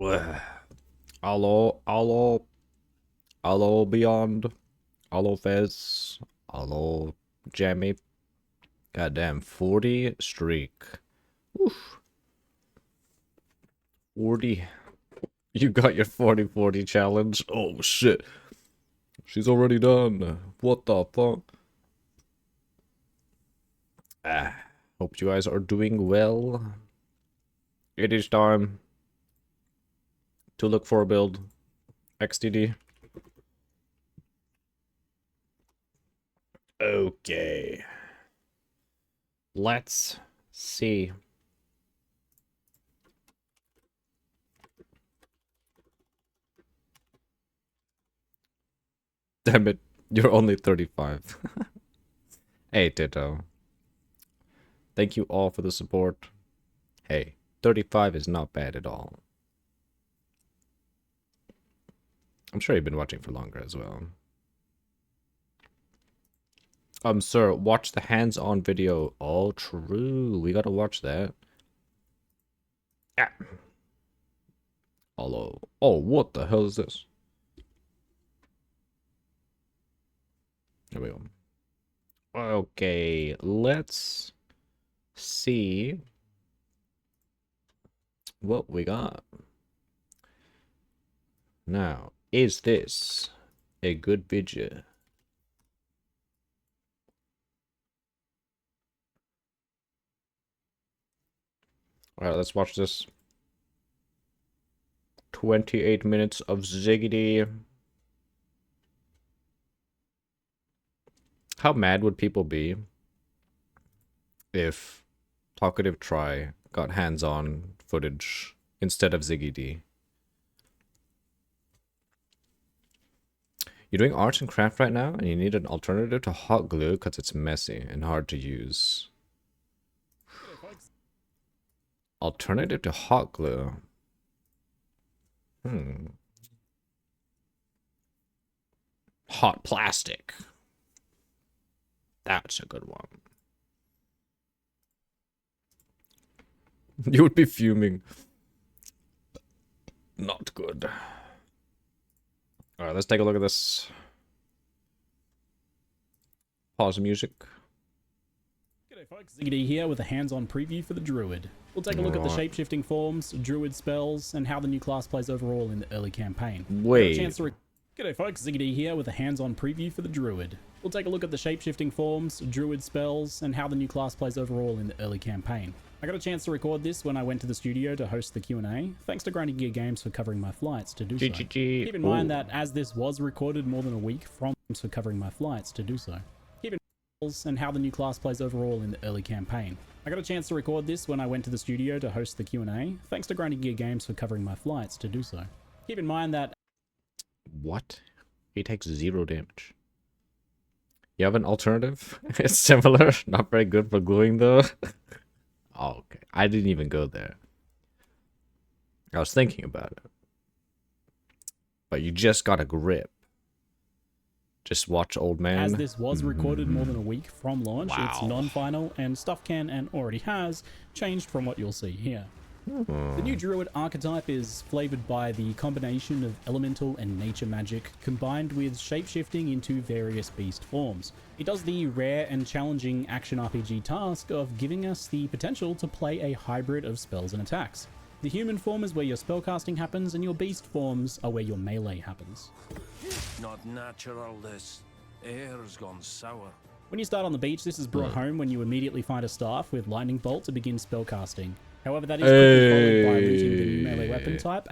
Ugh. Hello, hello, hello, Beyond. Hello, Fez. Hello, Jamie. Goddamn, 40 streak. Oof. 40. You got your 40-40 challenge? Oh, shit. She's already done. What the fuck? Hope you guys are doing well. It is time to look for a build. XTD. Okay. Let's see. Damn it, you're only 35. Hey, Ditto. Thank you all for the support. Hey, 35 is not bad at all. I'm sure you've been watching for longer as well. Sir, watch the hands-on video. Oh, true. We gotta watch that. Yeah. Hello. Oh, what the hell is this? There we go. Okay, let's see what we got. Now, is this a good video? Alright, let's watch this. 28 minutes of Ziggity. How mad would people be if Talkative Try got hands-on footage instead of Ziggity? You're doing arts and craft right now, and you need an alternative to hot glue because it's messy and hard to use. Alternative to hot glue. Hot plastic. That's a good one. You would be fuming. Not good. Alright, let's take a look at this. Pause the music. G'day folks, Ziggity here with a hands-on preview for the Druid. We'll take a look at the shape-shifting forms, Druid spells, and how the new class plays overall in the early campaign. Wait. G'day folks, Ziggity here with a hands-on preview for the Druid. We'll take a look at the shape-shifting forms, Druid spells, and how the new class plays overall in the early campaign. I got a chance to record this when I went to the studio to host the Q&A. Thanks to Grinding Gear Games for covering my flights to do so. Keep in mind that as this was recorded more than a week from for covering my flights to do so. And how the new class plays overall in the early campaign. I got a chance to record this when I went to the studio to host the Q&A. Thanks to Grinding Gear Games for covering my flights to do so. Keep in mind that... What? He takes 0 damage. You have an alternative? It's similar. Not very good for gluing though. Oh, okay. I didn't even go there. I was thinking about it. But you just got a grip. Just watch Old Man. As this was recorded more than a week from launch, it's non-final, and stuff can and already has changed from what you'll see here. The new Druid archetype is flavored by the combination of elemental and nature magic combined with shape-shifting into various beast forms. It does the rare and challenging action RPG task of giving us the potential to play a hybrid of spells and attacks. The human form is where your spellcasting happens, and your beast forms are where your melee happens. Not natural, this. Air's gone sour. When you start on the beach, this is brought home when you immediately find a staff with lightning bolt to begin spellcasting. However, that is quickly followed by losing the new melee weapon type.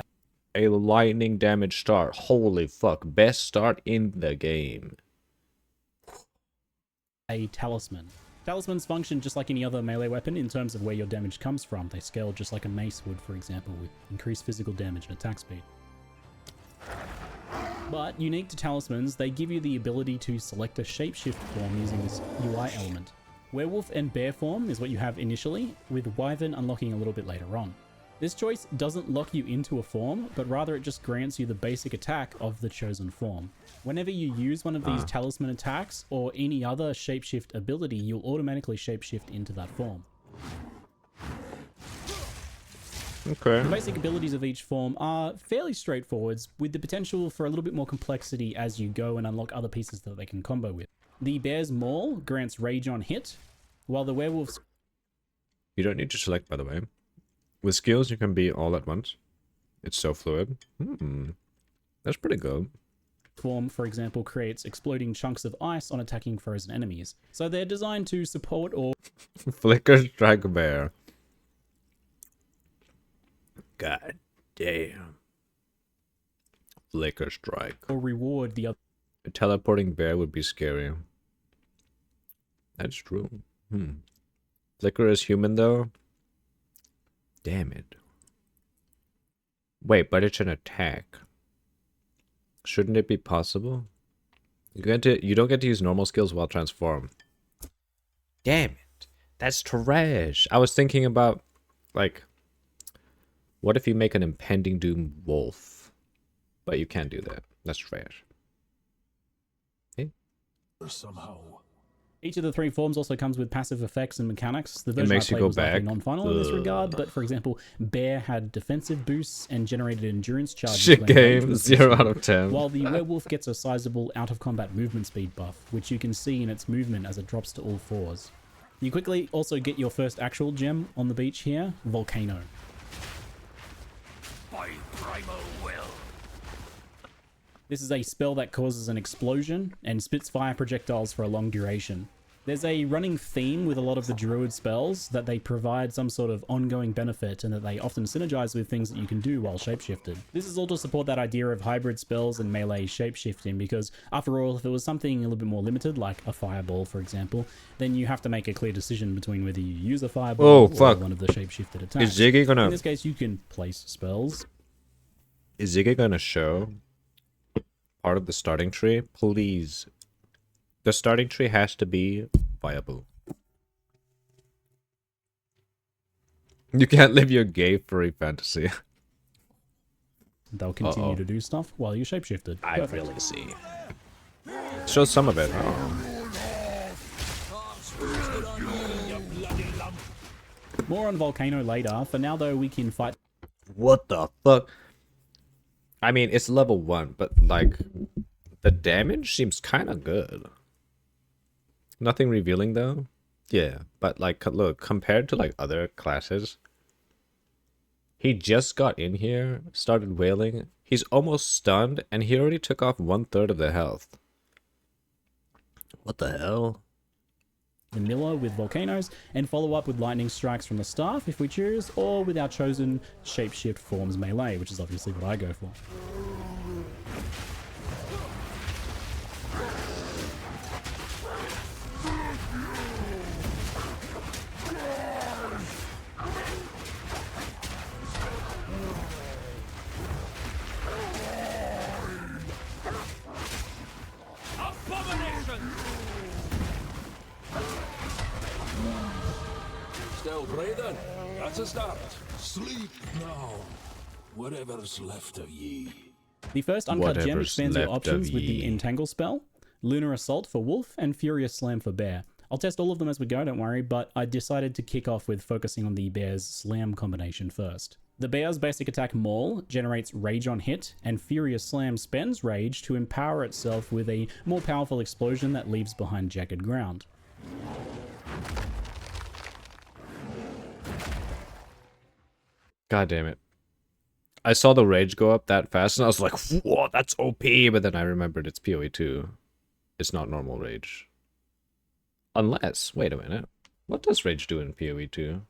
A lightning damage start. Holy fuck. Best start in the game. A talisman. Talismans function just like any other melee weapon in terms of where your damage comes from. They scale just like a mace would, for example, with increased physical damage and attack speed. But unique to talismans, they give you the ability to select a shapeshift form using this UI element. Werewolf and bear form is what you have initially, with Wyvern unlocking a little bit later on. This choice doesn't lock you into a form, but rather it just grants you the basic attack of the chosen form. Whenever you use one of these talisman attacks or any other shapeshift ability, you'll automatically shapeshift into that form. Okay. The basic abilities of each form are fairly straightforward, with the potential for a little bit more complexity as you go and unlock other pieces that they can combo with. The Bear's Maul grants Rage on hit, while the Werewolf's You don't need to select, by the way. With skills, you can be all at once. It's so fluid. That's pretty good. form, for example, creates exploding chunks of ice on attacking frozen enemies. So they're designed to support or Flicker Strike Bear. God damn. Flicker Strike. reward the other. A teleporting bear would be scary. That's true. Flicker is human, though? Damn it. Wait, but it's an attack. Shouldn't it be possible? You don't get to use normal skills while transform. Damn it. That's trash. I was thinking about, like, what if you make an impending doom wolf? But you can't do that. That's trash. Somehow. Each of the three forms also comes with passive effects and mechanics. The version makes I you played go was likely back. non-final in this regard, but for example, Bear had defensive boosts and generated endurance charges. Shit when engaged game. with 0 pursuit, out of 10. While the Werewolf gets a sizable out-of-combat movement speed buff, which you can see in its movement as it drops to all fours. You quickly also get your first actual gem on the beach here, Volcano. By primal will. This is a spell that causes an explosion and spits fire projectiles for a long duration. There's a running theme with a lot of the druid spells that they provide some sort of ongoing benefit and that they often synergize with things that you can do while shapeshifted. This is all to support that idea of hybrid spells and melee shapeshifting, because after all, if it was something a little bit more limited, like a fireball for example, then you have to make a clear decision between whether you use a fireball or one of the shapeshifted attacks. Is Ziggy gonna... In this case, you can place spells. Is Ziggy gonna show part of the starting tree? Please. The starting tree has to be viable. You can't live your gay furry fantasy. They'll continue to do stuff while you're shapeshifted. I Perfect. really see. Show some of it. Oh. More on Volcano later. For now, though, we can fight. What the fuck? I mean, it's level 1, but like the damage seems kind of good. Nothing revealing though. Yeah, but like look, compared to like other classes, he just got in here, started wailing. He's almost stunned, and he already took off 1/3 of the health. What the hell? Vanilla with volcanoes, and follow up with lightning strikes from the staff if we choose, or with our chosen shapeshift forms melee, which is obviously what I go for. Still breathing? That's a start. Sleep now. Whatever's left of ye. The first uncut gem Whatever's expands your left of options with the ye. Entangle spell, Lunar Assault for Wolf, and Furious Slam for Bear. I'll test all of them as we go, don't worry, but I decided to kick off with focusing on the Bear's Slam combination first. The Bear's basic attack Maul generates Rage on hit, and Furious Slam spends Rage to empower itself with a more powerful explosion that leaves behind jagged ground. God damn it. I saw the rage go up that fast, and I was like, whoa, that's OP, but then I remembered it's PoE 2. It's not normal rage. Unless, wait a minute. What does rage do in PoE 2?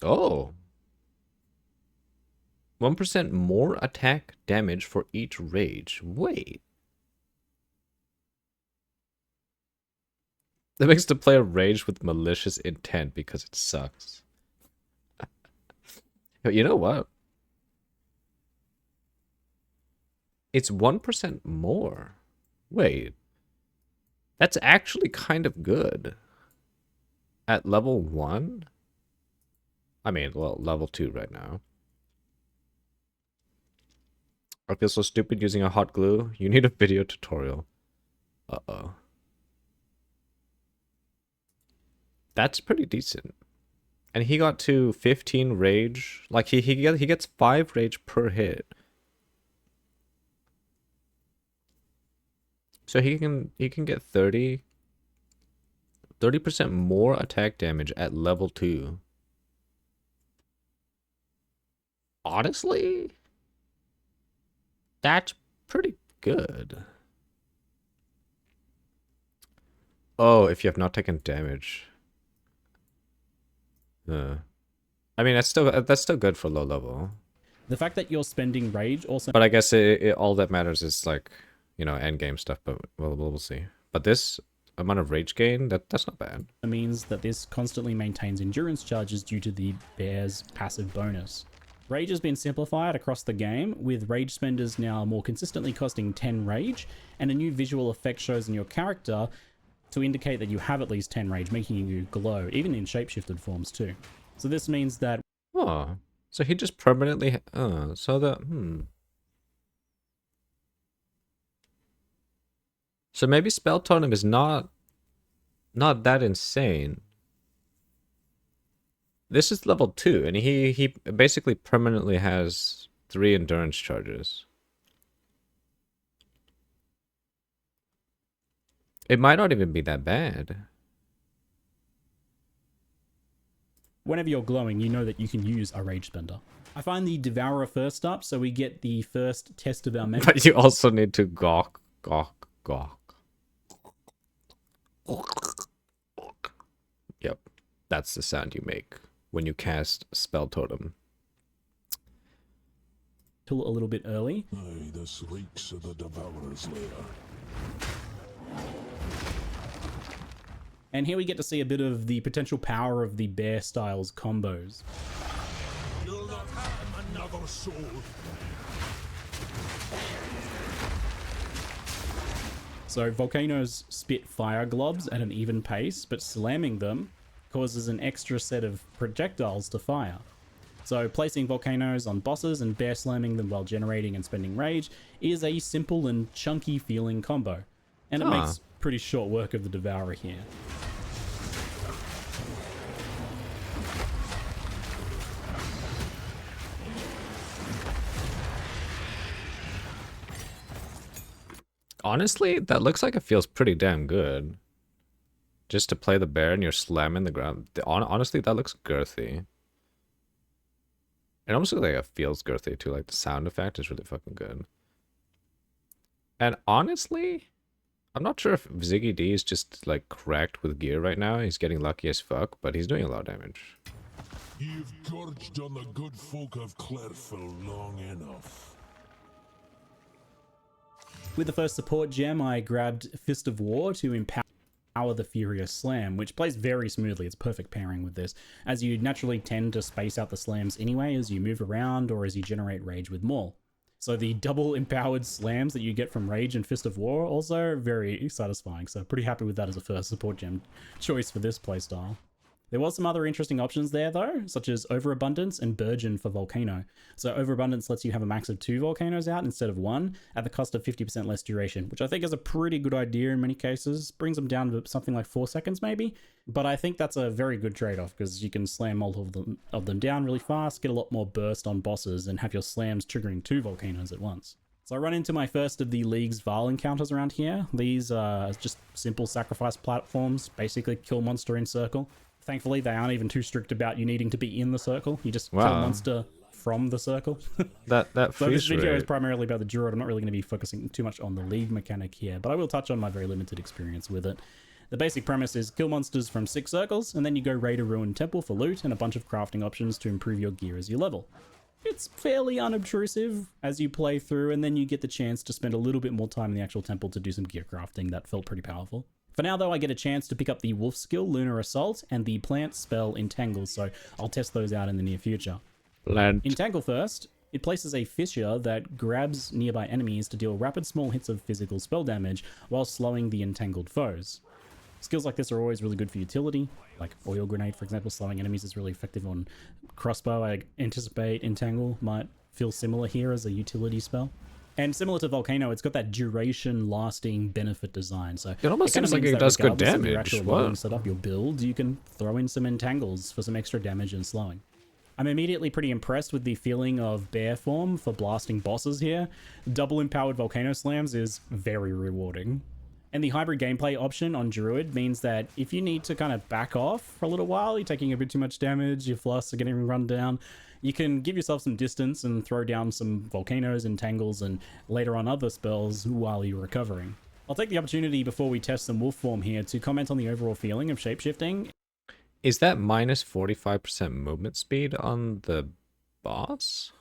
Oh. 1% more attack damage for each rage. Wait. That makes the player rage with malicious intent because it sucks. You know what? It's 1% more. Wait. That's actually kind of good. At level 1? I mean, well, level 2 right now. I feel so stupid using a hot glue. You need a video tutorial. Uh-oh. That's pretty decent. And he got to 15 rage. Like he gets 5 rage per hit. So he can get 30% more attack damage at level 2. Honestly, that's pretty good. Oh, if you have not taken damage. I mean, that's still good for low level. The fact that you're spending rage also But I guess all that matters is like, you know, end game stuff. But we'll see. But this amount of rage gain, that's not bad. means that this constantly maintains endurance charges due to the bear's passive bonus. Rage has been simplified across the game, with rage spenders now more consistently costing 10 rage, and a new visual effect shows in your character to indicate that you have at least 10 rage, making you glow, even in shapeshifted forms too. So this means that... Oh, so he just permanently... So maybe Spell Totem is not that insane. This is level 2, and he basically permanently has 3 endurance charges. It might not even be that bad. Whenever you're glowing, you know that you can use a rage spender. I find the Devourer first up, so we get the first test of our memory. But you also need to gawk, gawk, gawk. Yep, that's the sound you make when you cast Spell Totem. A little bit early. Aye, this reeks of the Devourer's lair. And here we get to see a bit of the potential power of the bear styles combos. You'll not have another soul. So volcanoes spit fire globs at an even pace, but slamming them causes an extra set of projectiles to fire. So placing volcanoes on bosses and bear slamming them while generating and spending rage is a simple and chunky feeling combo. And it makes pretty short work of the Devourer here. Honestly, that looks like it feels pretty damn good. Just to play the bear and you're slamming the ground. Honestly, that looks girthy. It almost looks like it feels girthy too. Like the sound effect is really fucking good. And honestly, I'm not sure if Ziggy D is just like cracked with gear right now. He's getting lucky as fuck, but he's doing a lot of damage. You've gorged on the good folk of Clairfell long enough. With the first support gem, I grabbed Fist of War to empower the Furious Slam, which plays very smoothly. It's perfect pairing with this, as you naturally tend to space out the slams anyway as you move around or as you generate rage with Maul. So the double empowered slams that you get from Rage and Fist of War also very satisfying, so pretty happy with that as a first support gem choice for this playstyle. There was some other interesting options there though, such as Overabundance and Burgeon for Volcano. So Overabundance lets you have a max of 2 volcanoes out instead of 1 at the cost of 50% less duration, which I think is a pretty good idea in many cases. Brings them down to something like 4 seconds maybe, but I think that's a very good trade-off because you can slam multiple of them down really fast, get a lot more burst on bosses, and have your slams triggering 2 volcanoes at once. So I run into my first of the League's Val encounters around here. These are just simple sacrifice platforms, basically kill monster in circle. Thankfully, they aren't even too strict about you needing to be in the circle. You just kill a monster from the circle. that So this video rate is primarily about the Druid. I'm not really going to be focusing too much on the League mechanic here, but I will touch on my very limited experience with it. The basic premise is kill monsters from 6 circles, and then you go raid a ruined temple for loot and a bunch of crafting options to improve your gear as you level. It's fairly unobtrusive as you play through, and then you get the chance to spend a little bit more time in the actual temple to do some gear crafting that felt pretty powerful. For now, though, I get a chance to pick up the Wolf skill, Lunar Assault, and the Plant spell, Entangle, so I'll test those out in the near future. Entangle first. It places a fissure that grabs nearby enemies to deal rapid small hits of physical spell damage while slowing the entangled foes. Skills like this are always really good for utility, like Oil Grenade, for example. Slowing enemies is really effective on Crossbow. I anticipate Entangle might feel similar here as a utility spell. And similar to Volcano, it's got that duration lasting benefit design. So It almost kinda seems like means it that does good regardless of your damage. actual What? loading setup, your build, you can throw in some entangles for some extra damage and slowing. I'm immediately pretty impressed with the feeling of bear form for blasting bosses here. Double empowered Volcano Slams is very rewarding. And the hybrid gameplay option on Druid means that if you need to kind of back off for a little while, you're taking a bit too much damage, your flasks are getting run down, you can give yourself some distance and throw down some volcanoes, entangles, and later on other spells while you're recovering. I'll take the opportunity before we test some wolf form here to comment on the overall feeling of shapeshifting. Is that minus 45% movement speed on the boss?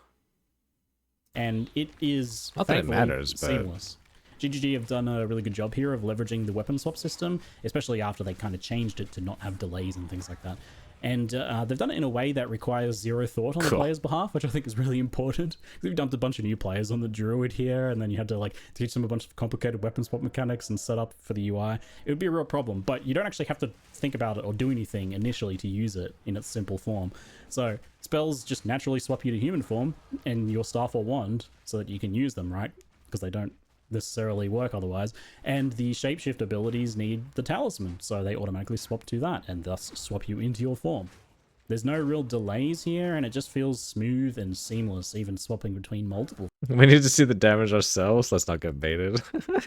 And it is Not that it thankfully matters, but seamless. GGG have done a really good job here of leveraging the weapon swap system, especially after they kind of changed it to not have delays and things like that. And they've done it in a way that requires zero thought on the Cool. player's behalf, which I think is really important. We've dumped a bunch of new players on the Druid here, and then you had to like teach them a bunch of complicated weapon swap mechanics and set up for the UI. It would be a real problem, but you don't actually have to think about it or do anything initially to use it in its simple form. So spells just naturally swap you to human form and your staff or wand so that you can use them, right? Because they don't necessarily work otherwise. And the shapeshift abilities need the talisman, so they automatically swap to that and thus swap you into your form. There's no real delays here, and it just feels smooth and seamless, even swapping between multiple we need to see the damage ourselves. Let's not get baited.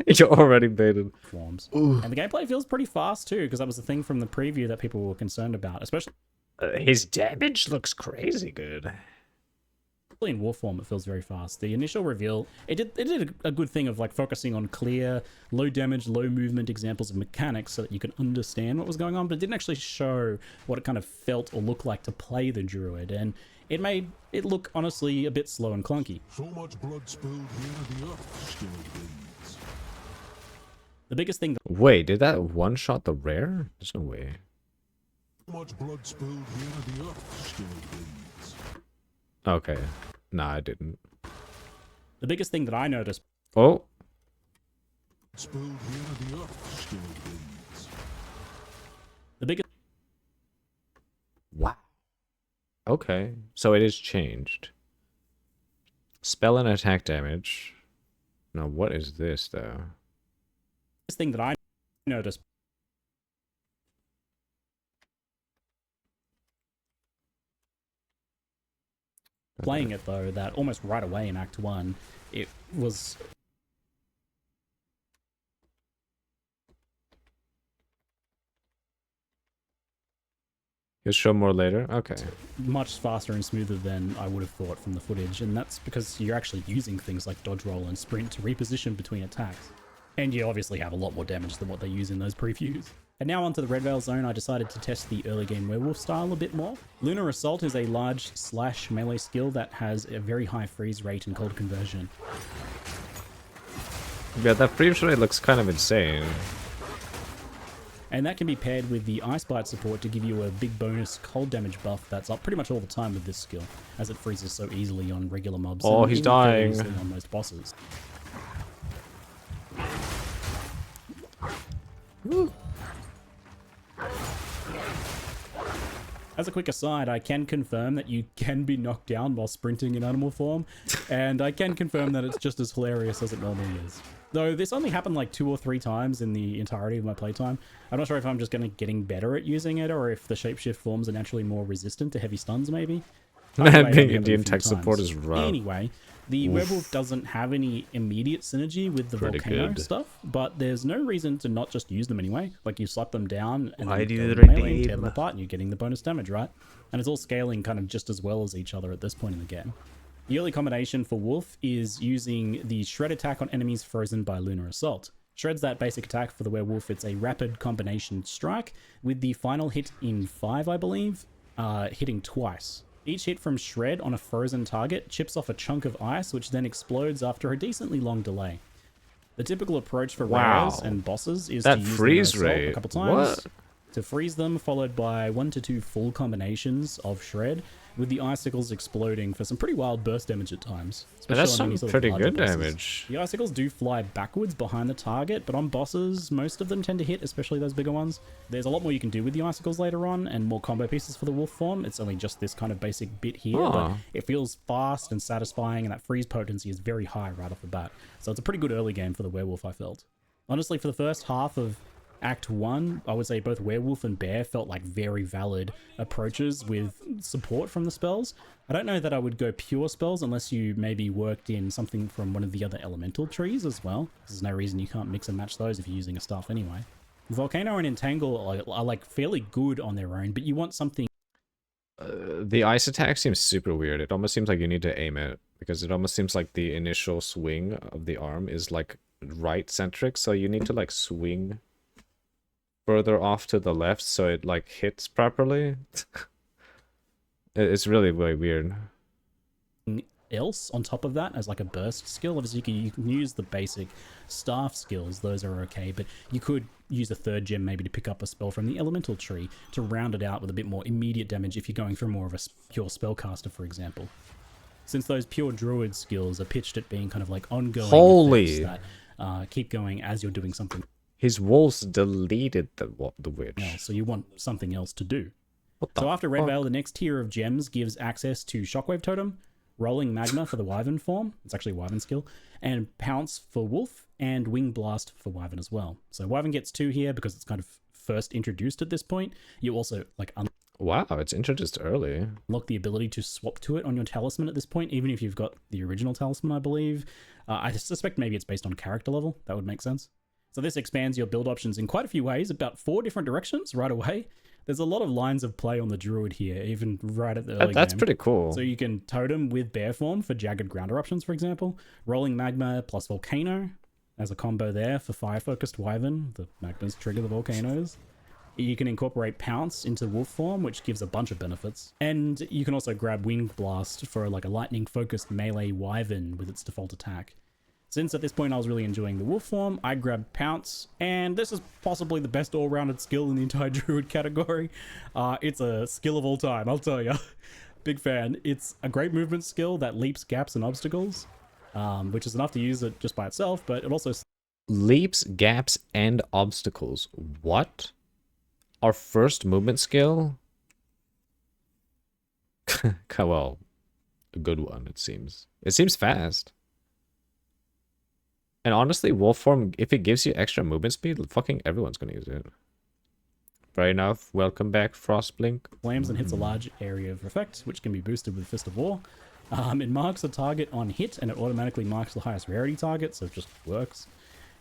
You're already baited. forms. And the gameplay feels pretty fast too, because that was the thing from the preview that people were concerned about, especially His damage looks crazy good. in war form. It feels very fast. The initial reveal, it did a good thing of like focusing on clear, low damage, low movement examples of mechanics so that you could understand what was going on, but it didn't actually show what it kind of felt or looked like to play the Druid, and it made it look honestly a bit slow and clunky. So much blood spilled here, the earth still bleeds. The biggest thing Wait, did that one shot the rare? There's no way. So much blood spilled here, the earth still bleeds. Okay. Nah, I didn't. the biggest thing that I noticed Oh, Spilled here, the earth still bleeds. the biggest wow. Okay, so it is changed. Spell and attack damage. Now, what is this, though? thing that I noticed playing it though, that almost right away in Act 1, it was You'll show more later? Okay. much faster and smoother than I would have thought from the footage, and that's because you're actually using things like dodge roll and sprint to reposition between attacks. And you obviously have a lot more damage than what they use in those previews. And now onto the Red Veil Zone, I decided to test the early game werewolf style a bit more. Lunar Assault is a large slash melee skill that has a very high freeze rate and cold conversion. Yeah, that freeze rate looks kind of insane. And that can be paired with the Ice Bite support to give you a big bonus cold damage buff that's up pretty much all the time with this skill, as it freezes so easily on regular mobs. Oh, and he's even fairly dying. easily on most bosses. As a quick aside, I can confirm that you can be knocked down while sprinting in animal form, and I can confirm that it's just as hilarious as it normally is. Though this only happened like 2 or 3 times in the entirety of my playtime. I'm not sure if I'm just getting better at using it, or if the shapeshift forms are naturally more resistant to heavy stuns, maybe. Man, Either way, being I've Indian done it a few tech support times. is rough. Anyway, the werewolf doesn't have any immediate synergy with the Pretty volcano good. stuff, but there's no reason to not just use them anyway. Like, you slap them down and Why then do go you into melee and tear redeem? them apart, and you're getting the bonus damage, right? And it's all scaling kind of just as well as each other at this point in the game. The early combination for Wolf is using the Shred attack on enemies frozen by Lunar Assault. Shred's that basic attack for the werewolf. It's a rapid combination strike with the final hit in 5, I believe, hitting twice. Each hit from Shred on a frozen target chips off a chunk of ice, which then explodes after a decently long delay. The typical approach for Wow. rares and bosses is That to use freeze Lunar Assault rate, a couple times what? to freeze them, followed by 1 to 2 full combinations of Shred, with the icicles exploding for some pretty wild burst damage at times. And that's especially on any some sort of pretty larger good bosses. damage. The icicles do fly backwards behind the target, but on bosses, most of them tend to hit, especially those bigger ones. There's a lot more you can do with the icicles later on, and more combo pieces for the wolf form. It's only just this kind of basic bit here, but it feels fast and satisfying, and that freeze potency is very high right off the bat. So it's a pretty good early game for the werewolf, I felt. Honestly, for the first half of Act 1, I would say both werewolf and bear felt like very valid approaches with support from the spells. I don't know that I would go pure spells unless you maybe worked in something from one of the other elemental trees as well. There's no reason you can't mix and match those if you're using a staff anyway. Volcano and Entangle are like fairly good on their own, but you want something. The ice attack seems super weird. It almost seems like you need to aim it, because it almost seems like the initial swing of the arm is like right centric, so you need to like swing further off to the left so it like hits properly. It's really way weird. Else on top of that as like a burst skill. Obviously you can use the basic staff skills, those are okay, but you could use a third gem maybe to pick up a spell from the elemental tree to round it out with a bit more immediate damage if you're going for more of a pure spellcaster, for example. Since those pure druid skills are pitched at being kind of like ongoing Holy effects that keep going as you're doing something his wolves deleted the witch. else, so you want something else to do. What the So after Red fuck? Veil, the next tier of gems gives access to Shockwave Totem, Rolling Magma for the Wyvern form, it's actually a Wyvern skill, and Pounce for Wolf, and Wing Blast for Wyvern as well. So Wyvern gets 2 here because it's kind of first introduced at this point. You also like Wow, it's introduced early. unlock the ability to swap to it on your talisman at this point, even if you've got the original talisman, I believe. I suspect maybe it's based on character level. That would make sense. So this expands your build options in quite a few ways, about 4 different directions right away. There's a lot of lines of play on the druid here, even right at the early That's game. pretty cool. So you can totem with bear form for jagged ground eruptions, for example. Rolling Magma plus Volcano as a combo there for fire-focused Wyvern. The magmas trigger the volcanoes. You can incorporate Pounce into wolf form, which gives a bunch of benefits. And you can also grab Wing Blast for like a lightning-focused melee Wyvern with its default attack. Since at this point I was really enjoying the wolf form, I grabbed Pounce, and this is possibly the best all-rounded skill in the entire druid category. It's a skill of all time, I'll tell you. Big fan. It's a great movement skill that leaps gaps and obstacles, which is enough to use it just by itself, but it also... Leaps, gaps, and obstacles. What? Our first movement skill? Well, a good one, it seems. It seems fast. And honestly, wolf form, if it gives you extra movement speed, fucking everyone's gonna use it. Fair enough. Welcome back, Frostblink. slams and hits a large area of effect, which can be boosted with Fist of War. It marks a target on hit, and it automatically marks the highest rarity target, so it just works.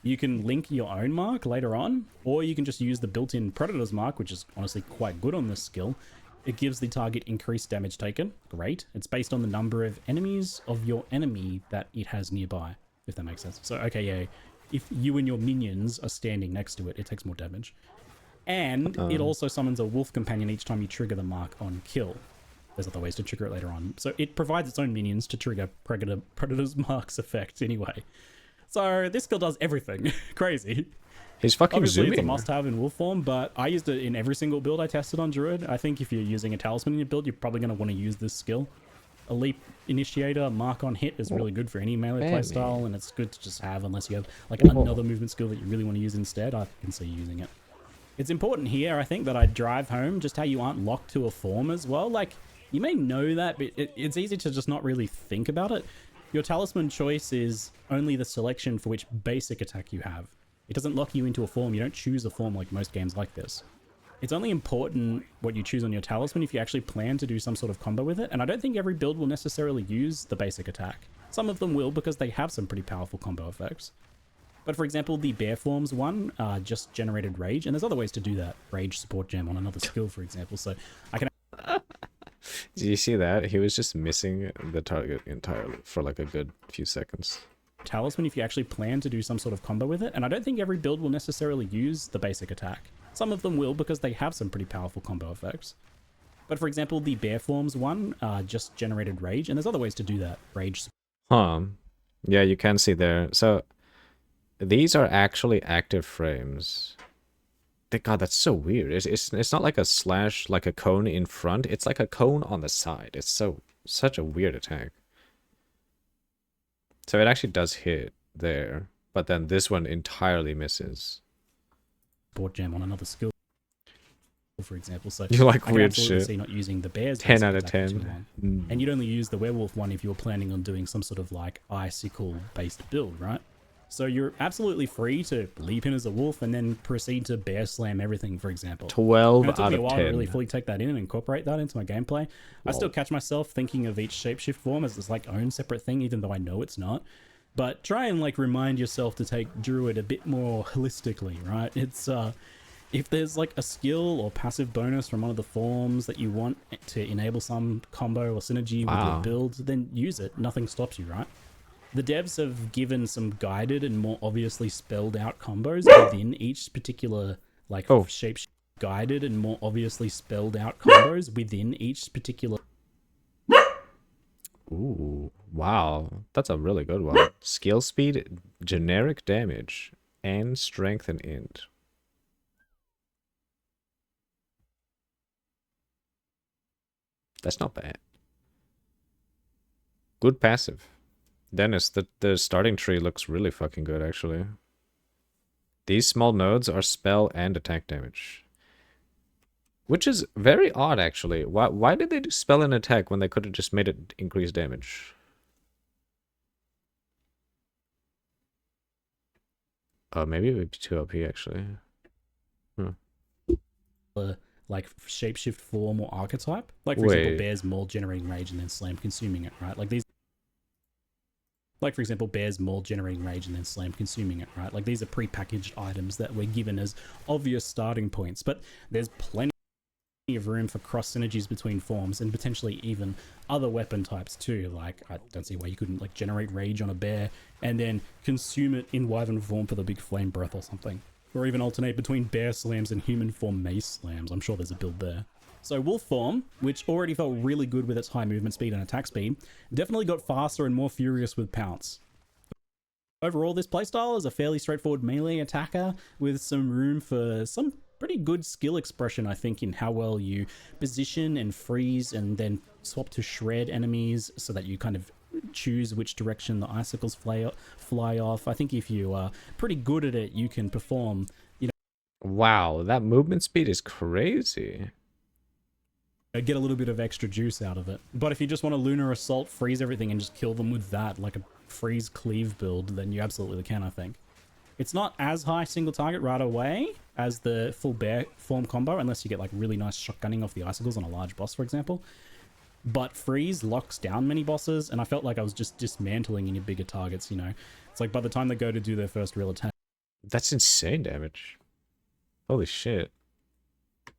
You can link your own mark later on, or you can just use the built-in Predator's mark, which is honestly quite good on this skill. It gives the target increased damage taken. Great. It's based on the number of enemies of your enemy that it has nearby, if that makes sense. So, okay, yeah, if you and your minions are standing next to it, it takes more damage. And it also summons a wolf companion each time you trigger the mark on kill. There's other ways to trigger it later on. So it provides its own minions to trigger Predator's Mark's effect anyway. So this skill does everything. Crazy. He's fucking Obviously, zooming. it's a must-have in wolf form, but I used it in every single build I tested on Druid. I think if you're using a talisman in your build, you're probably going to want to use this skill. A leap initiator, mark on hit is really good for any melee playstyle, and it's good to just have unless you have like another movement skill that you really want to use instead. I can see you using it. It's important here, I think, that I drive home just how you aren't locked to a form as well. Like, you may know that, but it's easy to just not really think about it. Your talisman choice is only the selection for which basic attack you have. It doesn't lock you into a form. You don't choose a form like most games like this. It's only important what you choose on your talisman if you actually plan to do some sort of combo with it, and I don't think every build will necessarily use the basic attack. Some of them will because they have some pretty powerful combo effects. But for example, the bear forms one just generated rage, and there's other ways to do that. Rage support gem on another skill, for example. So I can... Did you see that? He was just missing the target entirely for like a good few seconds. Talisman if you actually plan to do some sort of combo with it, and I don't think every build will necessarily use the basic attack. Some of them will because they have some pretty powerful combo effects. But for example, the bear forms one just generated rage, and there's other ways to do that. Rage. Huh. Yeah, you can see there. So these are actually active frames. God, that's so weird. It's not like a slash, like a cone in front. It's like a cone on the side. It's such a weird attack. So it actually does hit there, but then this one entirely misses. Board jam on another skill, for example. So You like I can weird absolutely shit. see not using the bear's 10 basic out of attack for too 10. long. And you'd only use the werewolf one if you were planning on doing some sort of like icicle based build, right? So you're absolutely free to leap in as a wolf and then proceed to bear slam everything, for example. 12 And it took out me a of while 10. to really fully take that in and incorporate that into my gameplay. I still catch myself thinking of each shapeshift form as its like own separate thing, even though I know it's not. But try and like remind yourself to take Druid a bit more holistically, right? It's if there's like a skill or passive bonus from one of the forms that you want to enable some combo or synergy with your build, then use it. Nothing stops you, right? The devs have given some guided and more obviously spelled out combos within each particular like shape. Guided and more obviously spelled out combos within each particular. Ooh, wow. That's a really good one. Skill speed, generic damage, and strength and int. That's not bad. Good passive. Dennis, the starting tree looks really fucking good, actually. These small nodes are spell and attack damage. Which is very odd, actually. Why did they do spell and attack when they could have just made it increase damage? Oh, maybe it would be 2 OP, actually. Like shapeshift form or archetype. Like, for example, bears maul, generating rage, and then slam, consuming it, right? Like these. Like, for example, bears maul, generating rage, and then slam, consuming it, right? Like, these are pre-packaged items that we're given as obvious starting points, but there's plenty of room for cross synergies between forms and potentially even other weapon types too. Like, I don't see why you couldn't like generate rage on a bear and then consume it in wyvern form for the big flame breath or something. Or even alternate between bear slams and human form mace slams. I'm sure there's a build there. So wolf form, which already felt really good with its high movement speed and attack speed, definitely got faster and more furious with pounce. Overall, this playstyle is a fairly straightforward melee attacker with some room for some pretty good skill expression, I think, in how well you position and freeze and then swap to shred enemies so that you kind of choose which direction the icicles fly off. I think if you are pretty good at it, you can perform, you know... Wow, that movement speed is crazy. Get a little bit of extra juice out of it. But if you just want to Lunar Assault, freeze everything and just kill them with that, like a freeze cleave build, then you absolutely can, I think. It's not as high single target right away as the full bear form combo, unless you get like really nice shotgunning off the icicles on a large boss, for example. But freeze locks down many bosses, and I felt like I was just dismantling any bigger targets, you know. It's like by the time they go to do their first real attack... That's insane damage. Holy shit.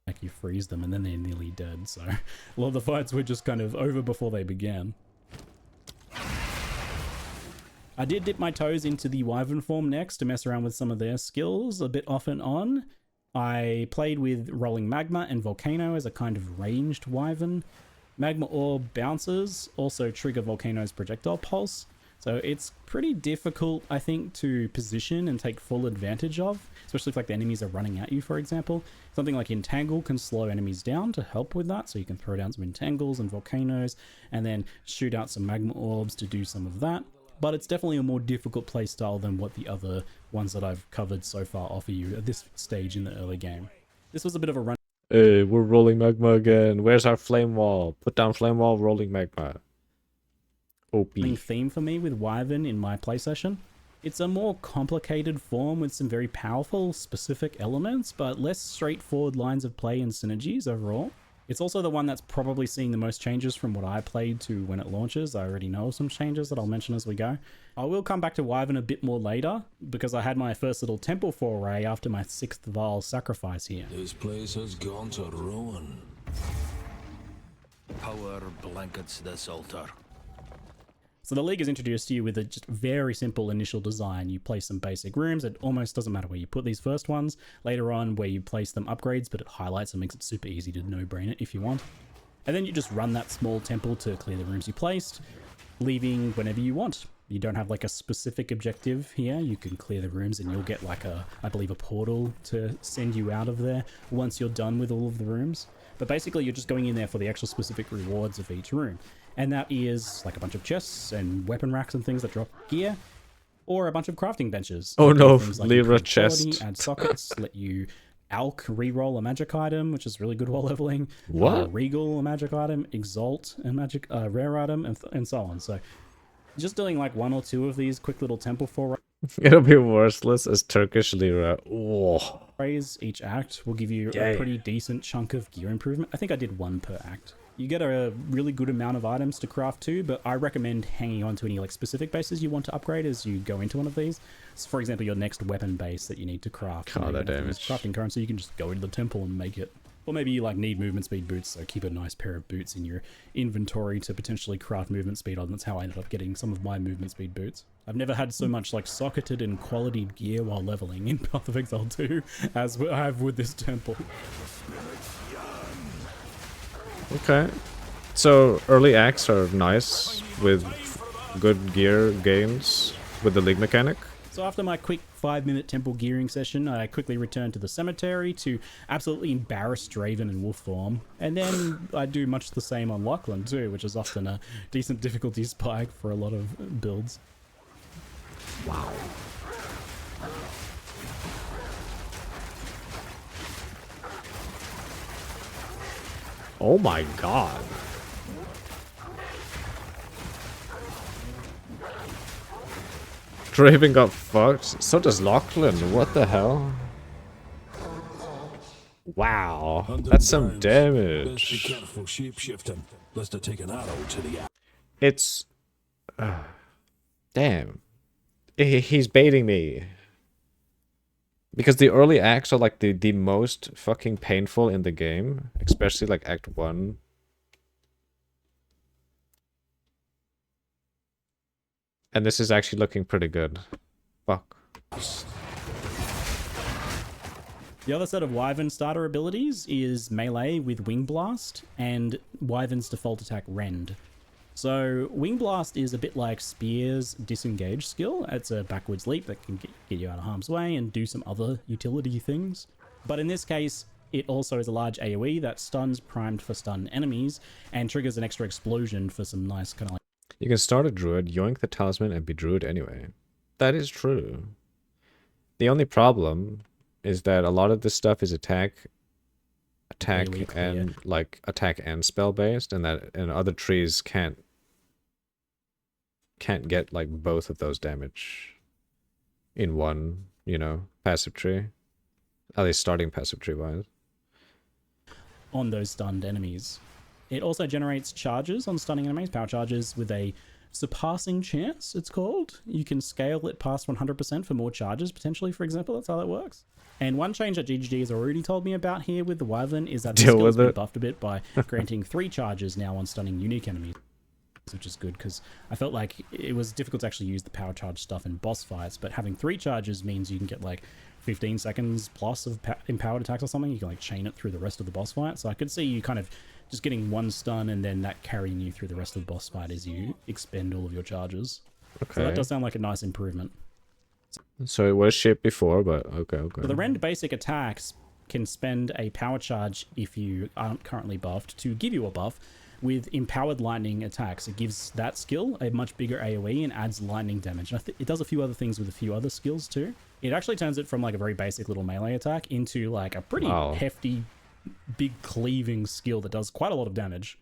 Like, you freeze them and then they're nearly dead, so a lot of the fights were just kind of over before they began. I did dip my toes into the wyvern form next to mess around with some of their skills a bit off and on. I played with Rolling Magma and Volcano as a kind of ranged wyvern. Magma Orb bounces also trigger Volcano's projectile pulse, so it's pretty difficult, I think, to position and take full advantage of, especially if like the enemies are running at you, for example. Something like Entangle can slow enemies down to help with that, so you can throw down some Entangles and Volcanoes and then shoot out some Magma Orbs to do some of that. But it's definitely a more difficult playstyle than what the other ones that I've covered so far offer you at this stage in the early game. This was a bit of a run. Hey, we're rolling magma again. Where's our flame wall? Put down flame wall, rolling magma. OP. Theme for me with wyvern in my play session. It's a more complicated form with some very powerful specific elements, but less straightforward lines of play and synergies overall. It's also the one that's probably seeing the most changes from what I played to when it launches. I already know some changes that I'll mention as we go. I will come back to wyvern a bit more later, because I had my first little temple foray after my 6th Vaal sacrifice here. This place has gone to ruin. Power blankets this altar. So the League is introduced to you with a just very simple initial design. You place some basic rooms. It almost doesn't matter where you put these first ones. Later on, where you place them upgrades, but it highlights and makes it super easy to no-brain it if you want. And then you just run that small temple to clear the rooms you placed, leaving whenever you want. You don't have like a specific objective here. You can clear the rooms and you'll get like I believe a portal to send you out of there once you're done with all of the rooms. But basically you're just going in there for the actual specific rewards of each room. And that is like a bunch of chests and weapon racks and things that drop gear, or a bunch of crafting benches. Oh no, Things like Lyra improve quality, chest. add sockets, let you Alk reroll a magic item, which is really good while leveling. What? Regal a magic item, Exalt a magic rare item, and so on. So just doing like 1 or 2 of these quick little temple It'll be worthless as Turkish lira. Oh. forays each act will give you a pretty decent chunk of gear improvement. I think I did 1 per act. You get a really good amount of items to craft too, but I recommend hanging on to any like specific bases you want to upgrade as you go into one of these. So for example, your next weapon base that you need to craft. God, that damage. Crafting currency, you can just go into the temple and make it. Or maybe you like need movement speed boots, so keep a nice pair of boots in your inventory to potentially craft movement speed on. That's how I ended up getting some of my movement speed boots. I've never had so much like socketed and quality gear while leveling in Path of Exile 2 as I have with this temple. Okay. So early acts are nice with good gear gains with the league mechanic. So after my quick 5-minute temple gearing session, I quickly returned to the cemetery to absolutely embarrass Draven in wolf form. And then I do much the same on Lachlan too, which is often a decent difficulty spike for a lot of builds. Wow. Oh my god. Draven got fucked. So does Lachlan. What the hell? Wow. That's some Best be damage. careful shape-shifting, lest I take an arrow to the eye. It's... damn. He's baiting me. Because the early acts are like the most fucking painful in the game. Especially like Act 1. And this is actually looking pretty good. Fuck. The other set of Wyvern starter abilities is Melee with Wing Blast and Wyvern's default attack Rend. So Wing Blast is a bit like Spear's disengage skill. It's a backwards leap that can get you out of harm's way and do some other utility things. But in this case, it also is a large AoE that stuns primed for stun enemies and triggers an extra explosion for some nice kind of like... You can start a druid, yoink the talisman, and be druid anyway. That is true. The only problem is that a lot of this stuff is attack and like attack and spell based, and other trees can't get like both of those damage in one, passive tree. At least starting passive tree wise. On those stunned enemies. It also generates charges on stunning enemies, power charges with a surpassing chance, it's called. You can scale it past 100% for more charges, potentially, for example. That's how that works. And one change that GGG has already told me about here with the Wyvern is that the skill has been buffed a bit by granting 3 charges now on stunning unique enemies, which is good because I felt like it was difficult to actually use the power charge stuff in boss fights, but having 3 charges means you can get like 15 seconds plus of empowered attacks or something. You can like chain it through the rest of the boss fight. So I could see you kind of just getting 1 stun and then that carrying you through the rest of the boss fight as you expend all of your charges. Okay. So that does sound like a nice improvement. So it was shit before, but okay. So the Rend basic attacks can spend a power charge if you aren't currently buffed to give you a buff with empowered lightning attacks. It gives that skill a much bigger AoE and adds lightning damage. And it does a few other things with a few other skills too. It actually turns it from like a very basic little melee attack into like a pretty hefty, big cleaving skill that does quite a lot of damage.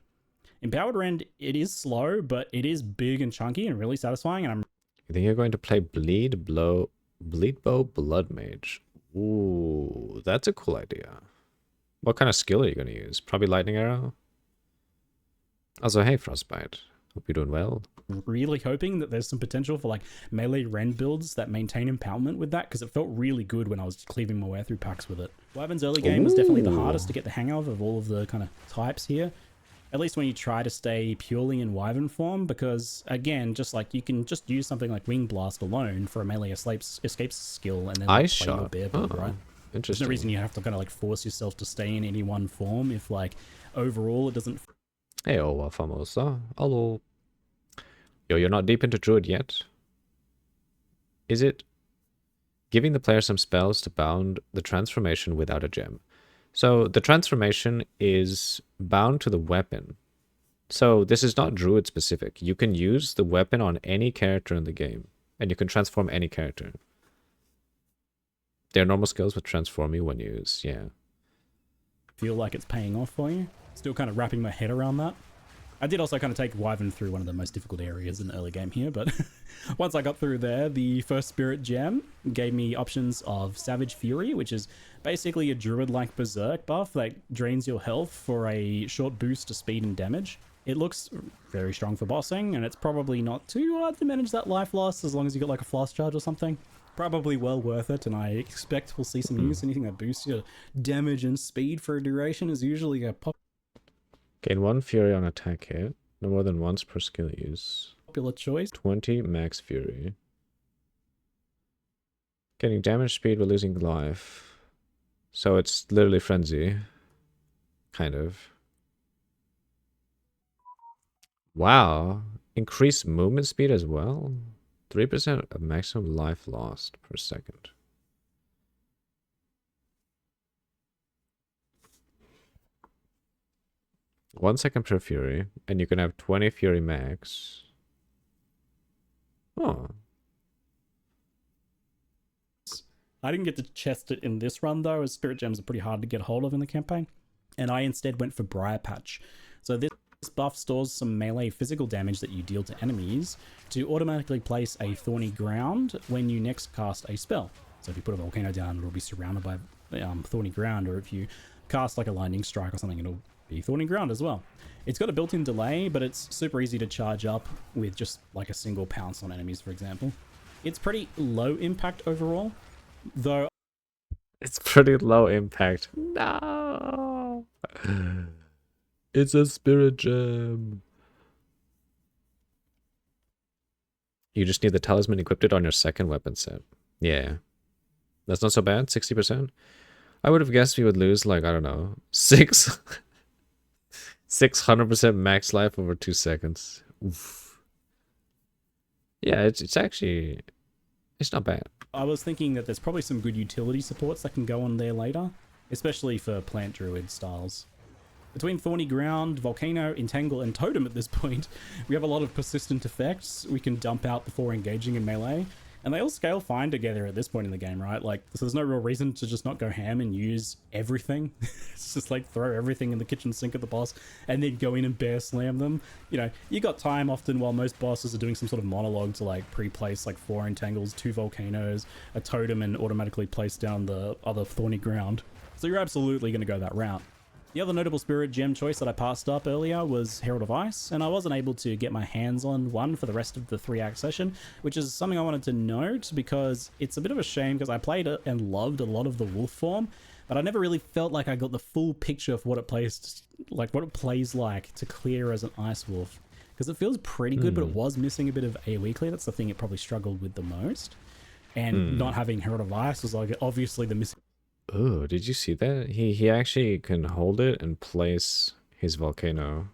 Empowered Rend, it is slow, but it is big and chunky and really satisfying. And You think you're going to play Bleed Bow Blood Mage? Ooh, that's a cool idea. What kind of skill are you going to use? Probably Lightning Arrow? Also, hey Frostbite. Hope you're doing well. really hoping that there's some potential for like melee Rend builds that maintain empowerment with that, because it felt really good when I was cleaving my way through packs with it. Wyvern's early game was definitely the hardest to get the hang of all of the kind of types here. At least when you try to stay purely in Wyvern form, because again, just like you can just use something like Wing Blast alone for a melee escapes skill and then like, play your bear build, right? There's no reason you have to kind of like force yourself to stay in any one form if like overall it doesn't. Hey, famosa. Hello. Yo, you're not deep into Druid yet? Is it giving the player some spells to bound the transformation without a gem? So the transformation is bound to the weapon. So this is not druid specific. You can use the weapon on any character in the game, and you can transform any character. Their normal skills would transform you when used, yeah. Feel like it's paying off for you. Still kind of wrapping my head around that. I did also kind of take Wyvern through one of the most difficult areas in the early game here, but once I got through there, the first Spirit Gem gave me options of Savage Fury, which is basically a druid-like berserk buff that drains your health for a short boost to speed and damage. It looks very strong for bossing, and it's probably not too hard to manage that life loss as long as you got like a flask charge or something. Probably well worth it, and I expect we'll see some use. Anything that boosts your damage and speed for a duration is usually a Gain 1 Fury on attack hit, no more than once per skill use. popular choice. 20 max Fury. Getting damage speed while losing life. So it's literally Frenzy. Kind of. Wow. Increased movement speed as well? 3% of maximum life lost per second. One second per Fury, and you can have 20 Fury max. Oh. I didn't get to chest it in this run though, as Spirit Gems are pretty hard to get hold of in the campaign. And I instead went for Briar Patch. So this buff stores some melee physical damage that you deal to enemies to automatically place a Thorny Ground when you next cast a spell. So if you put a volcano down, it'll be surrounded by Thorny Ground, or if you cast like a Lightning Strike or something, it'll be Thorny Ground as well. It's got a built-in delay, but it's super easy to charge up with just like a single pounce on enemies, for example. It's pretty low impact overall, though. It's pretty low impact. No. It's a Spirit Gem. You just need the talisman equipped on your second weapon set. Yeah. That's not so bad, 60%. I would have guessed we would lose like, I don't know, 600% max life over 2 seconds. Oof. Yeah, it's actually, it's not bad. I was thinking that there's probably some good utility supports that can go on there later, especially for plant druid styles. Between Thorny Ground, Volcano, Entangle, and Totem at this point, we have a lot of persistent effects we can dump out before engaging in melee, and they all scale fine together at this point in the game, right? Like, so there's no real reason to just not go ham and use everything. It's just like throw everything in the kitchen sink at the boss and then go in and bear slam them. You know, you got time often while most bosses are doing some sort of monologue to like pre-place like 4 Entangles, 2 Volcanoes, a Totem, and automatically place down the other Thorny Ground. So you're absolutely going to go that route. The other notable Spirit Gem choice that I passed up earlier was Herald of Ice, and I wasn't able to get my hands on one for the rest of the 3-act session, which is something I wanted to note because it's a bit of a shame because I played it and loved a lot of the wolf form, but I never really felt like I got the full picture of what it plays like to clear as an Ice Wolf. Because it feels pretty good, but it was missing a bit of AoE clear. That's the thing it probably struggled with the most. And not having Herald of Ice was like obviously the missing. Oh, did you see that? He actually can hold it and place his volcano.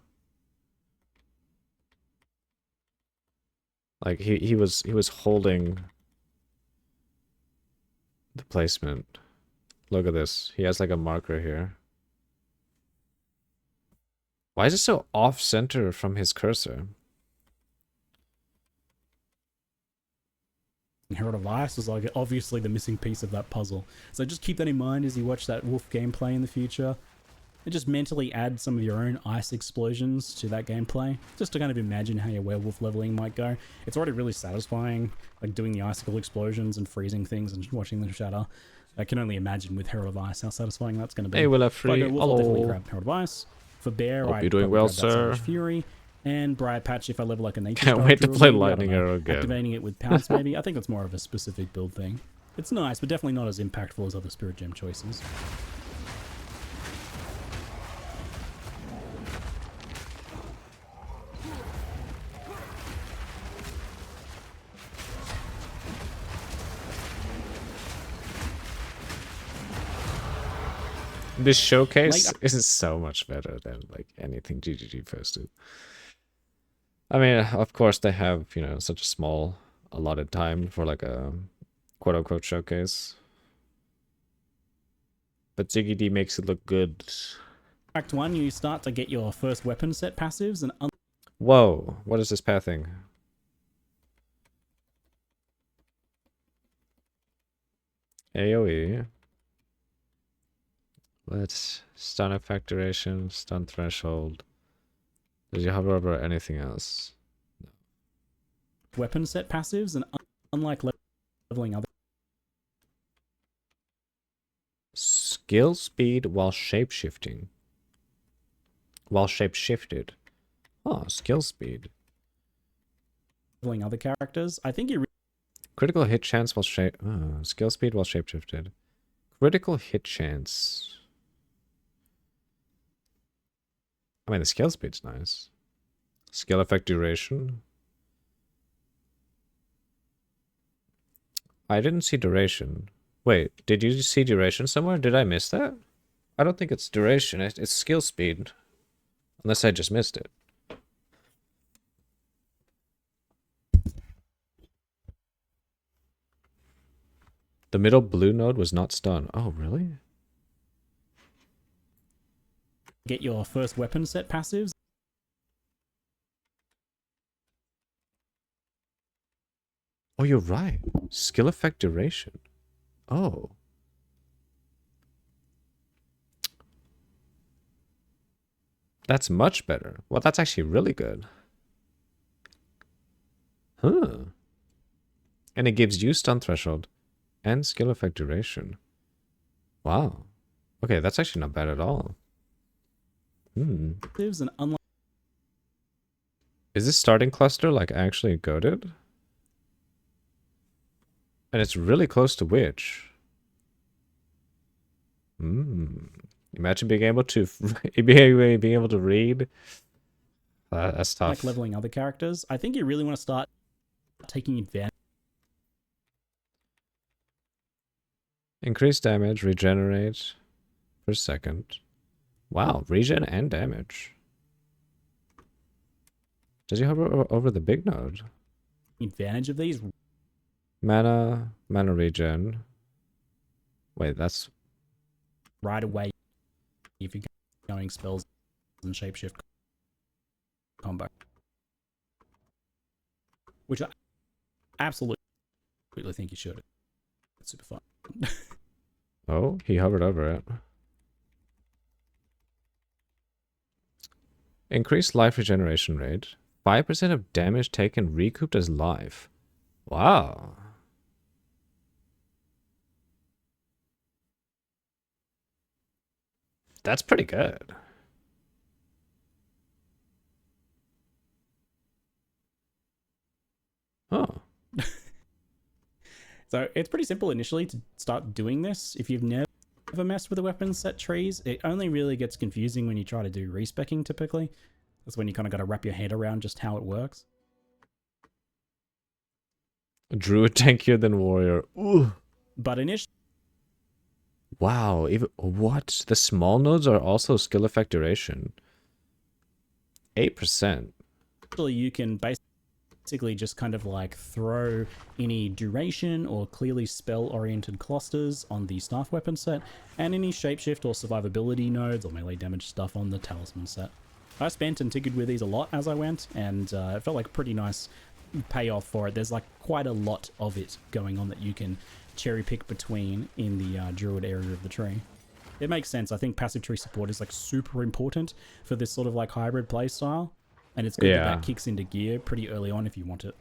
Like he was holding the placement. Look at this. He has like a marker here. Why is it so off center from his cursor? Herald of Ice was like obviously the missing piece of that puzzle. So just keep that in mind as you watch that wolf gameplay in the future. And just mentally add some of your own ice explosions to that gameplay, just to kind of imagine how your werewolf leveling might go. It's already really satisfying, like doing the icicle explosions and freezing things and watching them shatter. I can only imagine with Herald of Ice how satisfying that's going to be. Hey, will I free? If I go wolf, I'll definitely grab Herald of Ice. For bear, Hope I'd you're doing probably well, grab that sir. Savage Fury. And Briar Patch if I level like a nature Can't style wait to druid, play maybe, I don't Lightning know, Arrow again. activating it with Pounce maybe. I think that's more of a specific build thing. It's nice, but definitely not as impactful as other Spirit Gem choices. This showcase is so much better than like anything GGG posted. I mean, of course they have, you know, such a small allotted time for like a quote-unquote showcase. But Ziggy D makes it look good. Act 1, you start to get your first weapon set passives and Whoa, what is this pathing? AoE. Let's stun effect duration, stun threshold. Does you hover over anything else? weapon set passives, and unlike leveling other Skill speed while shapeshifting. While shapeshifted. Oh, skill speed. leveling other characters, I think you Critical hit chance while skill speed while shapeshifted. Critical hit chance. I mean, the skill speed's nice. Skill effect duration. I didn't see duration. Wait, did you see duration somewhere? Did I miss that? I don't think it's duration. It's skill speed. Unless I just missed it. The middle blue node was not stun. Oh, really? get your first weapon set passives. Oh, you're right. Skill effect duration. Oh. That's much better. Well, that's actually really good. Huh. And it gives you stun threshold and skill effect duration. Wow. Okay, that's actually not bad at all. Hmm. And unlike Is this starting cluster like actually goated? And it's really close to Witch. Imagine being able to being able to read. That's tough. leveling other characters, I think you really want to start taking advantage. Increase damage, regenerate per second. Wow, regen and damage. Does he hover over the big node? Advantage of these Mana regen. Wait, that's right away if you're going spells and shapeshift combo, which I absolutely think you should. It's super fun. oh, he hovered over it. Increased life regeneration rate. 5% of damage taken recouped as life. Wow. That's pretty good. Oh. So it's pretty simple initially to start doing this. If you've never messed with the weapon set trees, it only really gets confusing when you try to do respecking typically. That's when you kind of got to wrap your head around just how it works. Druid tankier than warrior. Ooh. But initially, Wow, even what? The small nodes are also skill effect duration. 8%. you can basically just kind of like throw any duration or clearly spell-oriented clusters on the staff weapon set, and any shapeshift or survivability nodes or melee damage stuff on the talisman set. I spent and tinkered with these a lot as I went, and it felt like a pretty nice payoff for it. There's like quite a lot of it going on that you can cherry pick between in the druid area of the tree. It makes sense. I think passive tree support is like super important for this sort of like hybrid playstyle, and it's good that kicks into gear pretty early on if you want it.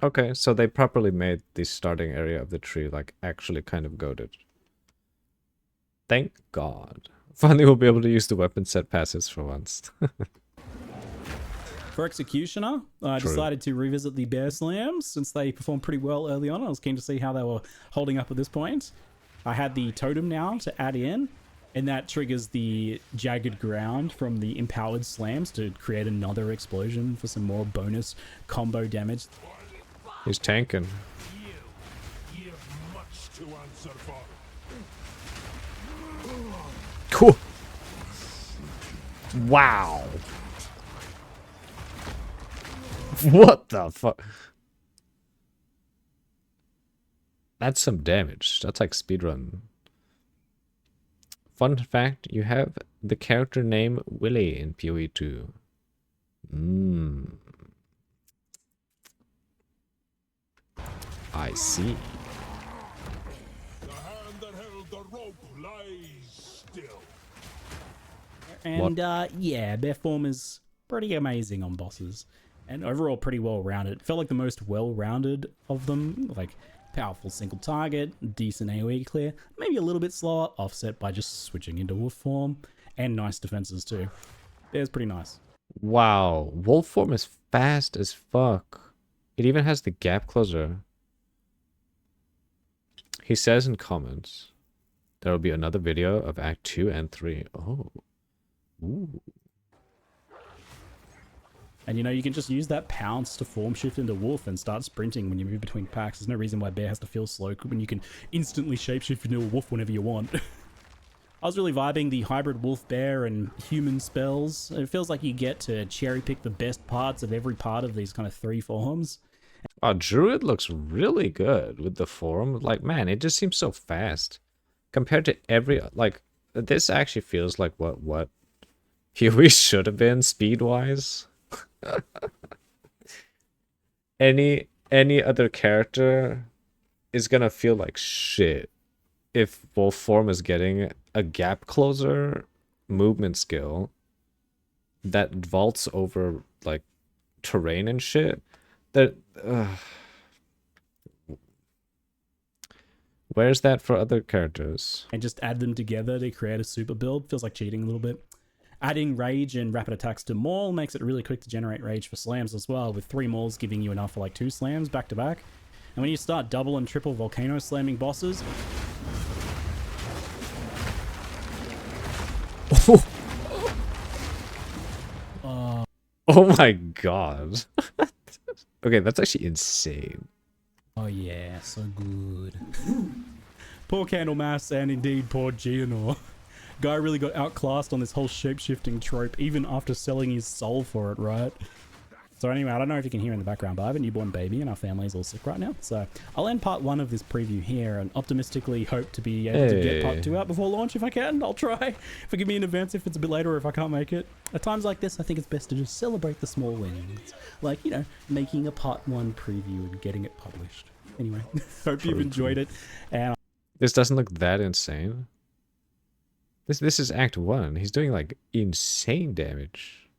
Okay, so they properly made the starting area of the tree like actually kind of goated. Thank God. Finally we'll be able to use the weapon set passives for once. For Executioner, I decided to revisit the Bear Slams since they performed pretty well early on. I was keen to see how they were holding up at this point. I had the Totem now to add in, and that triggers the Jagged Ground from the Empowered Slams to create another explosion for some more bonus combo damage. He's tanking. You have much to answer for. Cool. Wow. What the fuck? That's some damage. That's like speedrun. Fun fact, you have the character name Willy in PoE 2. I see. The hand that held the rope lies still. And yeah, their form is pretty amazing on bosses, and overall pretty well rounded. Felt like the most well rounded of them, like powerful single target, decent AoE clear, maybe a little bit slower, offset by just switching into wolf form, and nice defenses too. It's pretty nice. Wow, wolf form is fast as fuck. It even has the gap closer. He says in comments, there will be another video of Act 2 and 3. Oh. Ooh. And you know, you can just use that pounce to form shift into wolf and start sprinting when you move between packs. There's no reason why bear has to feel slow when you can instantly shapeshift into a wolf whenever you want. I was really vibing the hybrid wolf bear and human spells. It feels like you get to cherry pick the best parts of every part of these kind of three forms. Oh, Druid looks really good with the form. Like, man, it just seems so fast. Compared to every, like, this actually feels like what we should have been speed-wise. Any other character is gonna feel like shit if wolf form is getting a gap closer movement skill that vaults over like terrain and shit. That where's that for other characters? And just add them together to create a super build. Feels like cheating a little bit. Adding rage and rapid attacks to maul makes it really quick to generate rage for slams as well, with 3 mauls giving you enough for like 2 slams back to back. And when you start double and triple volcano slamming bosses, Oh my god. Okay, that's actually insane. oh yeah, so good. Poor Candlemass and indeed poor Geonor. Guy really got outclassed on this whole shape-shifting trope, even after selling his soul for it, right? So anyway, I don't know if you can hear in the background, but I have a newborn baby and our family's all sick right now. So I'll end part 1 of this preview here and optimistically hope to be able to get part 2 out before launch if I can. I'll try. Forgive me in advance if it's a bit later or if I can't make it. At times like this, I think it's best to just celebrate the small wins. Like, you know, making a part 1 preview and getting it published. Anyway, hope you've enjoyed it. And This doesn't look that insane. This is Act 1. He's doing like insane damage.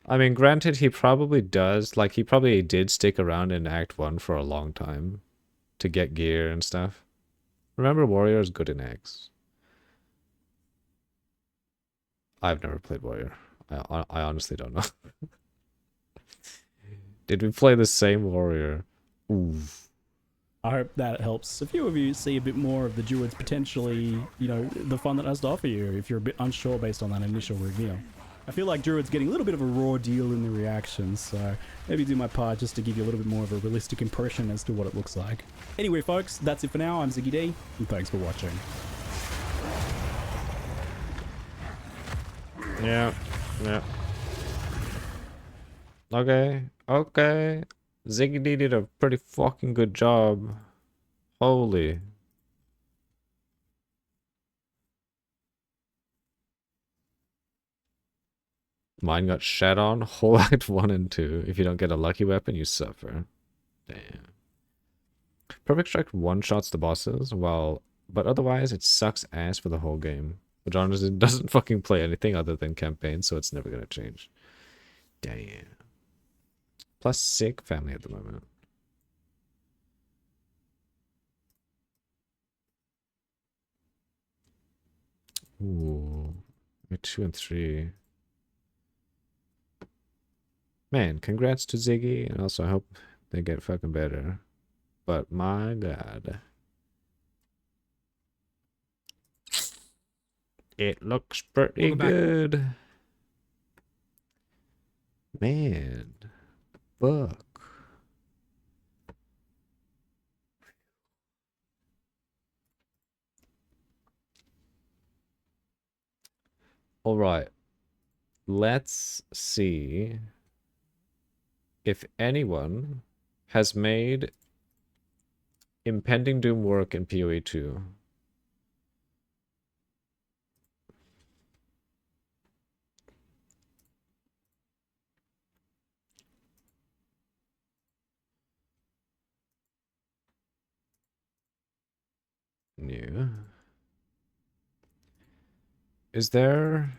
I mean, granted, he probably does, like, he probably did stick around in Act 1 for a long time to get gear and stuff. Remember, Warrior is good in X. I've never played Warrior. I honestly don't know. Did we play the same Warrior? Oof. I hope that helps a few of you see a bit more of the Druids potentially, you know, the fun that has to offer you if you're a bit unsure based on that initial reveal. I feel like Druid's getting a little bit of a raw deal in the reactions, so maybe do my part just to give you a little bit more of a realistic impression as to what it looks like. Anyway, folks, that's it for now. I'm Ziggy D, and thanks for watching. Yeah. Okay. Ziggy D did a pretty fucking good job. Holy. Mine got shat on. Whole Act 1 and 2. If you don't get a lucky weapon, you suffer. Damn. Perfect Strike one-shots the bosses, but otherwise it sucks ass for the whole game. But honestly, doesn't fucking play anything other than campaign, so it's never gonna change. Damn. Plus sick family at the moment. Ooh. 2 and 3. Man, congrats to Ziggy, and also I hope they get fucking better. But my god. It looks pretty good. Man. Fuck. Alright. Let's see if anyone has made Impending Doom work in PoE 2. New. Is there...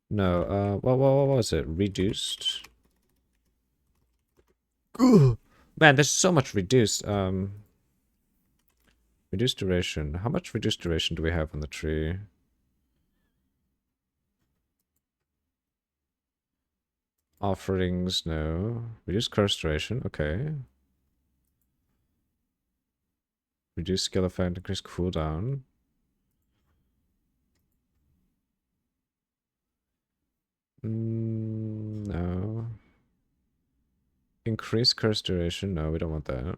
No, what was it? Reduced? Ugh. Man, there's so much reduced. Reduced duration. How much reduced duration do we have on the tree? Offerings, no. Reduced curse duration, okay. Reduce skill effect, increase cooldown. No. Increase curse duration, no, we don't want that.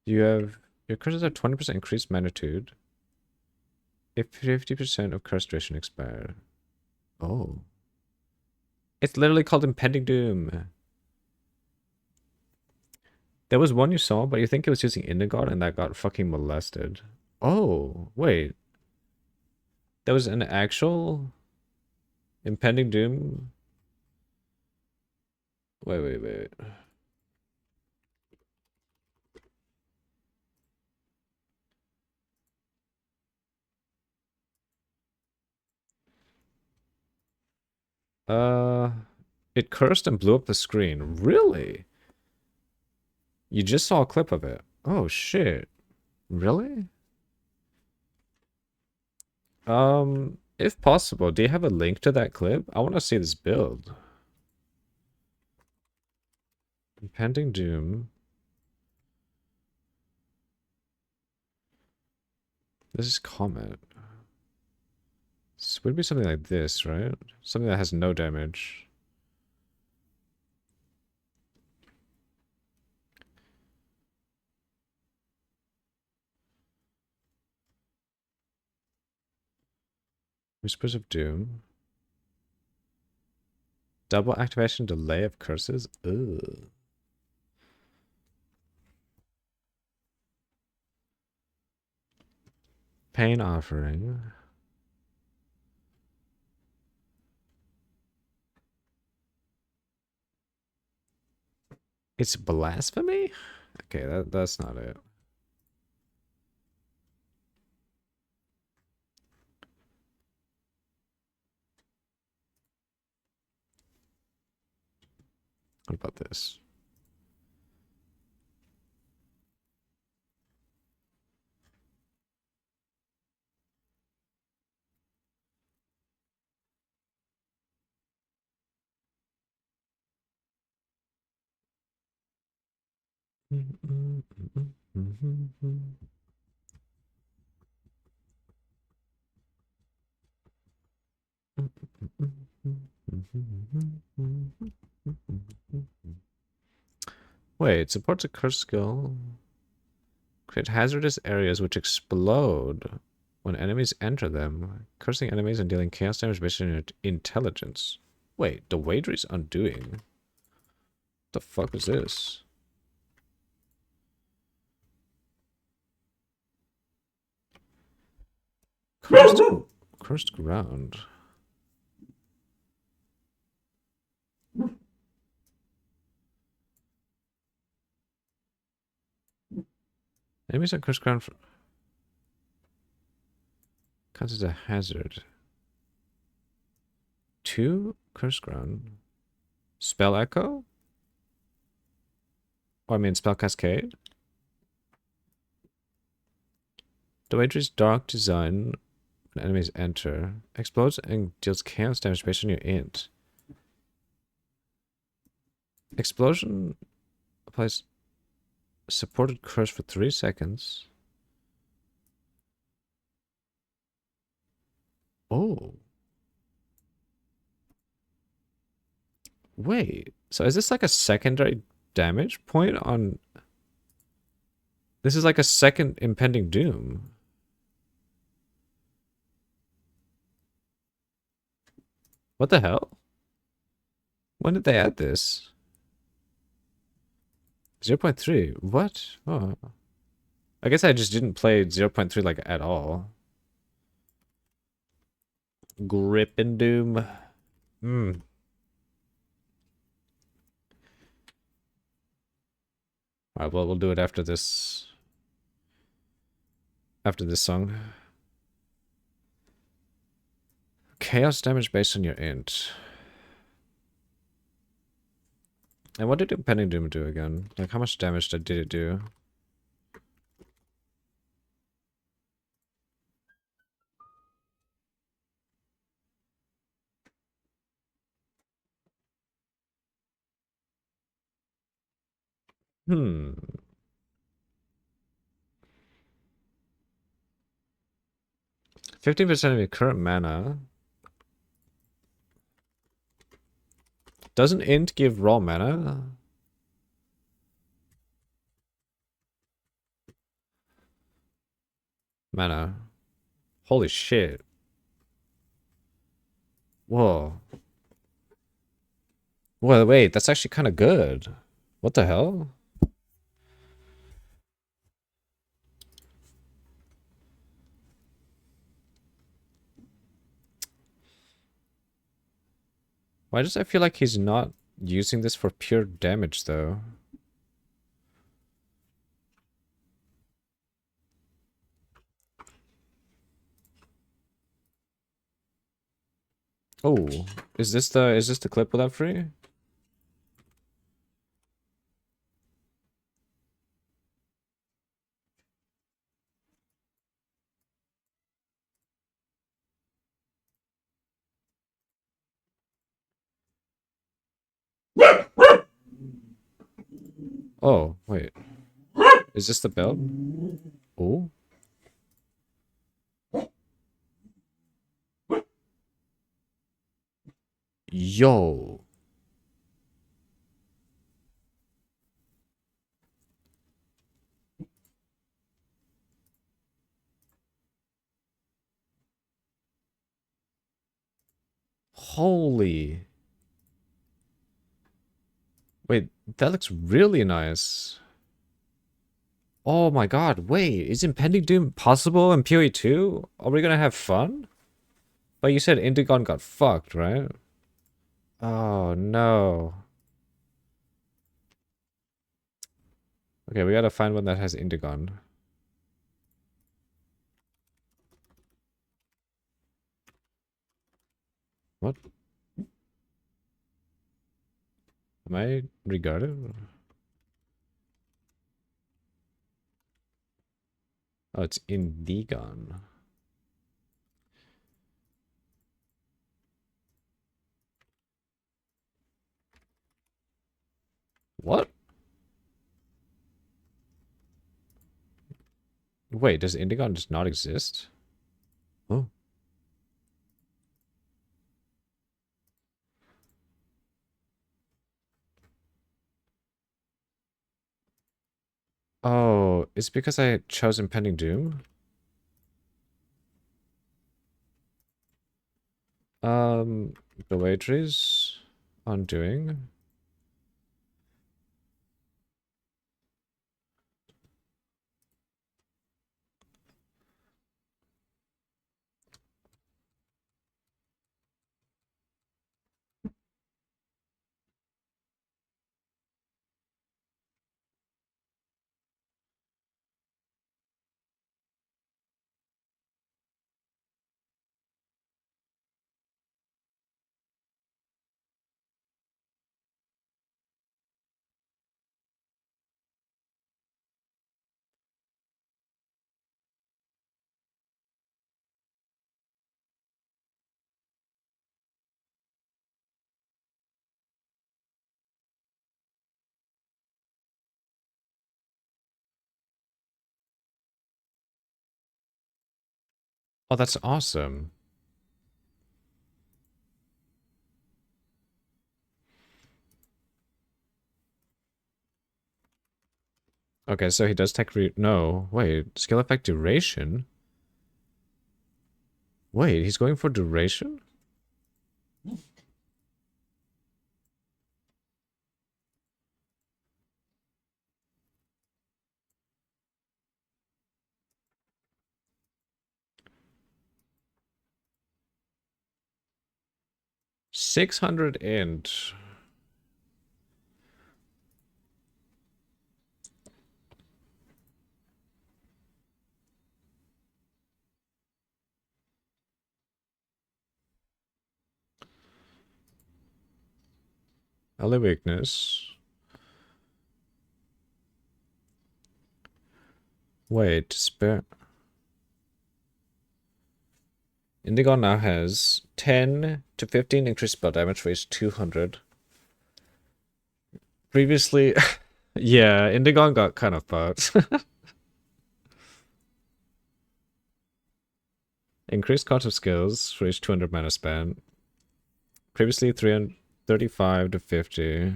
You have... Your curses have 20% increased magnitude. If 50% of curse duration expire. Oh. It's literally called Impending Doom. There was one you saw, but you think it was using Indigod and that got fucking molested. Oh, wait. There was an actual Impending Doom? Wait. It cursed and blew up the screen. Really? You just saw a clip of it. Oh, shit. Really? If possible, do you have a link to that clip? I want to see this build. Impending Doom. This is Comet. This would be something like this, right? Something that has no damage. Whispers of Doom. Double activation delay of curses? Ugh. Pain offering. It's blasphemy? Okay, that's not it. What about this? Wait, it supports a curse skill. Create hazardous areas which explode when enemies enter them, cursing enemies and dealing chaos damage based on your intelligence. Wait, the Wagery's Undoing? What the fuck is this? Cursed ground. Enemies on cursed ground counts as a hazard. 2 cursed ground. Spell echo? Oh, I mean spell cascade. The Wagery's dark design when enemies enter explodes and deals chaos damage based on your int. Explosion applies supported curse for 3 seconds. Oh. Wait. So is this like a secondary damage point on... This is like a second impending doom. What the hell? When did they add this? 0.3. What? Oh. I guess I just didn't play 0.3 like at all. Grip and Doom. Hmm. Alright, well, we'll do it after this. After this song. Chaos damage based on your int. And what did Impending Doom do again? Like, how much damage did it do? Hmm. 15% of your current mana. Doesn't int give raw mana? Mana. Holy shit. Whoa. Well, wait, that's actually kind of good. What the hell? Why does I feel like he's not using this for pure damage, though? Oh, is this the clip without free? Oh, wait. Is this the belt? Oh. Yo. Holy. Wait, that looks really nice. Oh my god, wait, is Impending Doom possible in PoE 2? Are we gonna have fun? But you said Indigon got fucked, right? Oh no. Okay, we gotta find one that has Indigon. What? Am I regarded? Oh, it's Indigon. What? Wait, does Indigon just not exist? Oh. Oh, it's because I chose Impending Doom? The wagers undoing. Oh, that's awesome. Okay, so he does take no, wait, skill effect duration? Wait, he's going for duration? $600 int. Early weakness. Wait, spare. Indigo now has 10 to 15 increased spell damage for each 200. Previously, yeah, Indigo got kind of fucked. Increased cost of skills for each 200 mana spent. Previously 335 to 50.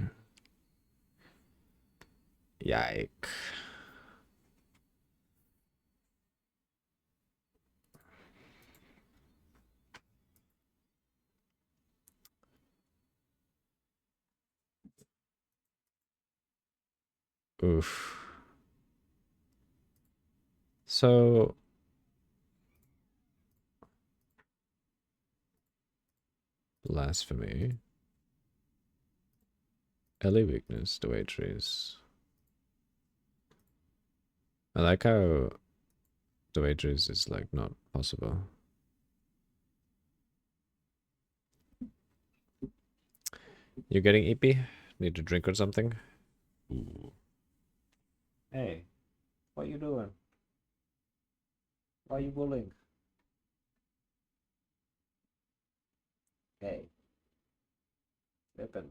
Yike. Oof. So blasphemy. Ellie weakness, the waitress. I like how the waitress is like not possible. You getting EP? Need a drink or something? Ooh. Hey, what you doing? Why are you bullying? Hey, listen.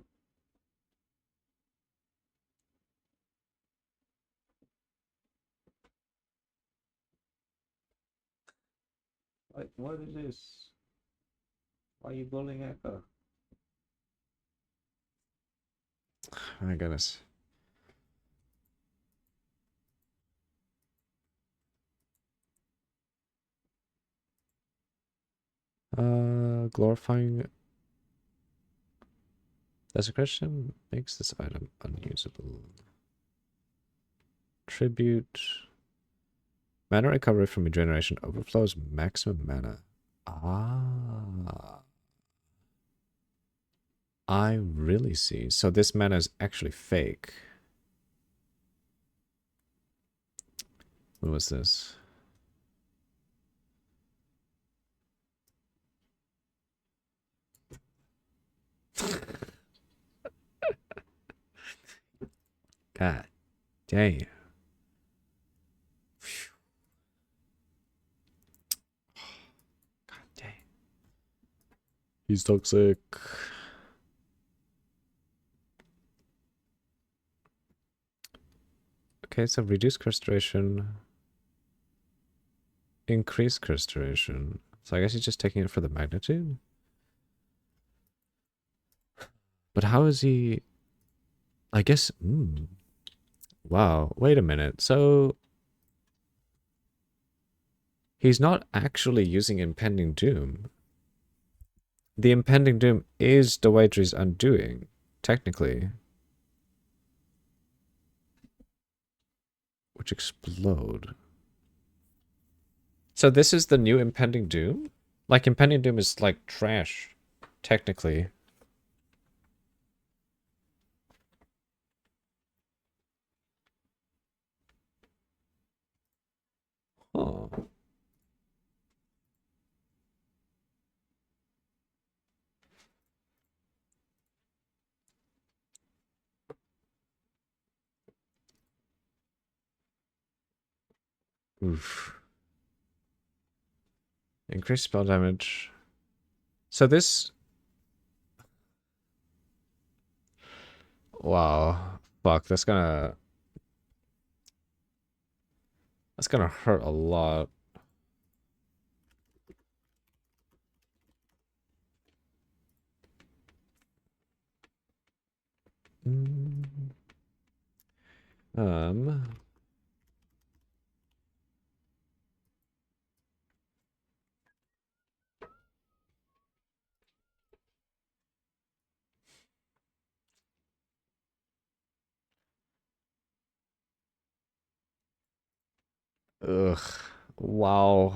What is this? Why are you bullying Echo? My goodness. Glorifying desecration makes this item unusable. Tribute. Mana recovery from regeneration overflows maximum mana. Ah. I really see. So this mana is actually fake. What was this? God damn. God damn. He's toxic. Okay, so reduce curse duration. Increase curse duration. So I guess he's just taking it for the magnitude? But how is he... I guess... Wow, wait a minute. So... He's not actually using Impending Doom. The Impending Doom is the Waitress undoing, technically. Which explode. So this is the new Impending Doom? Like, Impending Doom is like trash, technically. Huh. Oof. Increased spell damage. So this... Wow. Fuck, that's gonna... That's gonna hurt a lot. Mm. Ugh. Wow.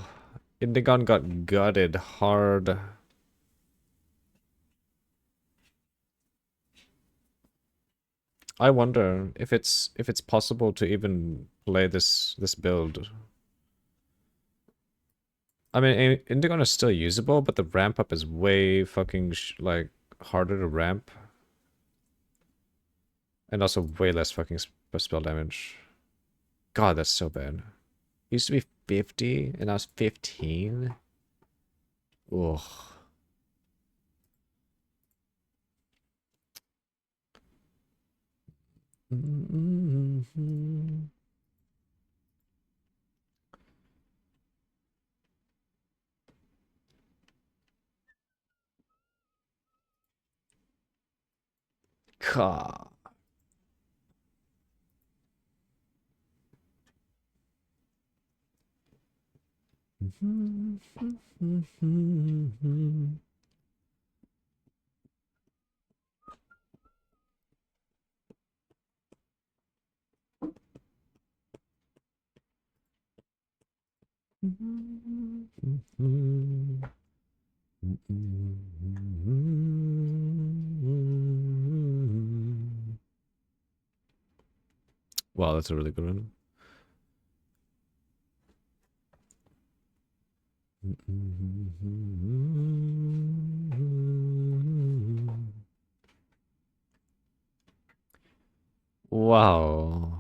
Indigon got gutted hard. I wonder if it's possible to even play this build. I mean, Indigon is still usable, but the ramp up is way fucking like harder to ramp, and also way less fucking spell damage. God, that's so bad. It used to be 50, and now it's 15. Ugh. God. Wow, that's a really good one. Wow.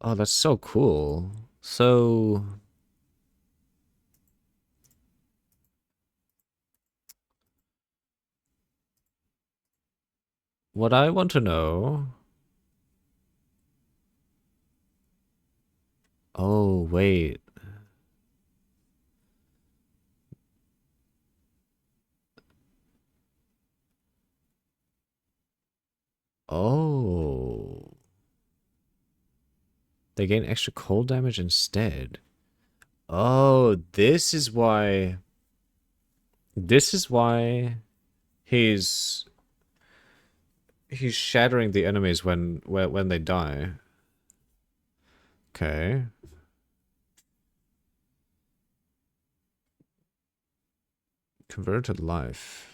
Oh, that's so cool. So, what I want to know... Oh, wait. Oh. They gain extra cold damage instead. Oh, this is why... This is why he's... He's shattering the enemies when they die. Okay. Converted life.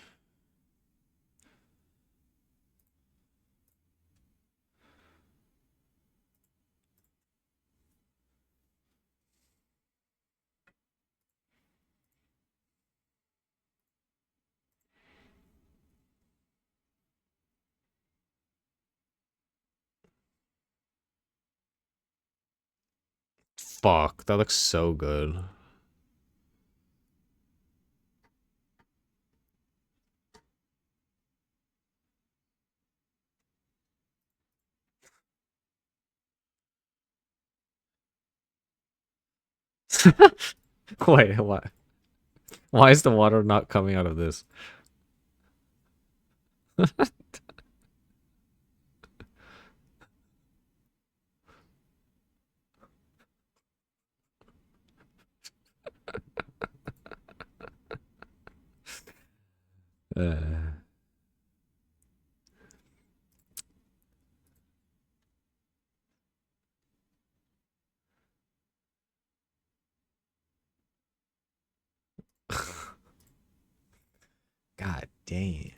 Fuck, that looks so good. Wait, what? Why is the water not coming out of this? Uh, God damn.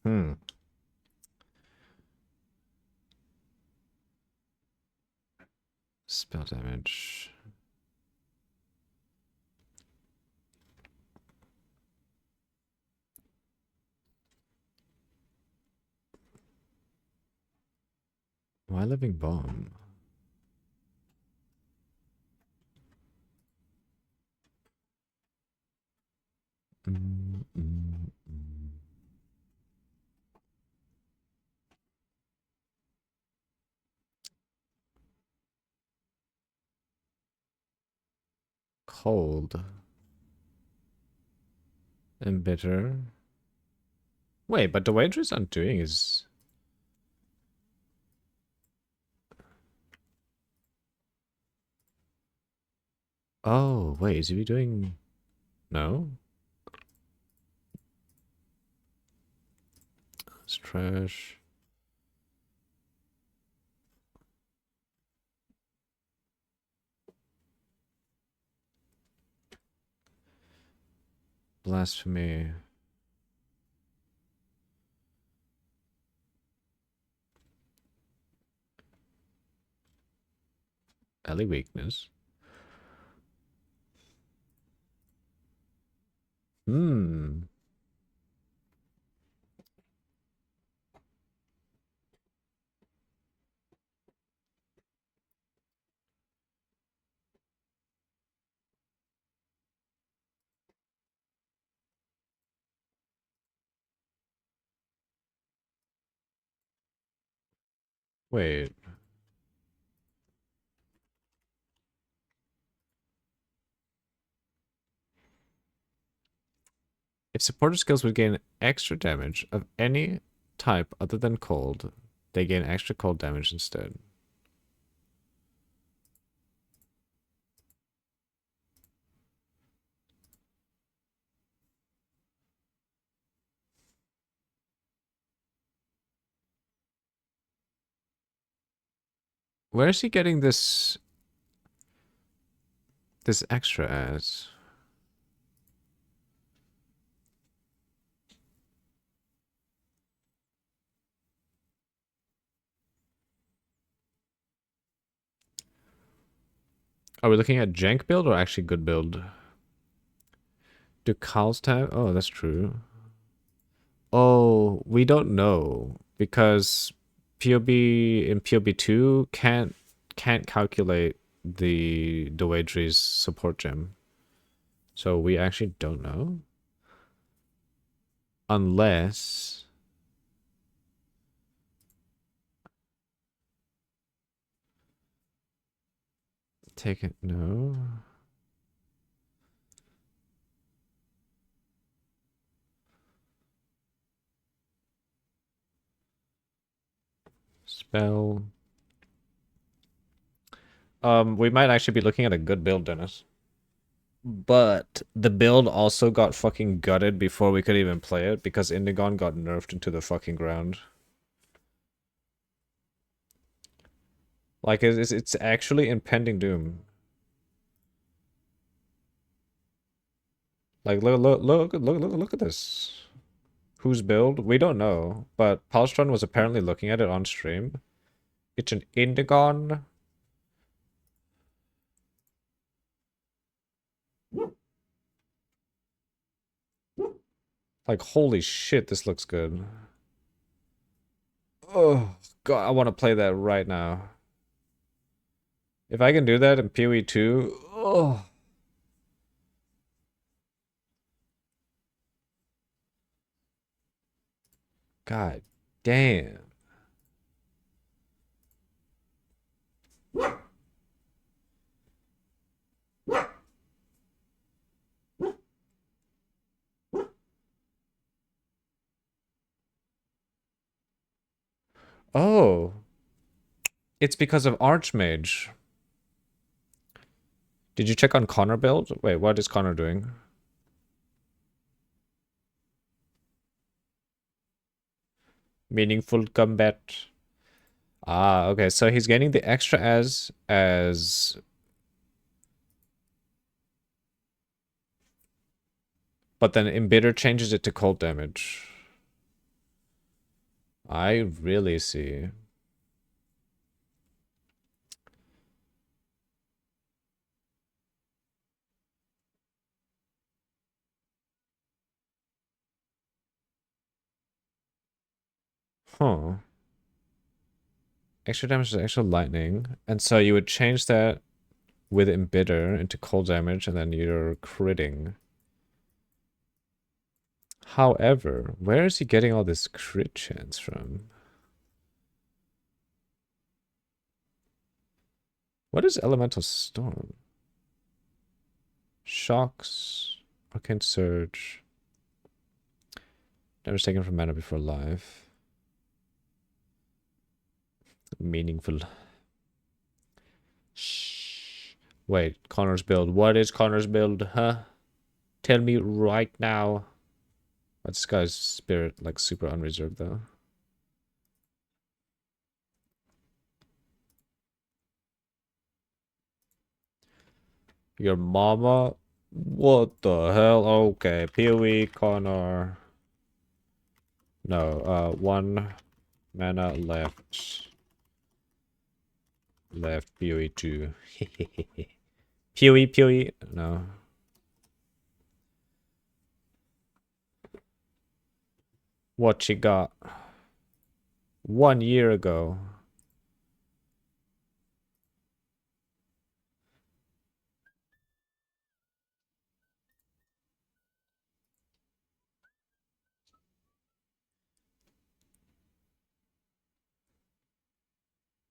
Hmm. Spell damage. Why living bomb? Mm, mm, mm. Cold and bitter. Wait, but the waitress I'm doing is... Oh, wait, is he doing... No? It's trash. Blasphemy. Alley weakness. Hmm. Wait. If supporter skills would gain extra damage of any type other than cold, they gain extra cold damage instead. Where is he getting this extra as? Are we looking at jank build or actually good build? Do cows tab? Oh, that's true. Oh, we don't know because POB in POB2 can't calculate the Dewedri's support gem. So we actually don't know. Unless take it no. Spell. We might actually be looking at a good build, Dennis. But the build also got fucking gutted before we could even play it because Indigon got nerfed into the fucking ground. Like it's actually impending doom. Like look at this. Whose build? We don't know, but Palstron was apparently looking at it on stream. It's an Indigon. Like holy shit, this looks good. Oh god, I want to play that right now. If I can do that in PoE 2, oh god damn. Oh, it's because of Archmage. Did you check on Connor build? Wait, what is Connor doing? Meaningful combat. Ah, okay. So he's getting the extra as but then Embitter changes it to cold damage. I really see. Huh. Extra damage is extra lightning. And so you would change that with Embitter into cold damage and then you're critting. However, where is he getting all this crit chance from? What is Elemental Storm? Shocks. Arcane Surge. Damage taken from mana before life. Meaningful. Shh. Wait, Connor's build. What is Connor's build, huh? Tell me right now. This guy's spirit, like, super unreserved, though. Your mama? What the hell? Okay, PoE Connor. No, 1 mana left. Left, PoE 2. PoE. No. What you got? 1 year ago.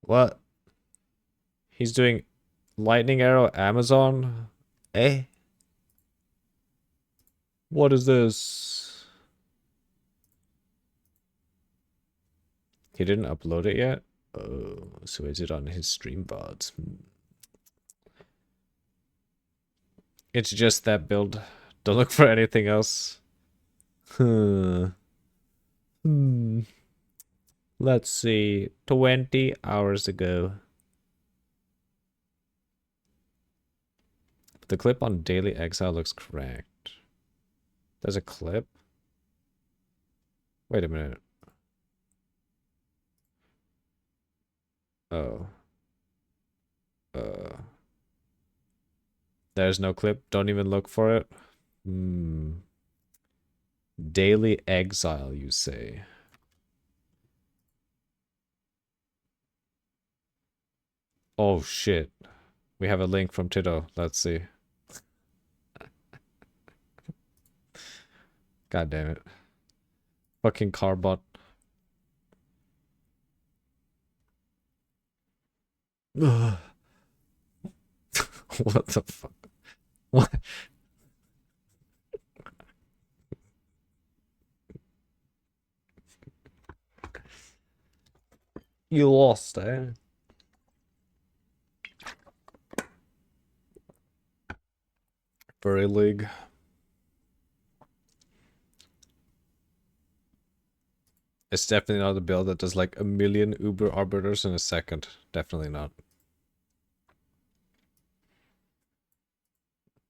What? He's doing lightning arrow Amazon? Eh? What is this? He didn't upload it yet? Oh, so is it on his stream VODs? It's just that build. Don't look for anything else. Hmm. Let's see. 20 hours ago. The clip on Daily Exile looks correct. There's a clip? Wait a minute. Oh. There's no clip. Don't even look for it. Daily Exile, you say? Oh, shit. We have a link from Tito. Let's see. God damn it. Fucking Carbot. Ugh. What the fuck? What? You lost, eh? Furry League. It's definitely not a build that does like a million Uber Arbiters in a second. Definitely not.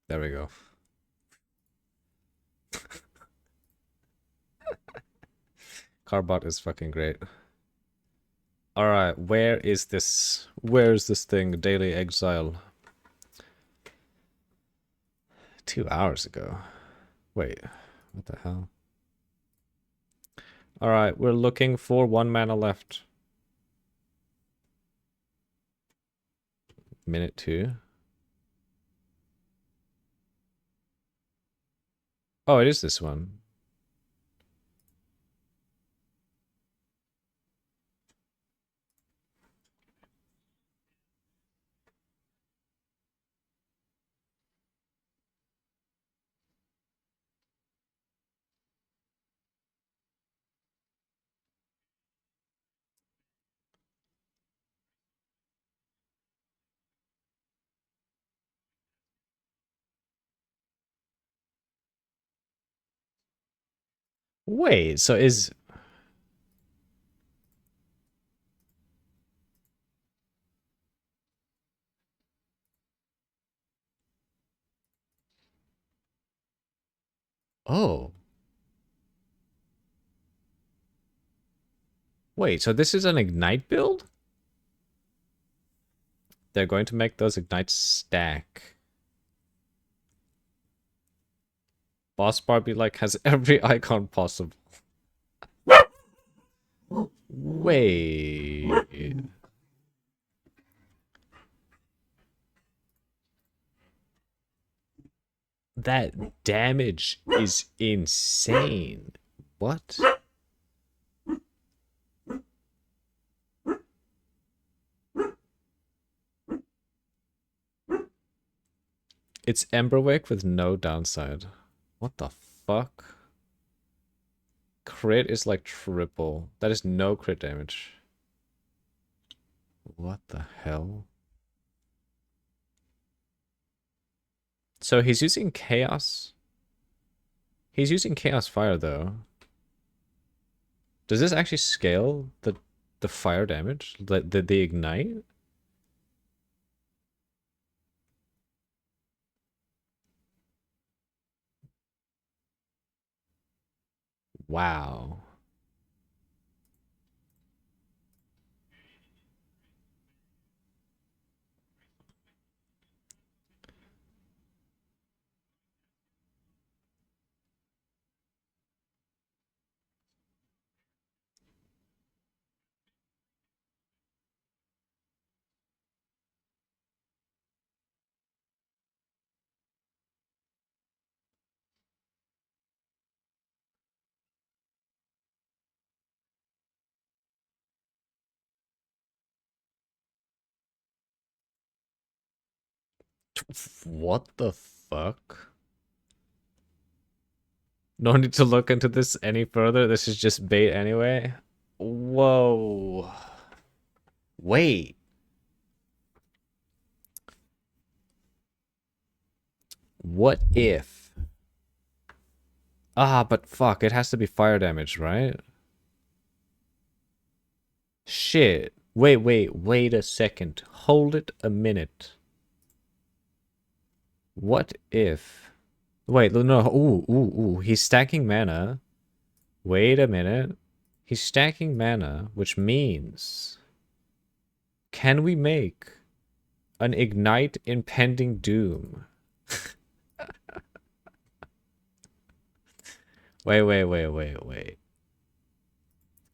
There we go. Carbot is fucking great. Alright, where is this? Where is this thing? Daily Exile. 2 hours ago. Wait, what the hell? Alright, we're looking for 1 mana left. Minute 2. Oh, it is this one. Wait, so is... Oh. Wait, so this is an Ignite build? They're going to make those Ignite stack. Boss Barbie like has every icon possible. Wait. That damage is insane. What? It's Emberwick with no downside. What the fuck? Crit is like triple. That is no crit damage. What the hell? So he's using Chaos. He's using Chaos Fire though. Does this actually scale the fire damage? The ignite? Wow. What the fuck? No need to look into this any further. This is just bait anyway. Whoa. Wait. What if? Ah, but fuck, it has to be fire damage, right? Shit. Wait a second. Hold it a minute. What if? Wait, no. Ooh. He's stacking mana. Wait a minute. He's stacking mana, which means... Can we make an Ignite Impending Doom? Wait.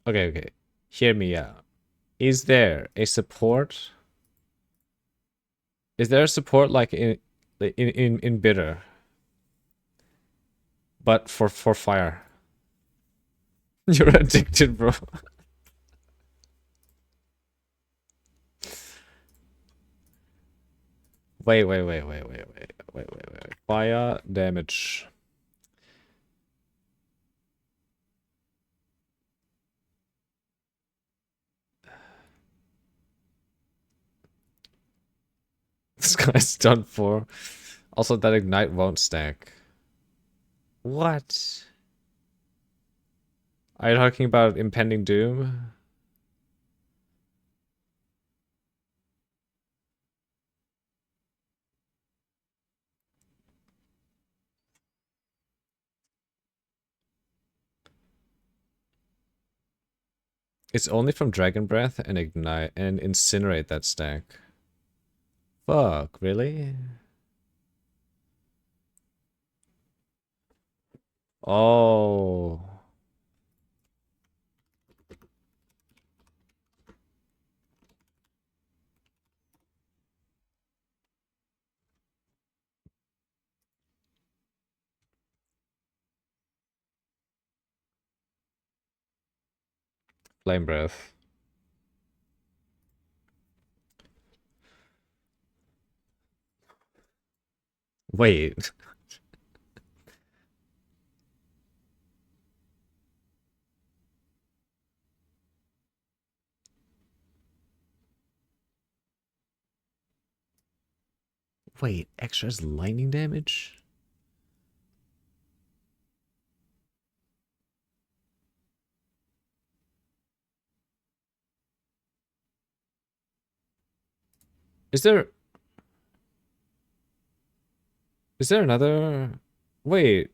Okay. Hear me out. Is there a support? Is there a support like in bitter, but for fire? You're addicted, bro. Wait. Fire damage. This guy's done for. Also, that ignite won't stack. What? Are you talking about impending doom? It's only from Dragon Breath and Ignite and Incinerate that stack. Fuck, really? Oh. Flame Breath. Wait. Wait, extra's lightning damage? Is there... Is there another... Wait.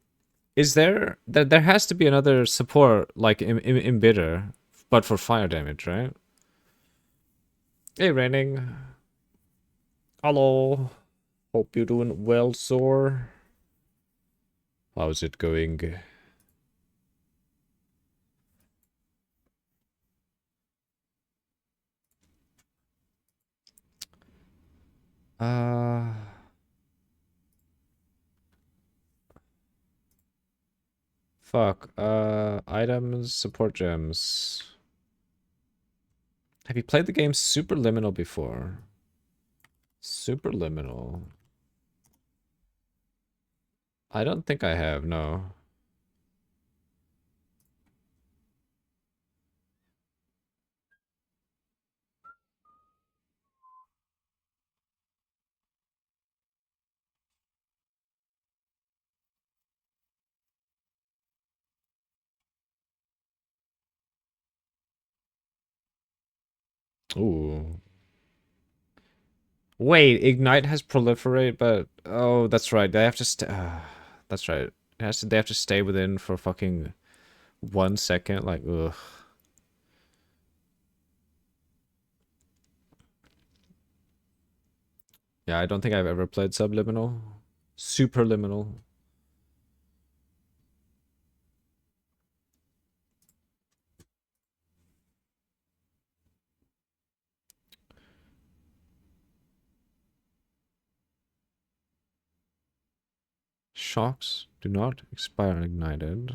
Is there... There has to be another support, like, in bitter, but for fire damage, right? Hey, Raining. Hello. Hope you're doing well, sir. How's it going? Uh... Fuck. Items, support gems. Have you played the game Superliminal before? Superliminal. I don't think I have, no. Ooh. Wait, Ignite has proliferate, but oh, that's right. They have to that's right. They have to stay within for fucking 1 second, like, ugh. Yeah, I don't think I've ever played Subliminal. Superliminal. Shocks do not expire ignited.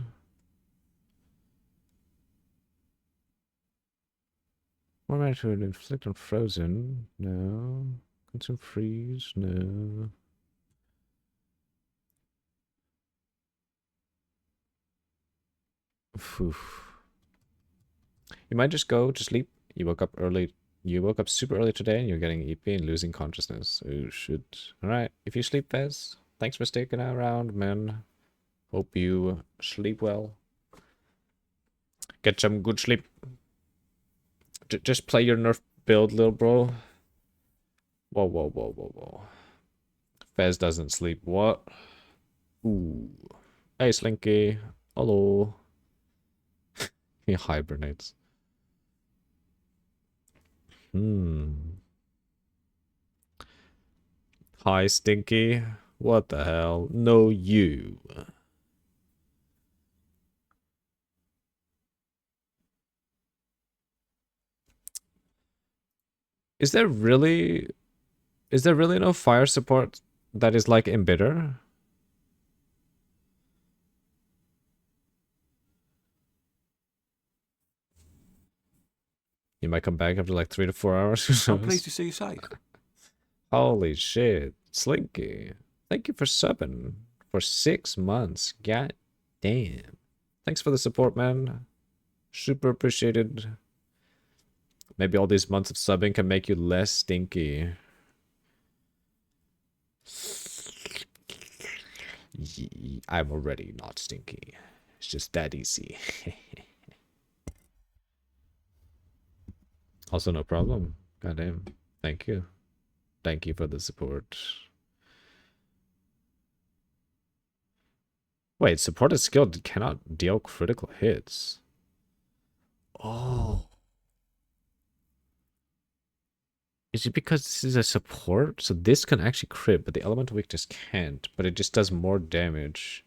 More matter to inflict on frozen. No. Consume freeze. No. Oof. You might just go to sleep. You woke up early. You woke up super early today and you're getting EP and losing consciousness. Oh, shit. Alright. If you sleep, Fez, thanks for sticking around, man. Hope you sleep well. Get some good sleep. Just play your nerf build, little bro. Whoa, whoa, whoa, whoa, whoa. Fez doesn't sleep. What? Ooh. Hey, Slinky. Hello. He hibernates. Hi, Stinky. What the hell? No, you. Is there really no fire support that is like Embitter? You might come back after like 3 to 4 hours. I'm pleased to see you safe. Holy shit. Slinky. Thank you for subbing for 6 months. God damn. Thanks for the support, man. Super appreciated. Maybe all these months of subbing can make you less stinky. I'm already not stinky. It's just that easy. Also, no problem. Goddamn. Thank you. Thank you for the support. Wait, supported skill cannot deal critical hits. Oh. Is it because this is a support? So this can actually crit, but the elemental weakness can't. But it just does more damage.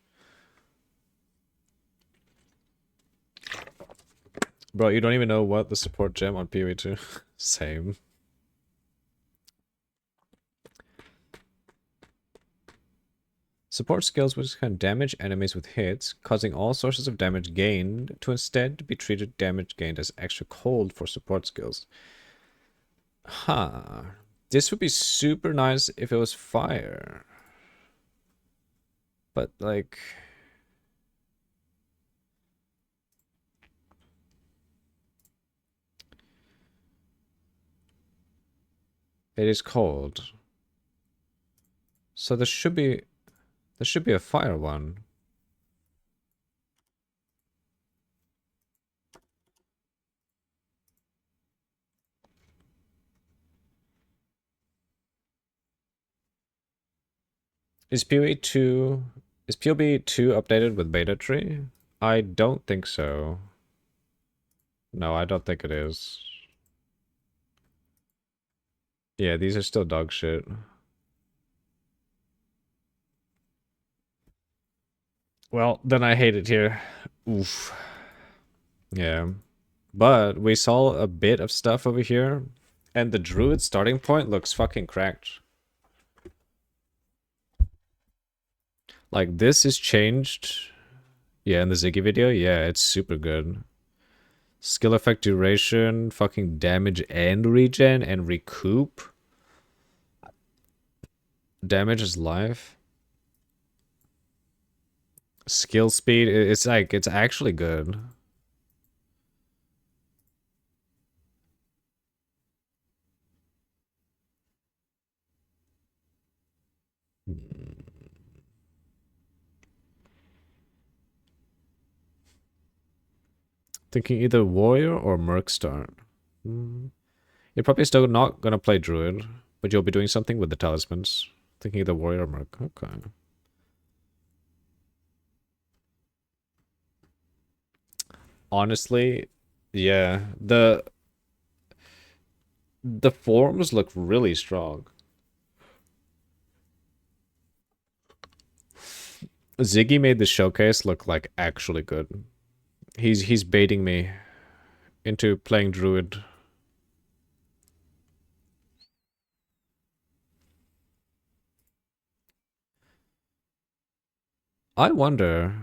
Bro, you don't even know what the support gem on PoE 2. Same. Support skills which can damage enemies with hits, causing all sources of damage gained to instead be treated damage gained as extra cold for support skills. Huh. This would be super nice if it was fire. But, like... It is cold. So there should be a fire one. Is PoE 2 updated with beta tree? I don't think so. No, I don't think it is. Yeah, these are still dog shit. Well, then I hate it here. Oof. Yeah. But we saw a bit of stuff over here, and the druid starting point looks fucking cracked. Like, this is changed. Yeah, in the Ziggy video, yeah, it's super good. Skill effect duration, fucking damage and regen and recoup. Damage is life. Skill speed, it's like, it's actually good. Thinking either warrior or merc start. You're probably still not gonna play druid, but you'll be doing something with the talismans. Thinking either warrior or merc. Okay. Honestly, yeah. The forms look really strong. Ziggy made the showcase look like actually good. He's baiting me into playing Druid. I wonder.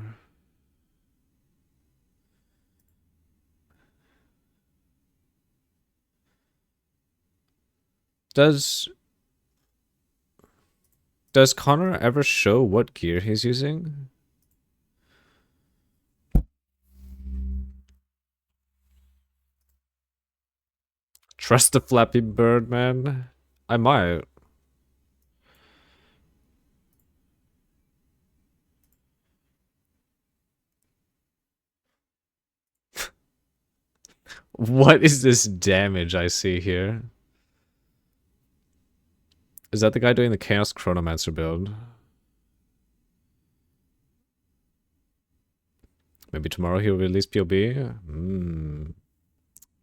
Does does Connor ever show what gear he's using? Trust the Flappy Bird, man. I might. What is this damage I see here? Is that the guy doing the Chaos Chronomancer build? Maybe tomorrow he'll release PoB?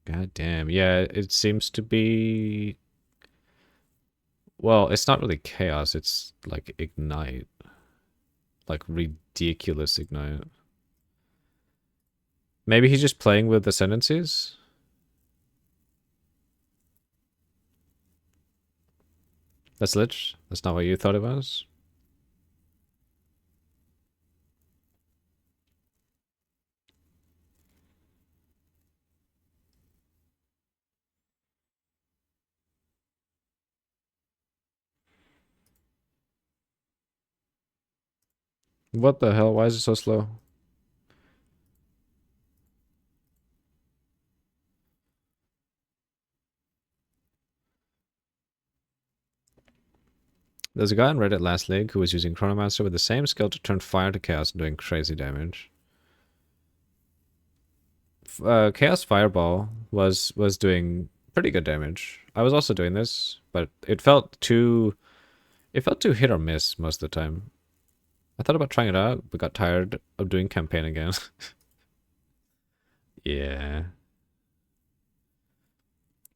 God damn. Yeah, it seems to be... Well, it's not really Chaos, it's like Ignite. Like ridiculous Ignite. Maybe he's just playing with Ascendancies? That's Lich? That's not what you thought it was? What the hell? Why is it so slow? There's a guy on Reddit last league who was using Chronomancer with the same skill to turn fire to chaos and doing crazy damage. Chaos Fireball was doing pretty good damage. I was also doing this, but it felt too hit or miss most of the time. I thought about trying it out, but got tired of doing campaign again. Yeah.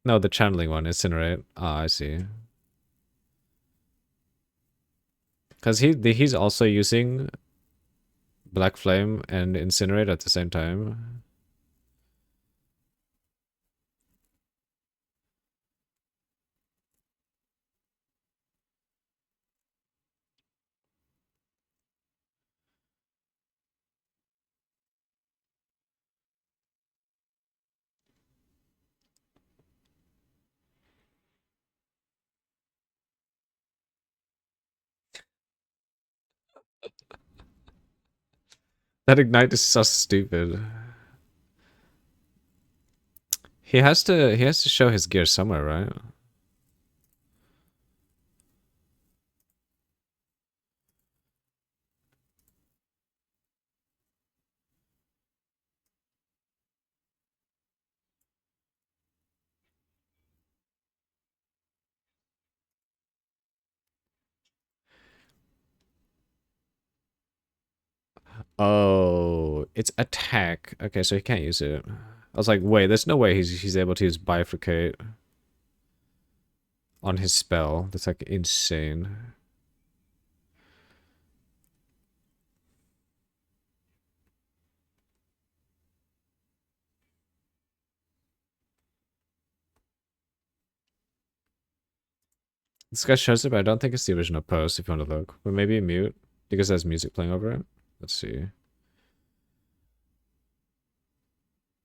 No, the channeling one, Incinerate. Ah, I see. Because he's also using Black Flame and Incinerate at the same time. That Ignite is so stupid. He has to show his gear somewhere, right? Oh, it's attack. Okay, so he can't use it. I was like, wait, there's no way he's able to use bifurcate on his spell. That's like insane. This guy shows it, but I don't think it's the original post if you want to look. But maybe mute because there's music playing over it. Let's see.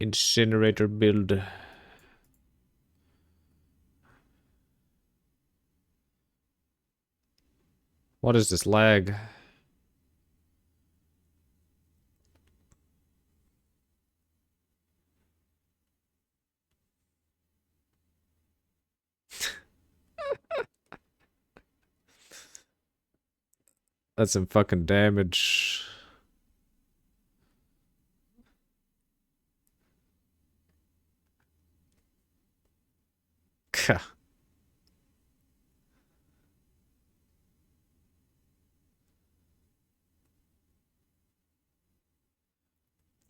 Incinerator build. What is this lag? That's some fucking damage.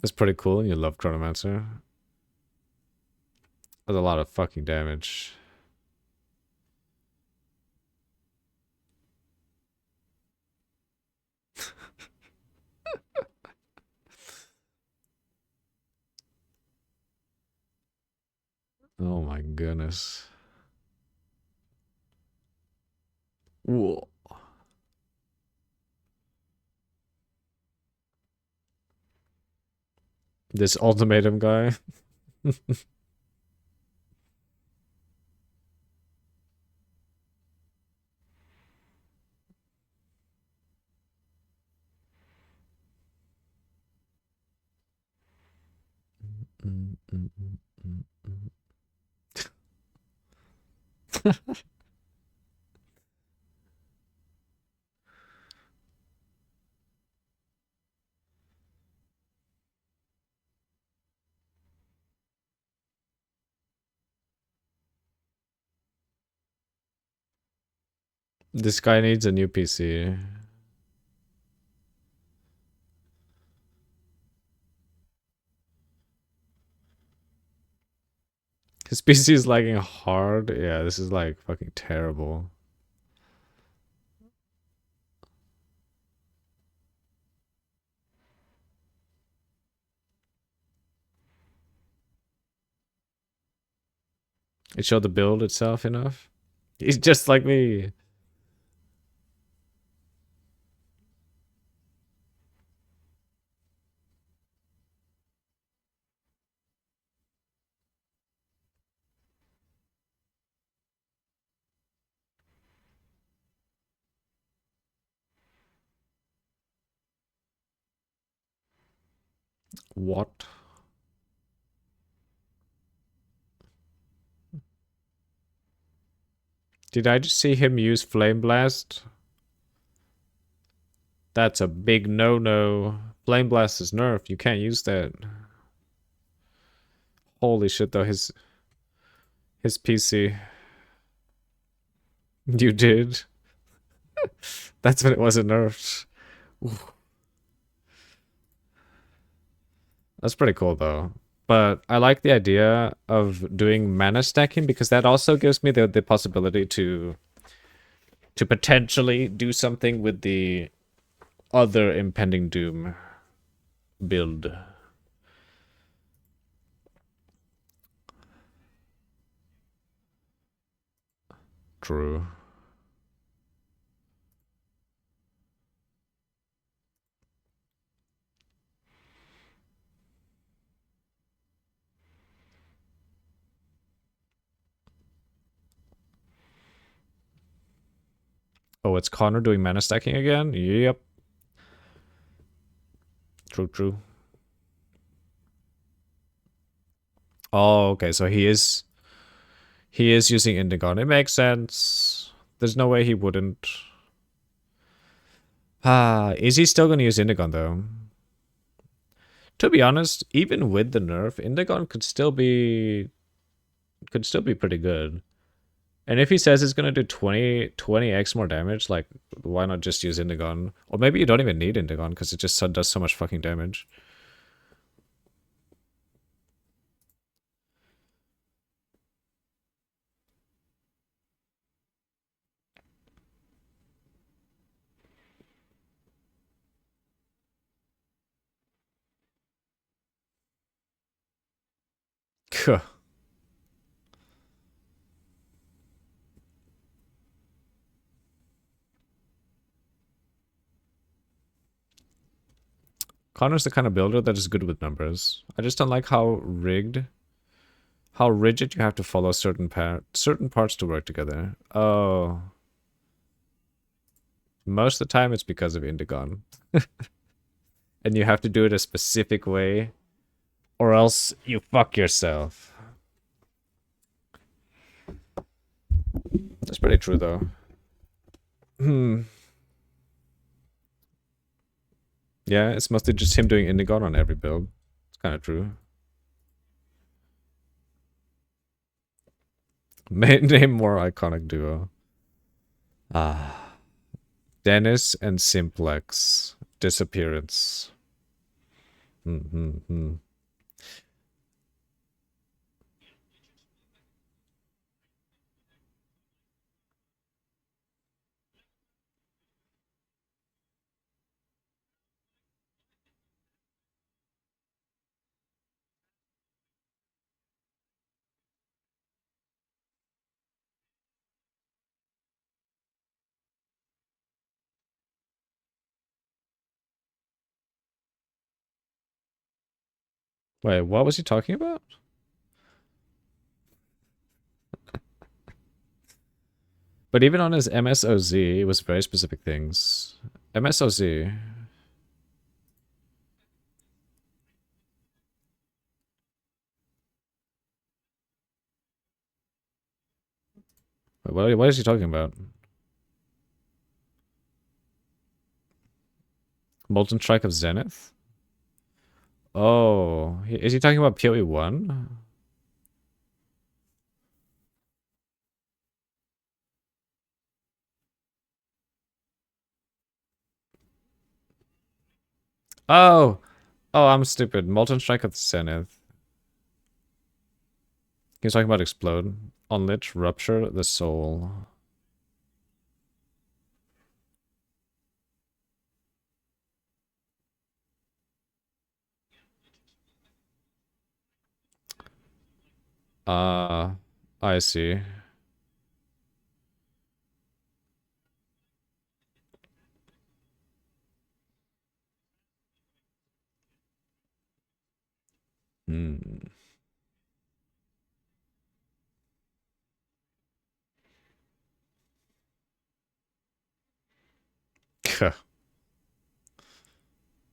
That's pretty cool. You love Chronomancer. That's a lot of fucking damage. Oh my goodness. Whoa. This ultimatum guy. This guy needs a new PC. His PC is lagging hard. Yeah, this is like fucking terrible. It showed the build itself enough. He's just like me. What? Did I just see him use Flame Blast? That's a big no-no. Flame Blast is nerfed. You can't use that. Holy shit, though. His PC. You did? That's when it wasn't nerfed. Ooh. That's pretty cool, though. But I like the idea of doing mana stacking because that also gives me the possibility to potentially do something with the other impending doom build. True. Oh, it's Connor doing mana stacking again? Yep. True, true. Oh, okay, so he is using Indigon. It makes sense. There's no way he wouldn't. Ah, is he still gonna use Indigon though? To be honest, even with the nerf, Indigon could still be pretty good. And if he says it's gonna do 20x more damage, like why not just use Indigon? Or maybe you don't even need Indigon because it just does so much fucking damage. Kuh. Connor's the kind of builder that is good with numbers. I just don't like how rigid you have to follow certain parts to work together. Oh. Most of the time it's because of Indigon. And you have to do it a specific way, or else you fuck yourself. That's pretty true, though. Yeah, it's mostly just him doing Indigon on every build. It's kind of true. Name more iconic duo. Ah. Dennis and Simplex. Disappearance. Hmm. Wait, what was he talking about? But even on his MSOZ, it was very specific things. MSOZ. Wait, what is he talking about? Molten Strike of Zenith? Oh, is he talking about PoE 1? Oh! Oh, I'm stupid. Molten Strike of Zenith. He's talking about Explode. Unleash, Rupture the Soul. Uh, I see. Hmm.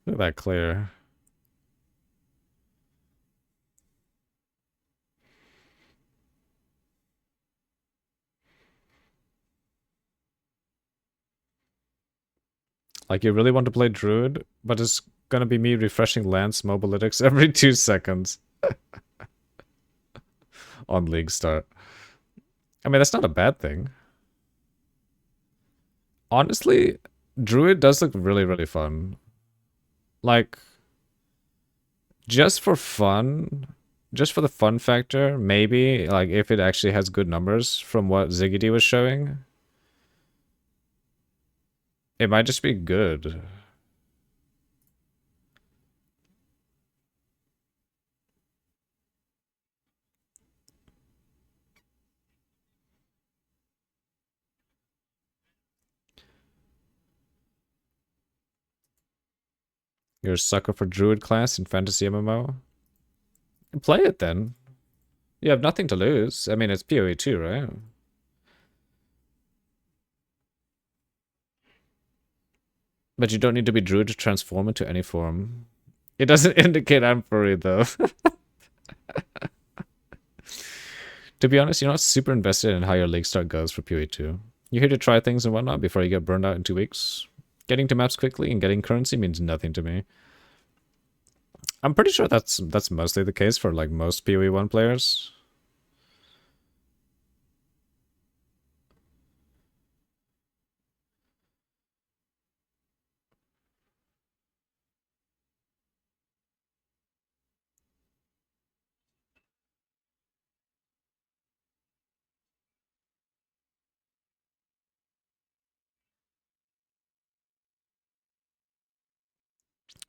Look at that clear. Like, you really want to play Druid, but it's gonna be me refreshing Lance Mobilytics every 2 seconds on League Start. I mean, that's not a bad thing. Honestly, Druid does look really, really fun. Like, just for fun, just for the fun factor, maybe, like, if it actually has good numbers from what Ziggity was showing, it might just be good. You're a sucker for Druid class in Fantasy MMO? Play it then. You have nothing to lose. I mean, it's PoE 2, right? But you don't need to be Druid to transform into any form. It doesn't indicate I'm furry, though. To be honest, you're not super invested in how your league start goes for PoE 2. You're here to try things and whatnot before you get burned out in 2 weeks. Getting to maps quickly and getting currency means nothing to me. I'm pretty sure that's mostly the case for like most PoE 1 players.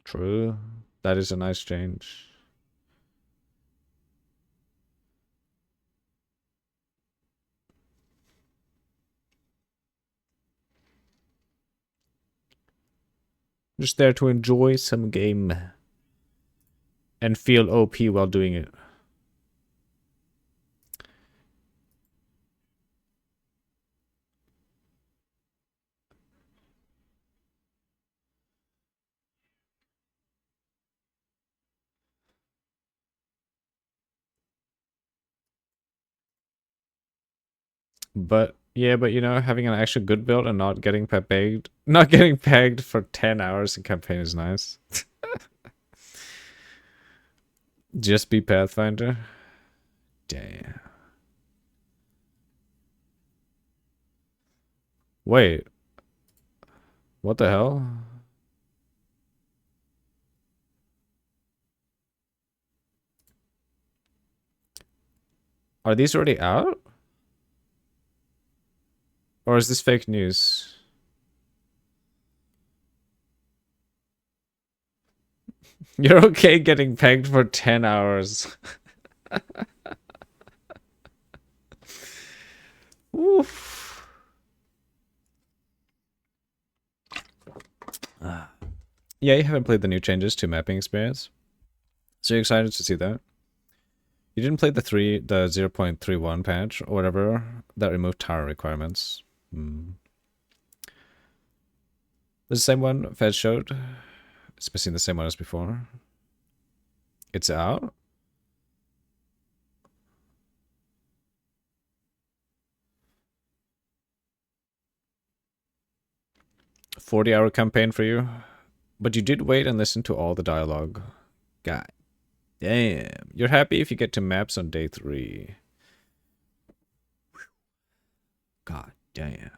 True. That is a nice change. Just there to enjoy some game and feel OP while doing it. But yeah, but you know, having an actual good build and not getting pegged, not getting pegged for 10 hours in campaign is nice. Just be Pathfinder. Damn. Wait, what the hell? Are these already out? Or is this fake news? You're okay getting pegged for 10 hours. Oof. Yeah, you haven't played the new changes to mapping experience. So you're excited to see that? You didn't play the 0.31 patch or whatever that removed tower requirements. The same one Fed showed. It's missing the same one as before. It's out? A 40-hour campaign for you. But you did wait and listen to all the dialogue. God damn. You're happy if you get to maps on day 3. God damn.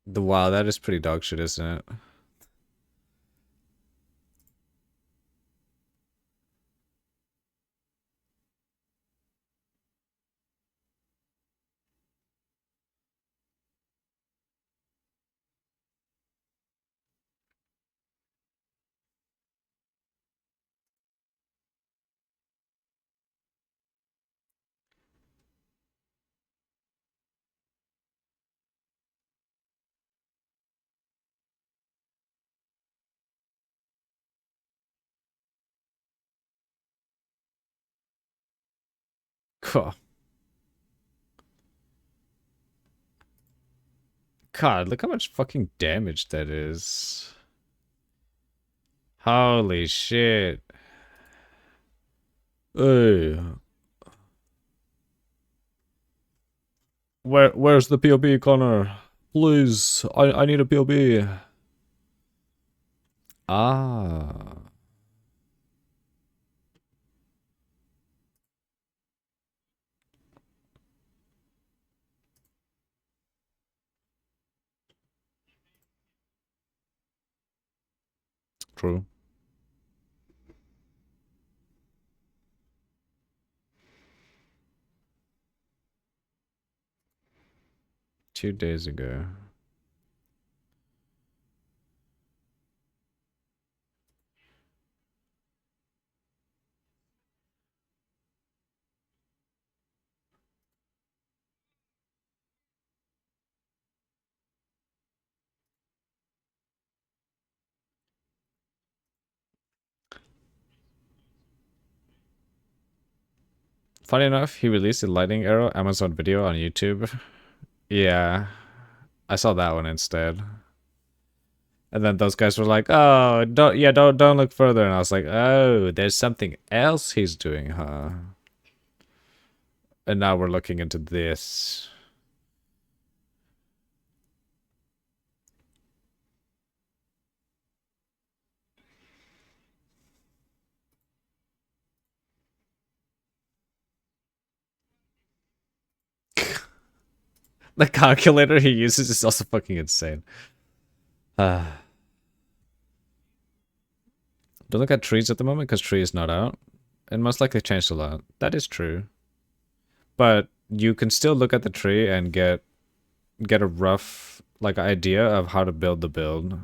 Wow, that is pretty dog shit, isn't it? Cool. God, look how much fucking damage that is. Holy shit. Hey. Where's the POB, Connor? Please, I need a POB. Ah. True. Two days ago. Funny enough, he released a lightning arrow Amazon video on YouTube. Yeah, I saw that one instead. And then those guys were like, "Oh, don't look further." And I was like, "Oh, there's something else he's doing, huh?" And now we're looking into this. The calculator he uses is also fucking insane. Don't look at trees at the moment because tree is not out. It most likely changed a lot. That is true. But you can still look at the tree and get a rough like idea of how to build the build.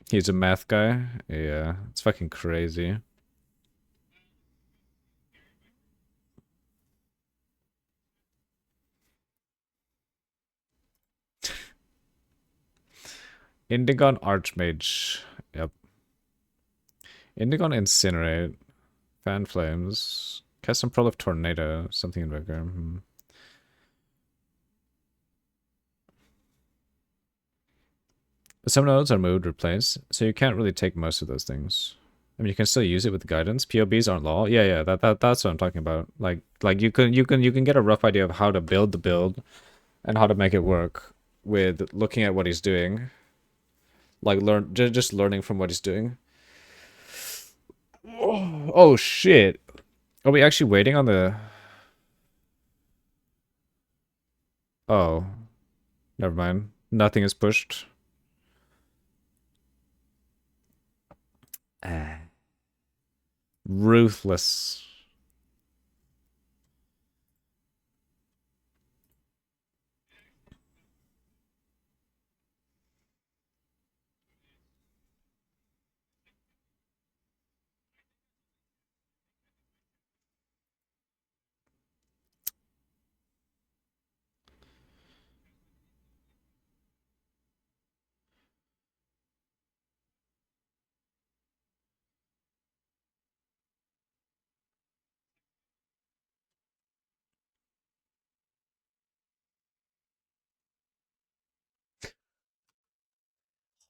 He's a math guy. Yeah, it's fucking crazy. Indigon Archmage. Yep. Indigon Incinerate. Fan Flames. Cast some Prolife Tornado. Something in Vigor. Some nodes are moved, replaced, so you can't really take most of those things. I mean, you can still use it with guidance. POBs aren't law. Yeah, that's what I'm talking about. Like you can get a rough idea of how to build the build and how to make it work with looking at what he's doing. Like just learning from what he's doing. Oh shit. Are we actually waiting on the... Oh. Never mind. Nothing is pushed. Ruthless.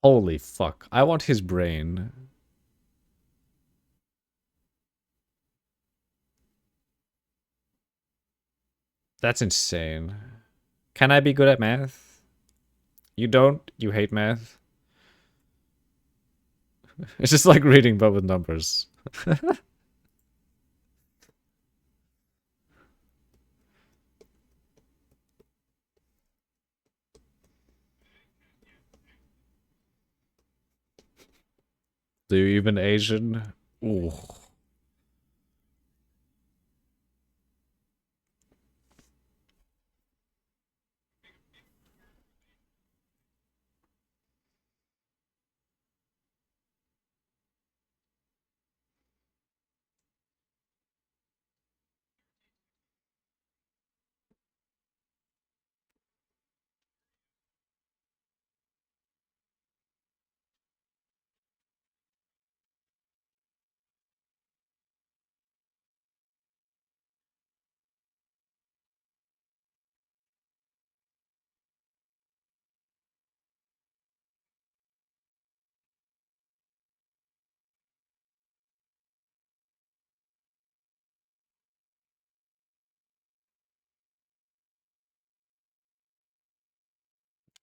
Holy fuck. I want his brain. That's insane. Can I be good at math? You don't? You hate math? It's just like reading but with numbers. Do you even Asian? Ooh.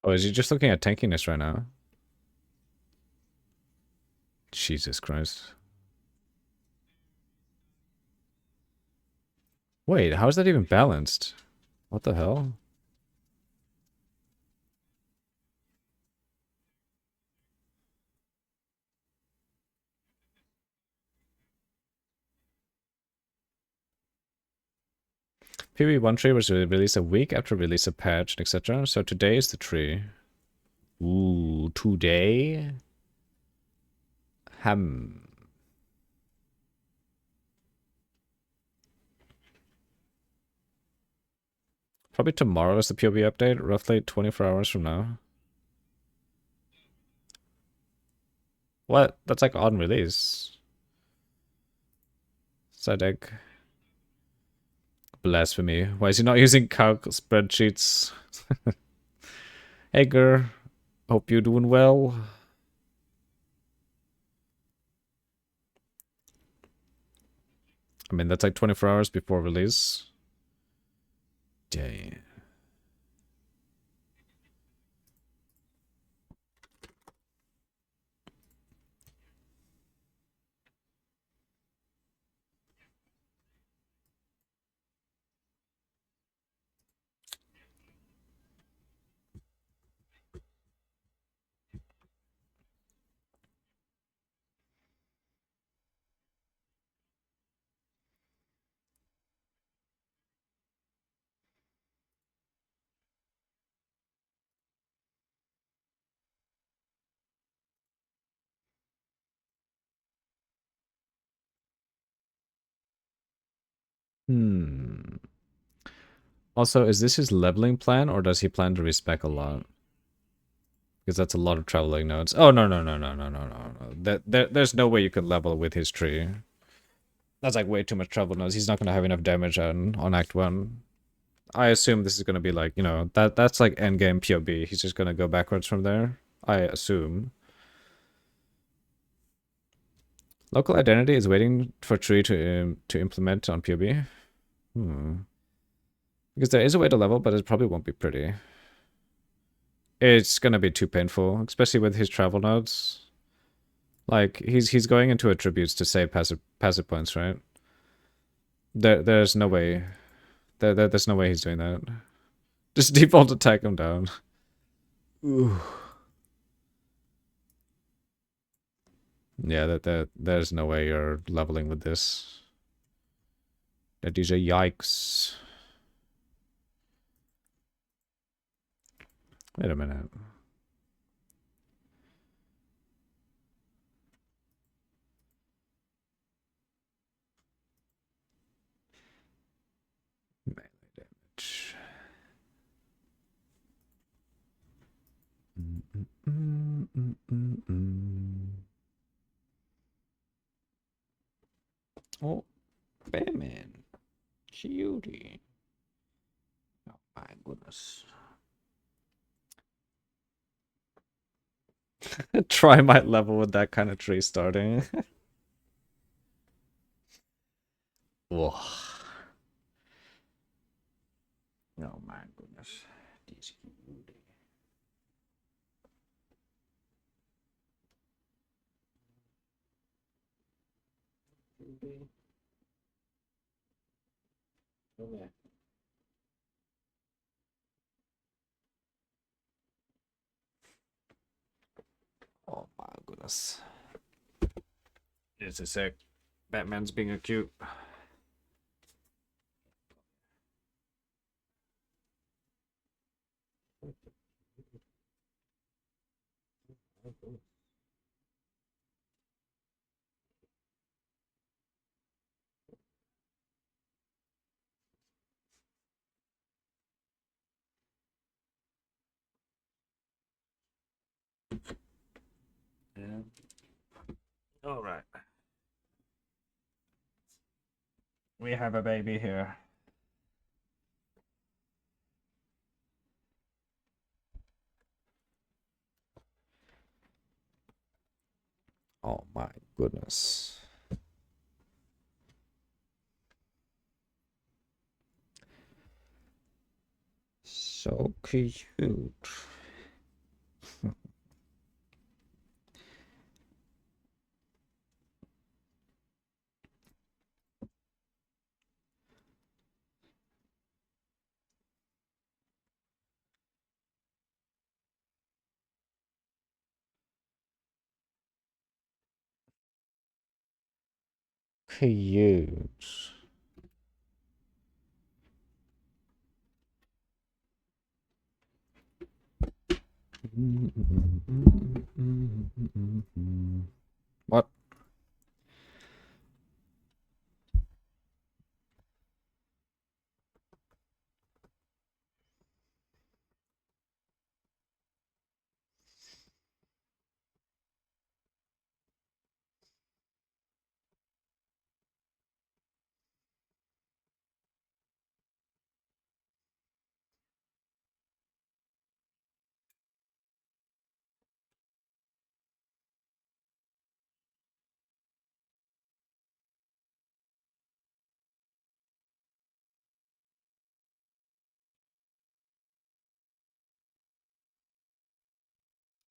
Oh, is he just looking at tankiness right now? Jesus Christ. Wait, how is that even balanced? What the hell? PoE1 tree was released a week after release of patch, etc. So today is the tree. Ooh, today? Hmm. Probably tomorrow is the PoE update, roughly 24 hours from now. What? That's like on release. Side egg. Blasphemy. Why is he not using calc spreadsheets? Egger, hope you're doing well. I mean, that's like 24 hours before release. Dang. Hmm. Also, is this his leveling plan, or does he plan to respec a lot? Because that's a lot of traveling nodes. Oh, no. There's no way you can level with his tree. That's like way too much travel nodes. He's not going to have enough damage on Act 1. I assume this is going to be like, that's like endgame POB. He's just going to go backwards from there. I assume. Local identity is waiting for tree to implement on PoB. Because there is a way to level, but it probably won't be pretty. It's gonna be too painful, especially with his travel nodes. Like he's going into attributes to save passive points, right? There's no way. There's no way he's doing that. Just default attack him down. Ooh. Yeah, there's no way you're leveling with this. That is a yikes. Wait a minute. Melee damage. Oh, Batman. Cutie. Oh my goodness. Try my level with that kind of tree starting. Whoa. Oh my goodness. This cutie. Okay. Oh my goodness. This is sick. Batman's being a cute. Yeah. All right. We have a baby here. Oh my goodness. So cute. Cute. What?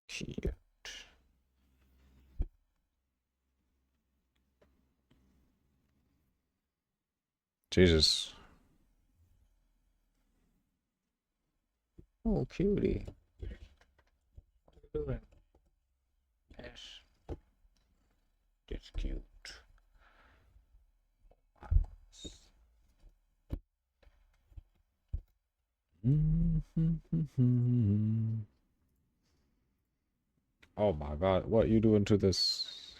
Cute. Jesus. Oh, cutie. What are you doing? Yes. That's cute. Oh my god, what are you doing to this?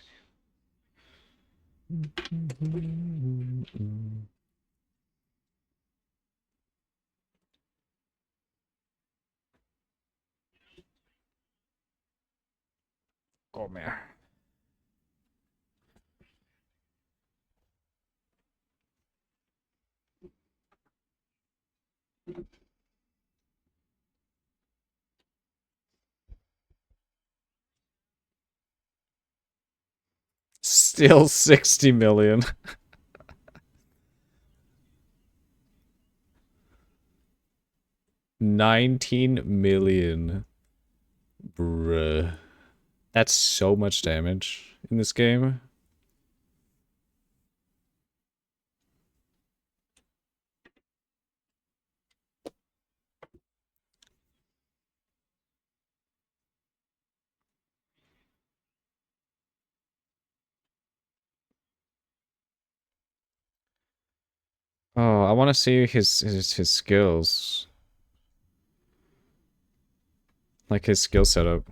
Come here. Still 60 million. $19 million. Bruh. That's so much damage in this game. Oh, I want to see his skills. Like his skill setup.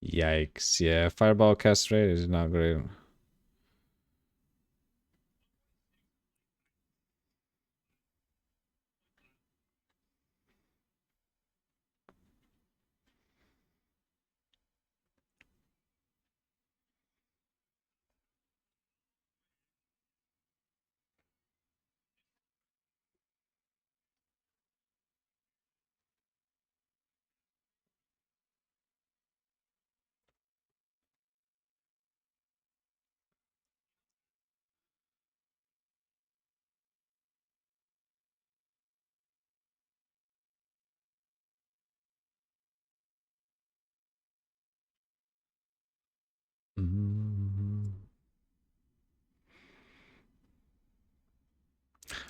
Yikes. Yeah, fireball cast rate is not great. Mm.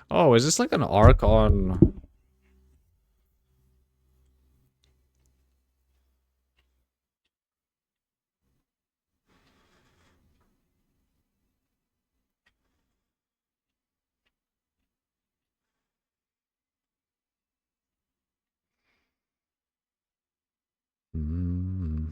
Oh, is this like an arc on... Mhm.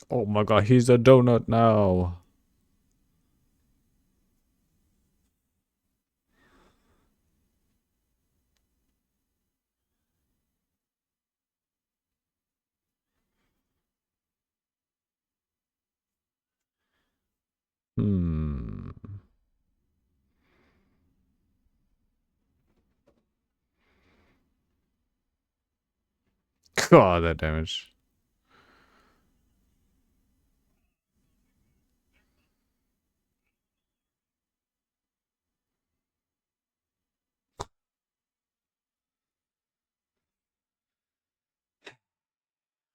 Oh my god, he's a donut now. Hmm. God, that damage.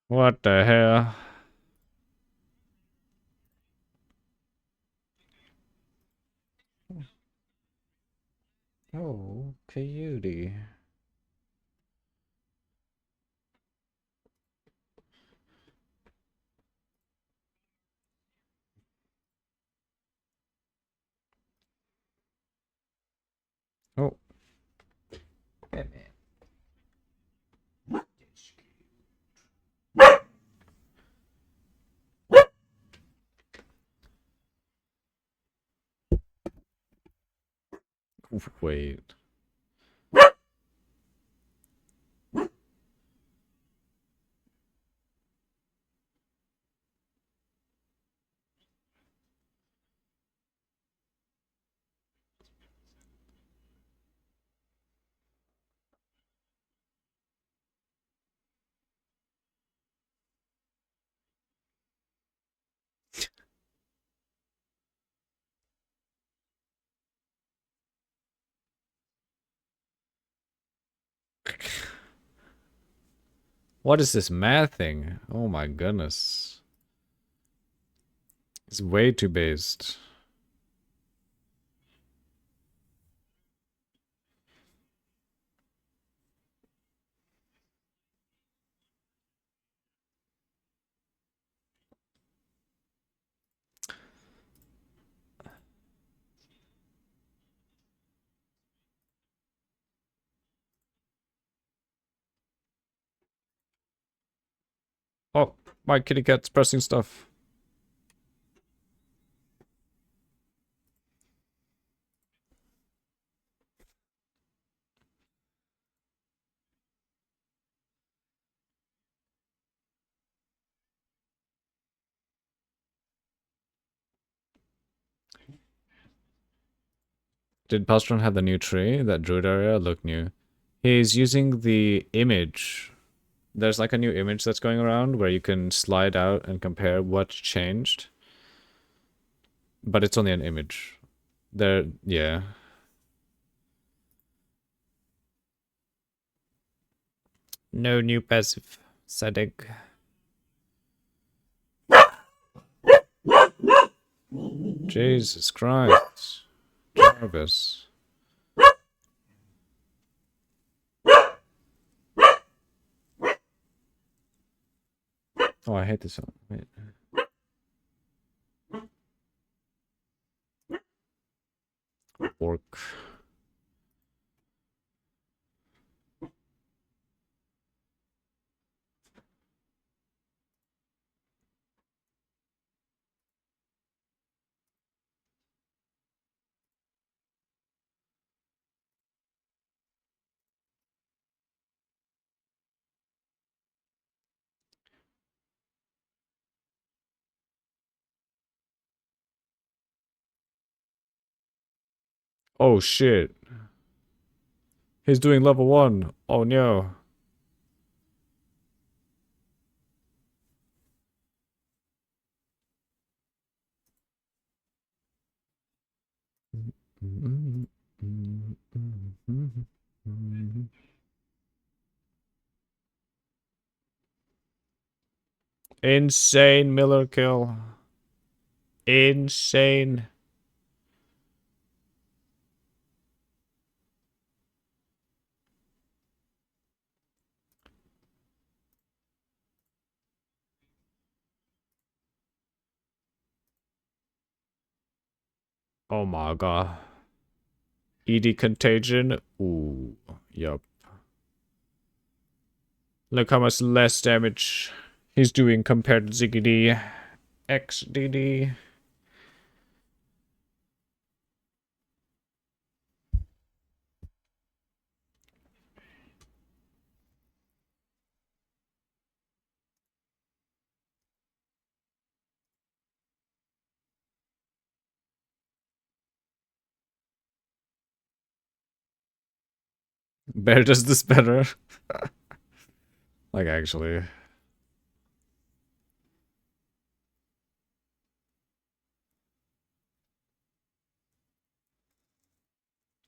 What the hell? Oh, coyote. Oh. Wait. What is this math thing? Oh my goodness. It's way too based. My kitty cat's pressing stuff. Did Pastron have the new tree? That druid area looked new. He's using the image. There's like a new image that's going around where you can slide out and compare what's changed. But it's only an image. There, yeah. No new passive setting. Jesus Christ. Jarvis. Oh, I hate this song. Wait. Orc. Oh shit. He's doing level 1. Oh no. Insane Miller kill. Insane. Oh my god. ED contagion. Ooh. Yup. Look how much less damage he's doing compared to Ziggity. XDD. Bear does this better. Like, actually.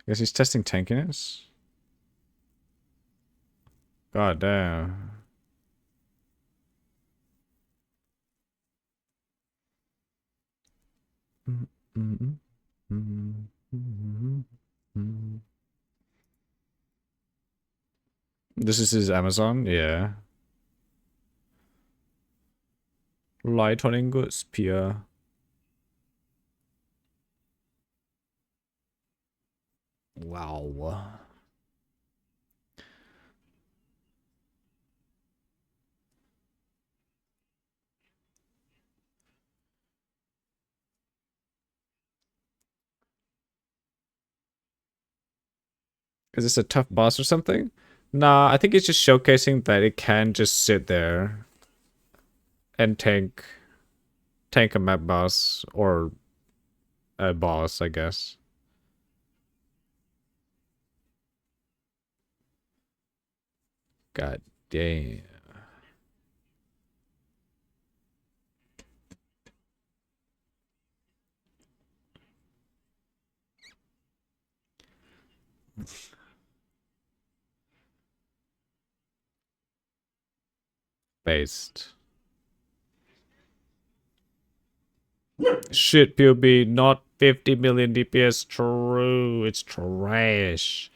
Guess he's testing tankiness? God damn. This is his Amazon? Yeah. Lightning Spear. Wow. Is this a tough boss or something? Nah, I think it's just showcasing that it can just sit there and tank a map boss or a boss, I guess. God damn. Based. Shit, POB, not 50 million DPS. True, it's trash.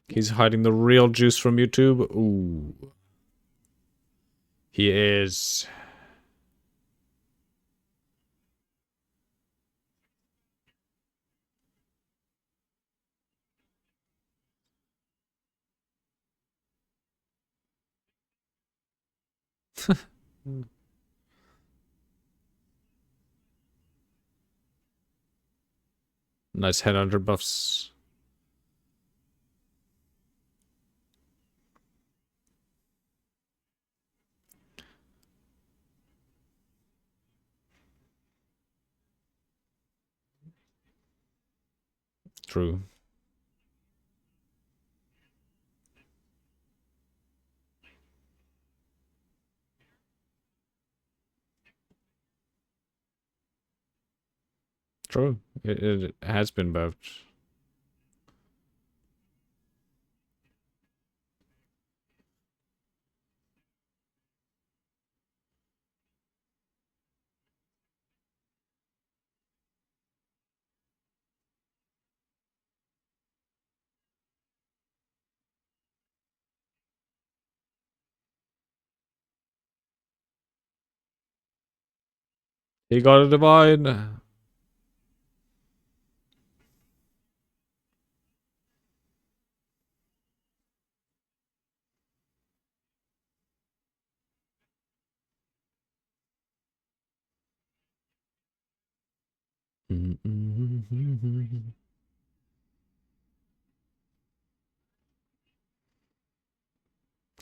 He's hiding the real juice from YouTube. Ooh. He is. Nice headhunter buffs. True. True. It has been buffed. He got a divine.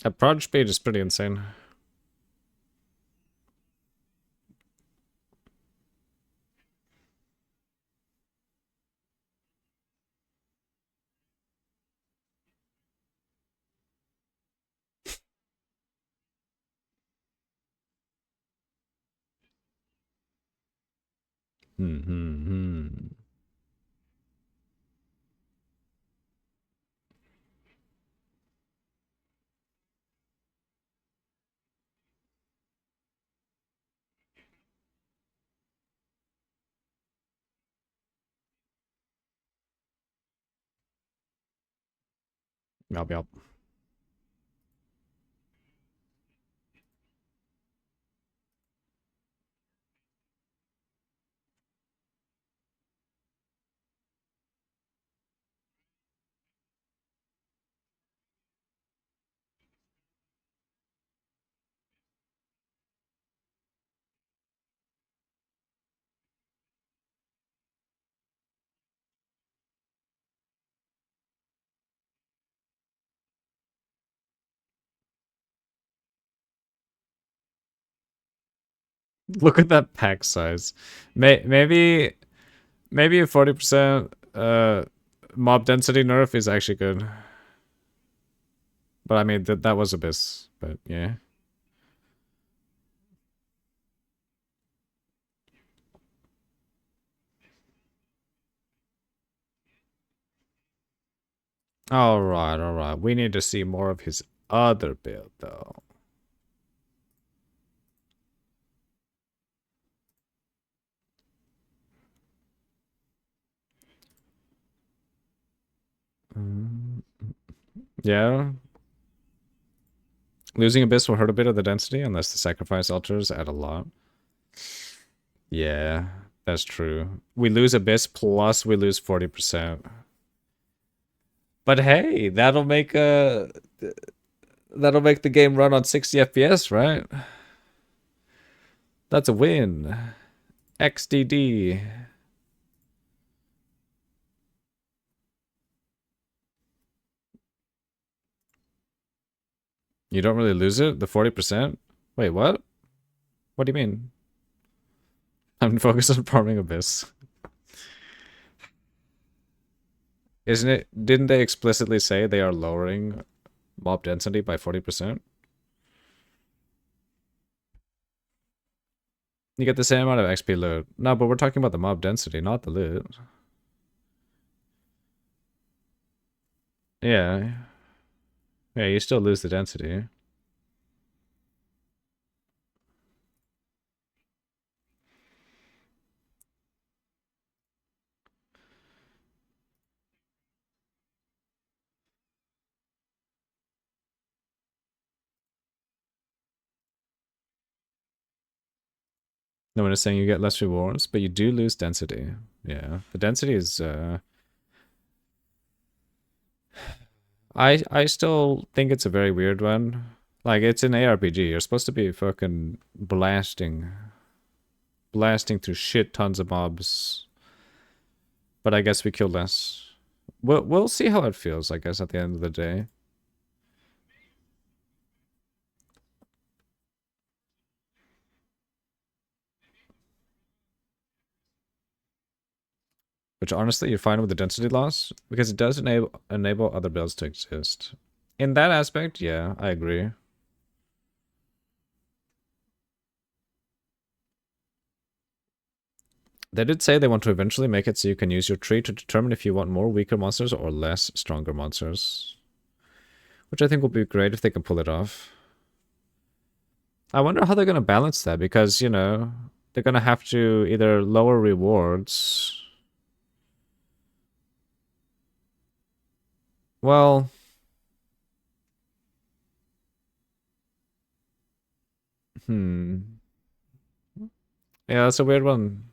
That prod speed is pretty insane. Yup, yup. Look at that pack size. Maybe a 40% mob density nerf is actually good. But I mean that was Abyss, but yeah. Alright, alright. We need to see more of his other build though. Yeah. Losing Abyss will hurt a bit of the density unless the sacrifice altars add a lot. Yeah, that's true. We lose Abyss plus we lose 40%. But hey, that'll make the game run on 60 FPS, right? That's a win. XDD. You don't really lose it? The 40%? Wait, what? What do you mean? I'm focused on farming Abyss. Isn't it? Didn't they explicitly say they are lowering mob density by 40%? You get the same amount of XP loot. No, but we're talking about the mob density, not the loot. Yeah. Yeah, you still lose the density. No one is saying you get less rewards, but you do lose density. Yeah, the density is. I still think it's a very weird one. Like, it's an ARPG. You're supposed to be fucking blasting through shit tons of mobs. But I guess we kill less. We'll see how it feels, I guess, at the end of the day. Which, honestly, you're fine with the density loss, because it does enable other builds to exist. In that aspect, yeah, I agree. They did say they want to eventually make it so you can use your tree to determine if you want more weaker monsters or less stronger monsters. Which I think will be great if they can pull it off. I wonder how they're going to balance that, because, you know, they're going to have to either lower rewards. Well, yeah, that's a weird one.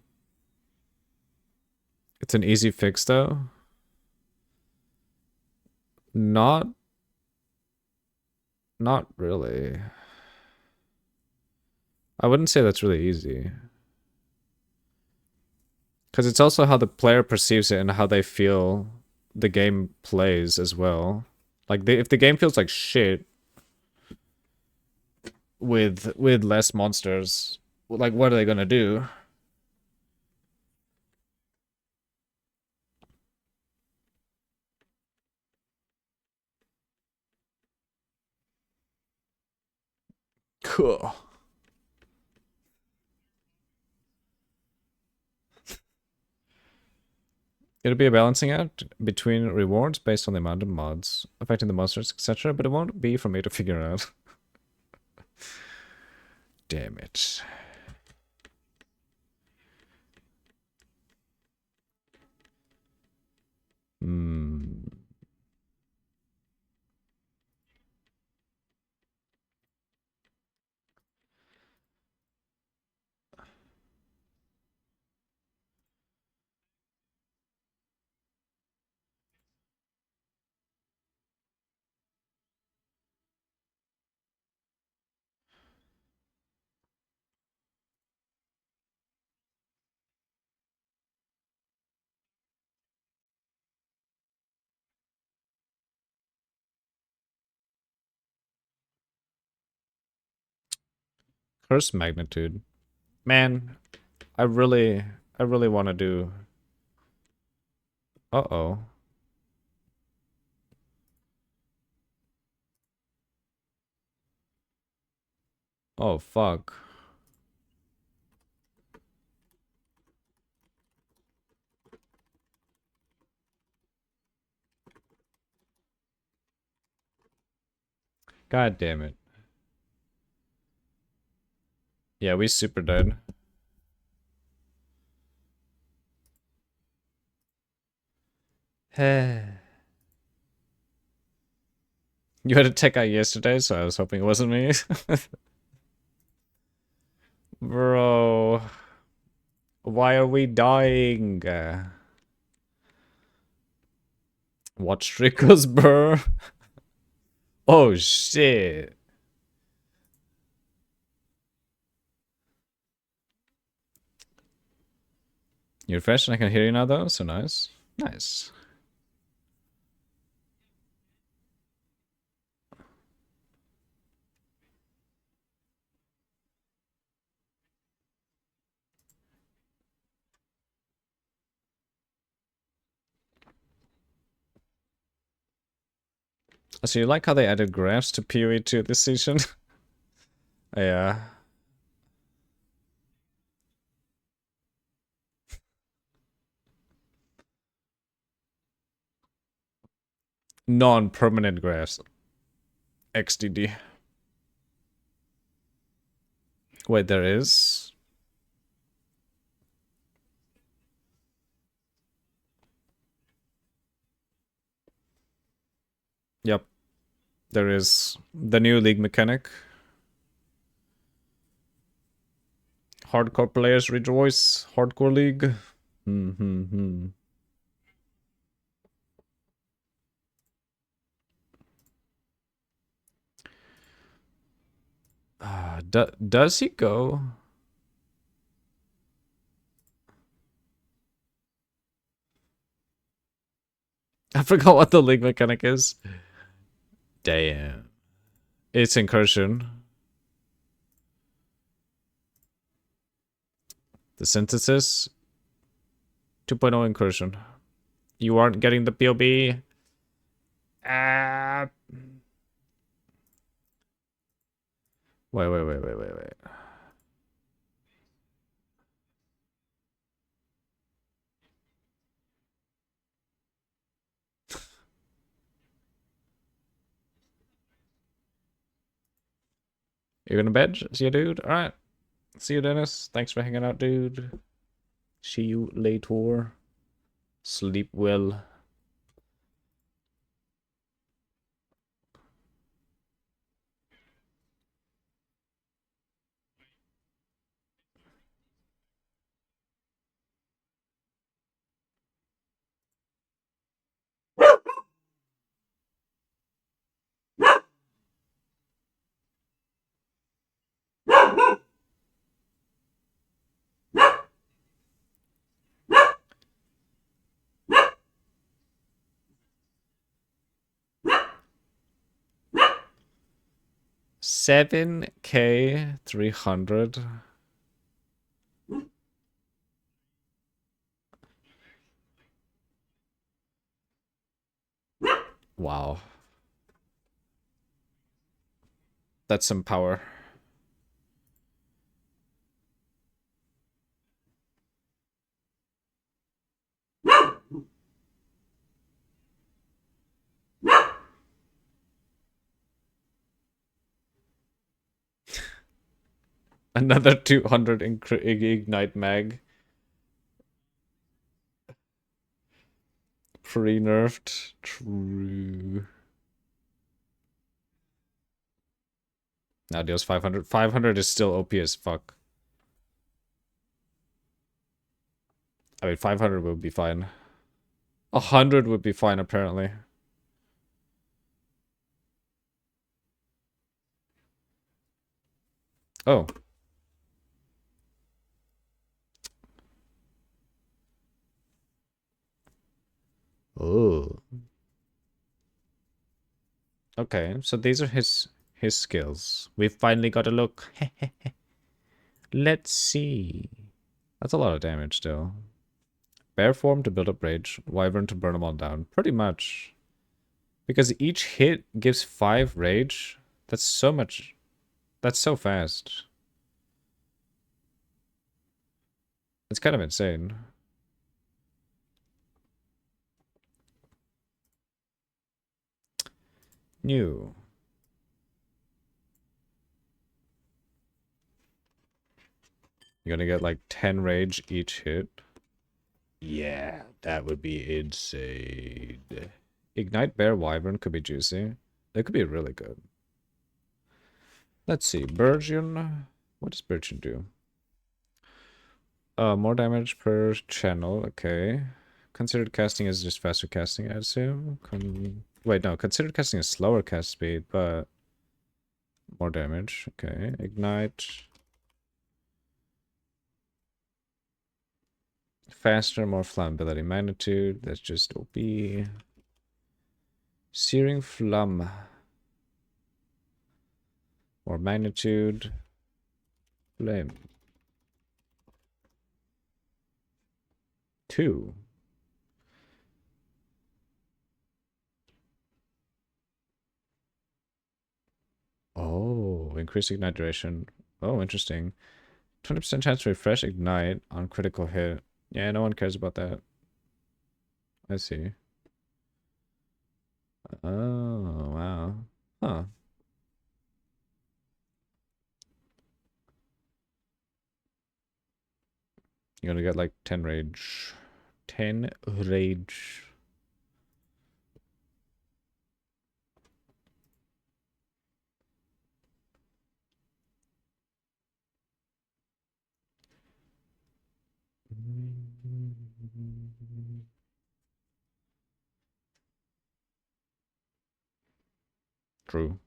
It's an easy fix, though. Not really. I wouldn't say that's really easy. Because it's also how the player perceives it and how they feel the game plays as well. Like, if the game feels like shit with less monsters, like, what are they gonna do? Cool. It'll be a balancing act between rewards based on the amount of mods affecting the monsters, etc., but it won't be for me to figure out. Damn it. Hmm. Curse magnitude. Man, I really want to do... Uh-oh. Oh, fuck. God damn it. Yeah, we super dead. You had a tech out yesterday, so I was hoping it wasn't me. Bro. Why are we dying? Watch trickles, bro. Oh, shit. You're fresh and I can hear you now, though, so nice. Nice. So you like how they added graphs to PoE 2 this season? Yeah. Non-permanent graphs. XDD. Wait, there is? Yep. There is the new league mechanic. Hardcore players rejoice. Hardcore league. Hmm. Does he go? I forgot what the league mechanic is. Damn. It's incursion. The synthesis. 2.0 incursion. You aren't getting the POB. Wait. You're gonna bed? See you, dude? Alright. See you, Dennis. Thanks for hanging out, dude. See you later. Sleep well. $7K 300. Wow. That's some power. Another 200 ignite mag. Pre-nerfed. True. Now deals 500. 500 is still OP as fuck. I mean, 500 would be fine. 100 would be fine, apparently. Oh. Oh. Okay, so these are his skills. We've finally got a look. Let's see. That's a lot of damage still. Bear form to build up rage. Wyvern to burn them all down. Pretty much. Because each hit gives 5 rage. That's so much. That's so fast. It's kind of insane. New. You're gonna get like 10 rage each hit. Yeah, that would be insane. Ignite Bear Wyvern could be juicy. That could be really good. Let's see. Burgeon. What does Burgeon do? More damage per channel. Okay. Considered casting is just faster casting, I assume. Wait, no. Considered casting is slower cast speed, but more damage. Okay. Ignite. Faster, more flammability. Magnitude. That's just OP. Searing Flum. More magnitude. Flame. 2. Oh, increase ignite duration. Oh, interesting. 20% chance to refresh ignite on critical hit. Yeah, no one cares about that. I see. Oh, wow. Huh. You're gonna get like 10 rage. 10 rage. True.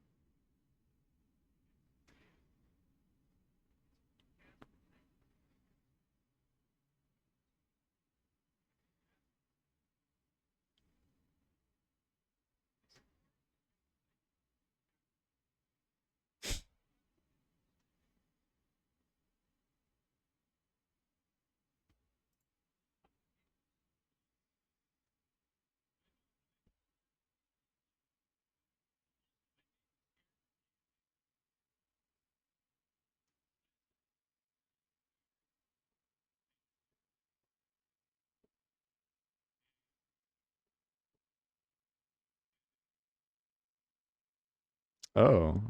Oh.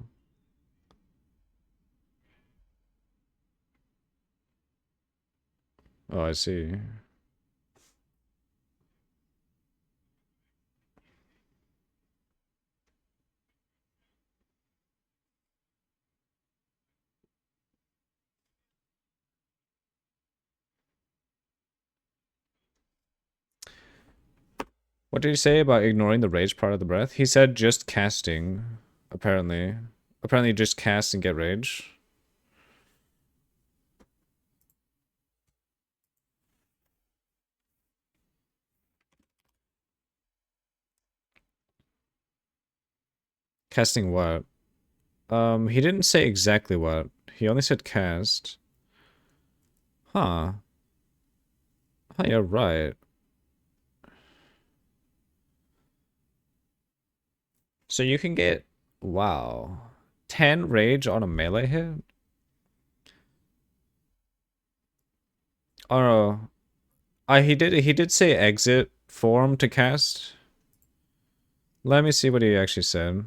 Oh, I see. What did he say about ignoring the rage part of the breath? He said just casting, apparently. Apparently just cast and get rage. Casting what? He didn't say exactly what. He only said cast. Huh. Huh, you're right. So you can get, wow, 10 rage on a melee hit? Oh no. He did say exit form to cast. Let me see what he actually said.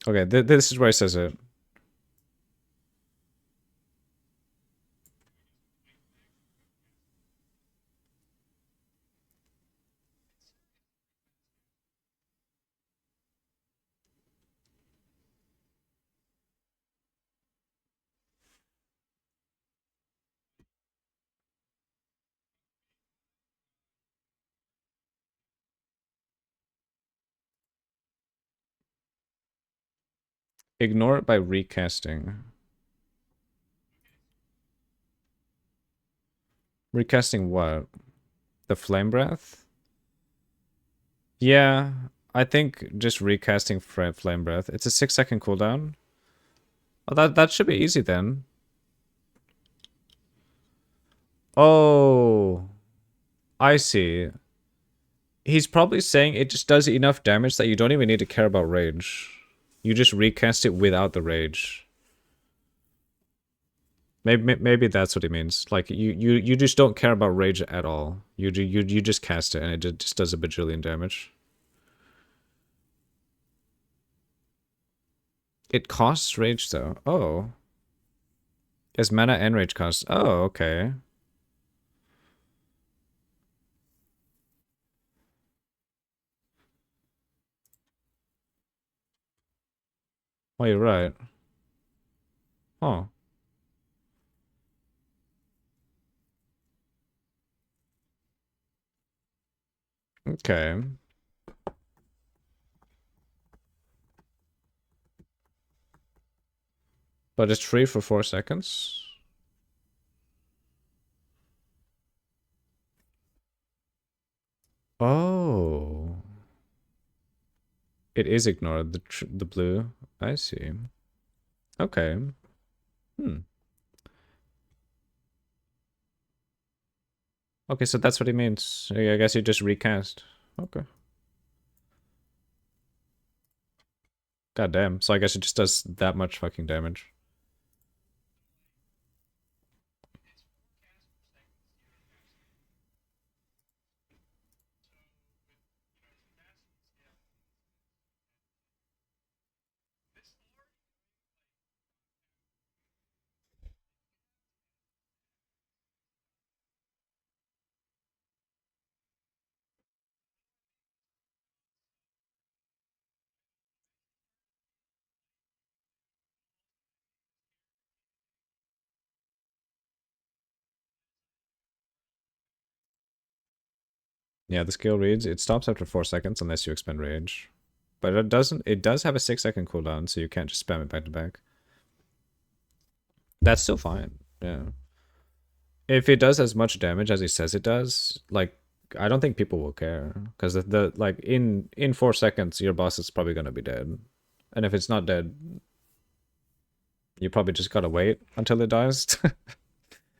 Okay, this is where he says it. Ignore it by recasting. Recasting what? The flame breath? Yeah, I think just recasting flame breath. It's a 6-second cooldown. Oh, that should be easy then. Oh, I see. He's probably saying it just does enough damage that you don't even need to care about rage. You just recast it without the rage. Maybe that's what he means. Like you just don't care about rage at all. You just cast it and it just does a bajillion damage. It costs rage though. Oh. It's mana and rage cost. Oh, okay. Oh, you're right. Oh. Okay. But it's free for 4 seconds? Oh. It is ignored, the blue. I see. Okay. Hmm. Okay, so that's what he means. I guess you just recast. Okay. God damn. So I guess it just does that much fucking damage. Yeah, the skill reads, it stops after 4 seconds unless you expend rage. But it doesn't, it does have a 6-second cooldown, so you can't just spam it back to back. That's still fine, yeah. If it does as much damage as he says it does, like, I don't think people will care. Because the like, in 4 seconds, your boss is probably gonna be dead. And if it's not dead, you probably just gotta wait until it dies.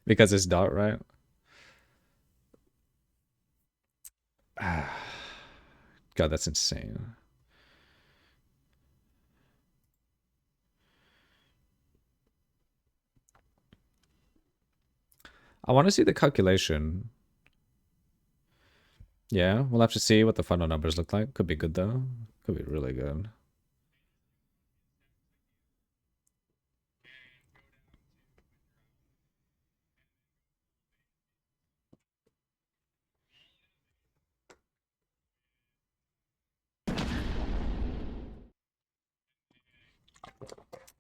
Because it's dot, right? God, that's insane. I want to see the calculation. Yeah, we'll have to see what the final numbers look like. Could be good though. Could be really good.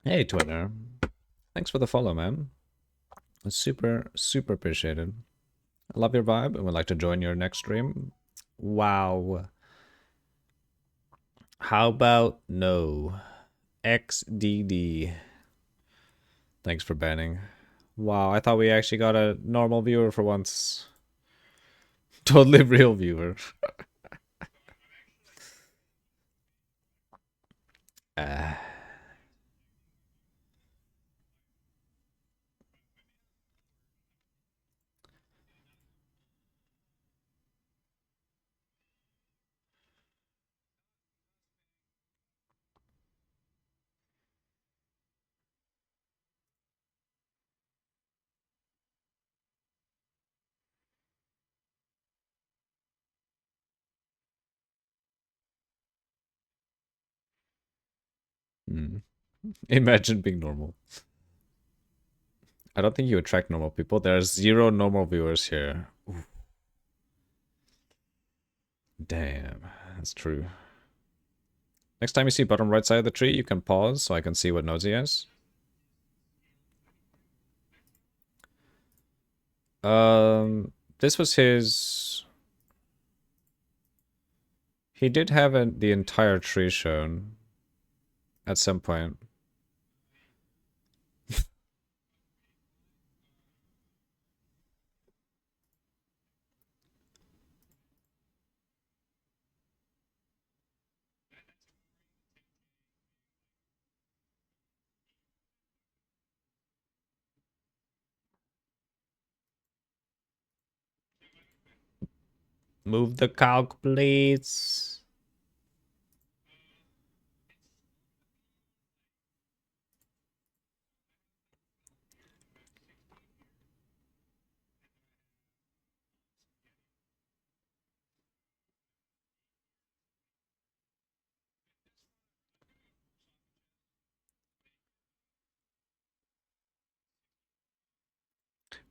Hey, Twinner. Thanks for the follow, man. It's super, super appreciated. I love your vibe and would like to join your next stream. Wow. How about no? XDD. Thanks for banning. Wow, I thought we actually got a normal viewer for once. Totally real viewer. uh, Imagine being normal. I don't think you attract normal people. There's 0 normal viewers here. Ooh. Damn, that's true. Next time you see bottom right side of the tree, you can pause so I can see what nodes he has. This was his... He did have the entire tree shown at some point. Move the calc, please.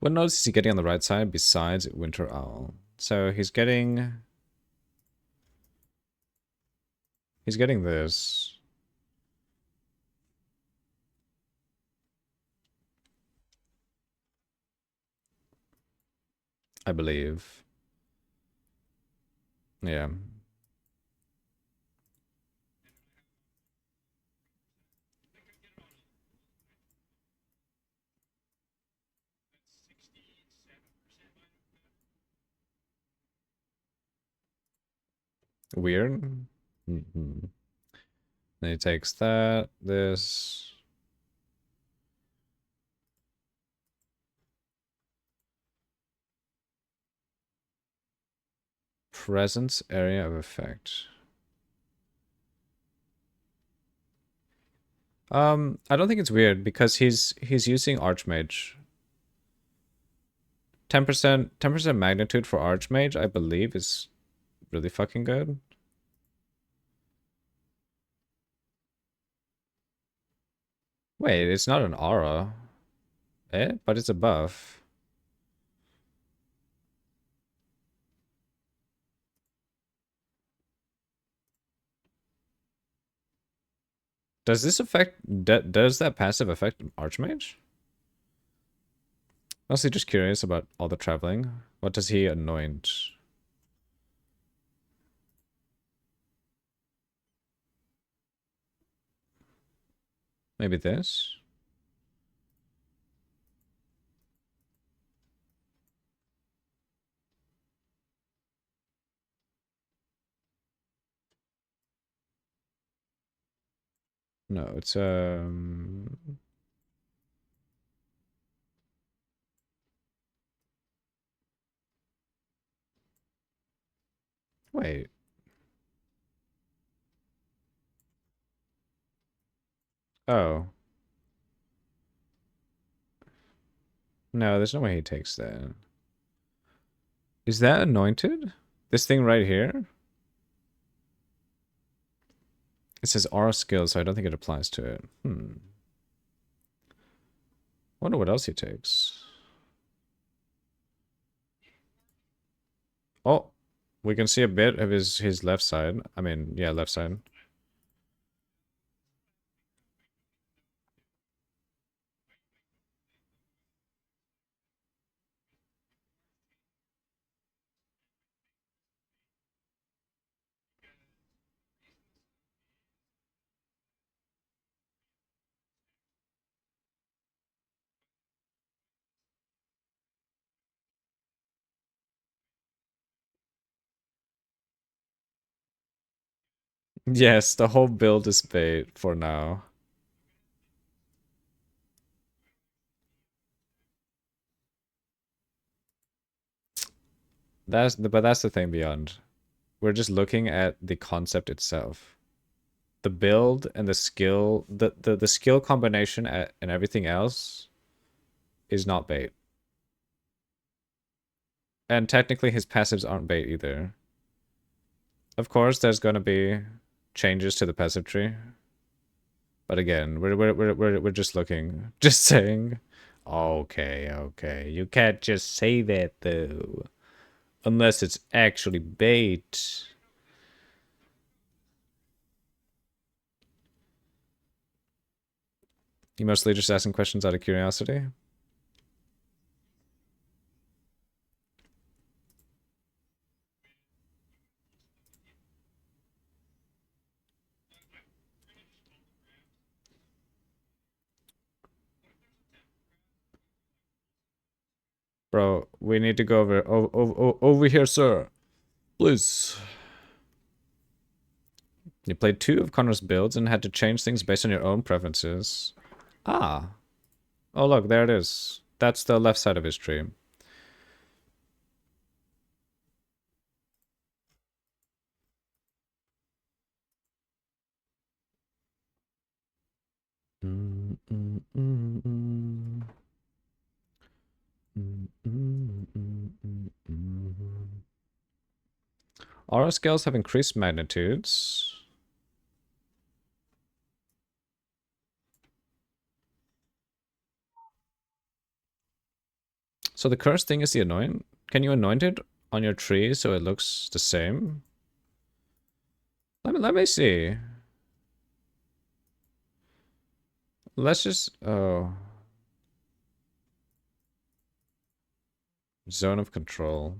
What nodes is he getting on the right side besides Winter Owl? So he's getting... He's getting this. I believe. Yeah. Weird. Then he takes that, this. Presence area of effect. I don't think it's weird because he's using Archmage. 10% magnitude for Archmage, I believe, is really fucking good. Wait, it's not an aura. Eh? But it's a buff. Does this affect... does that passive affect Archmage? Mostly just curious about all the traveling. What does he anoint? Maybe this? No, it's wait. Oh. No, there's no way he takes that. Is that anointed? This thing right here? It says aura skill, so I don't think it applies to it. Wonder what else he takes. Oh, we can see a bit of his left side. I mean, yeah, left side. Yes, the whole build is bait for now. But that's the thing beyond. We're just looking at the concept itself. The build and the skill, the skill combination and everything else is not bait. And technically his passives aren't bait either. Of course, there's gonna be changes to the passive tree. But again, we're just looking, just saying. Okay, okay. You can't just say that though. Unless it's actually bait. You mostly just asking questions out of curiosity? Bro, we need to go over here, sir. Please. You played 2 of Connor's builds and had to change things based on your own preferences. Ah. Oh, look, there it is. That's the left side of his tree. Aura scales have increased magnitudes. So the cursed thing is the anoint. Can you anoint it on your tree so it looks the same? Let me see. Let's just zone of control.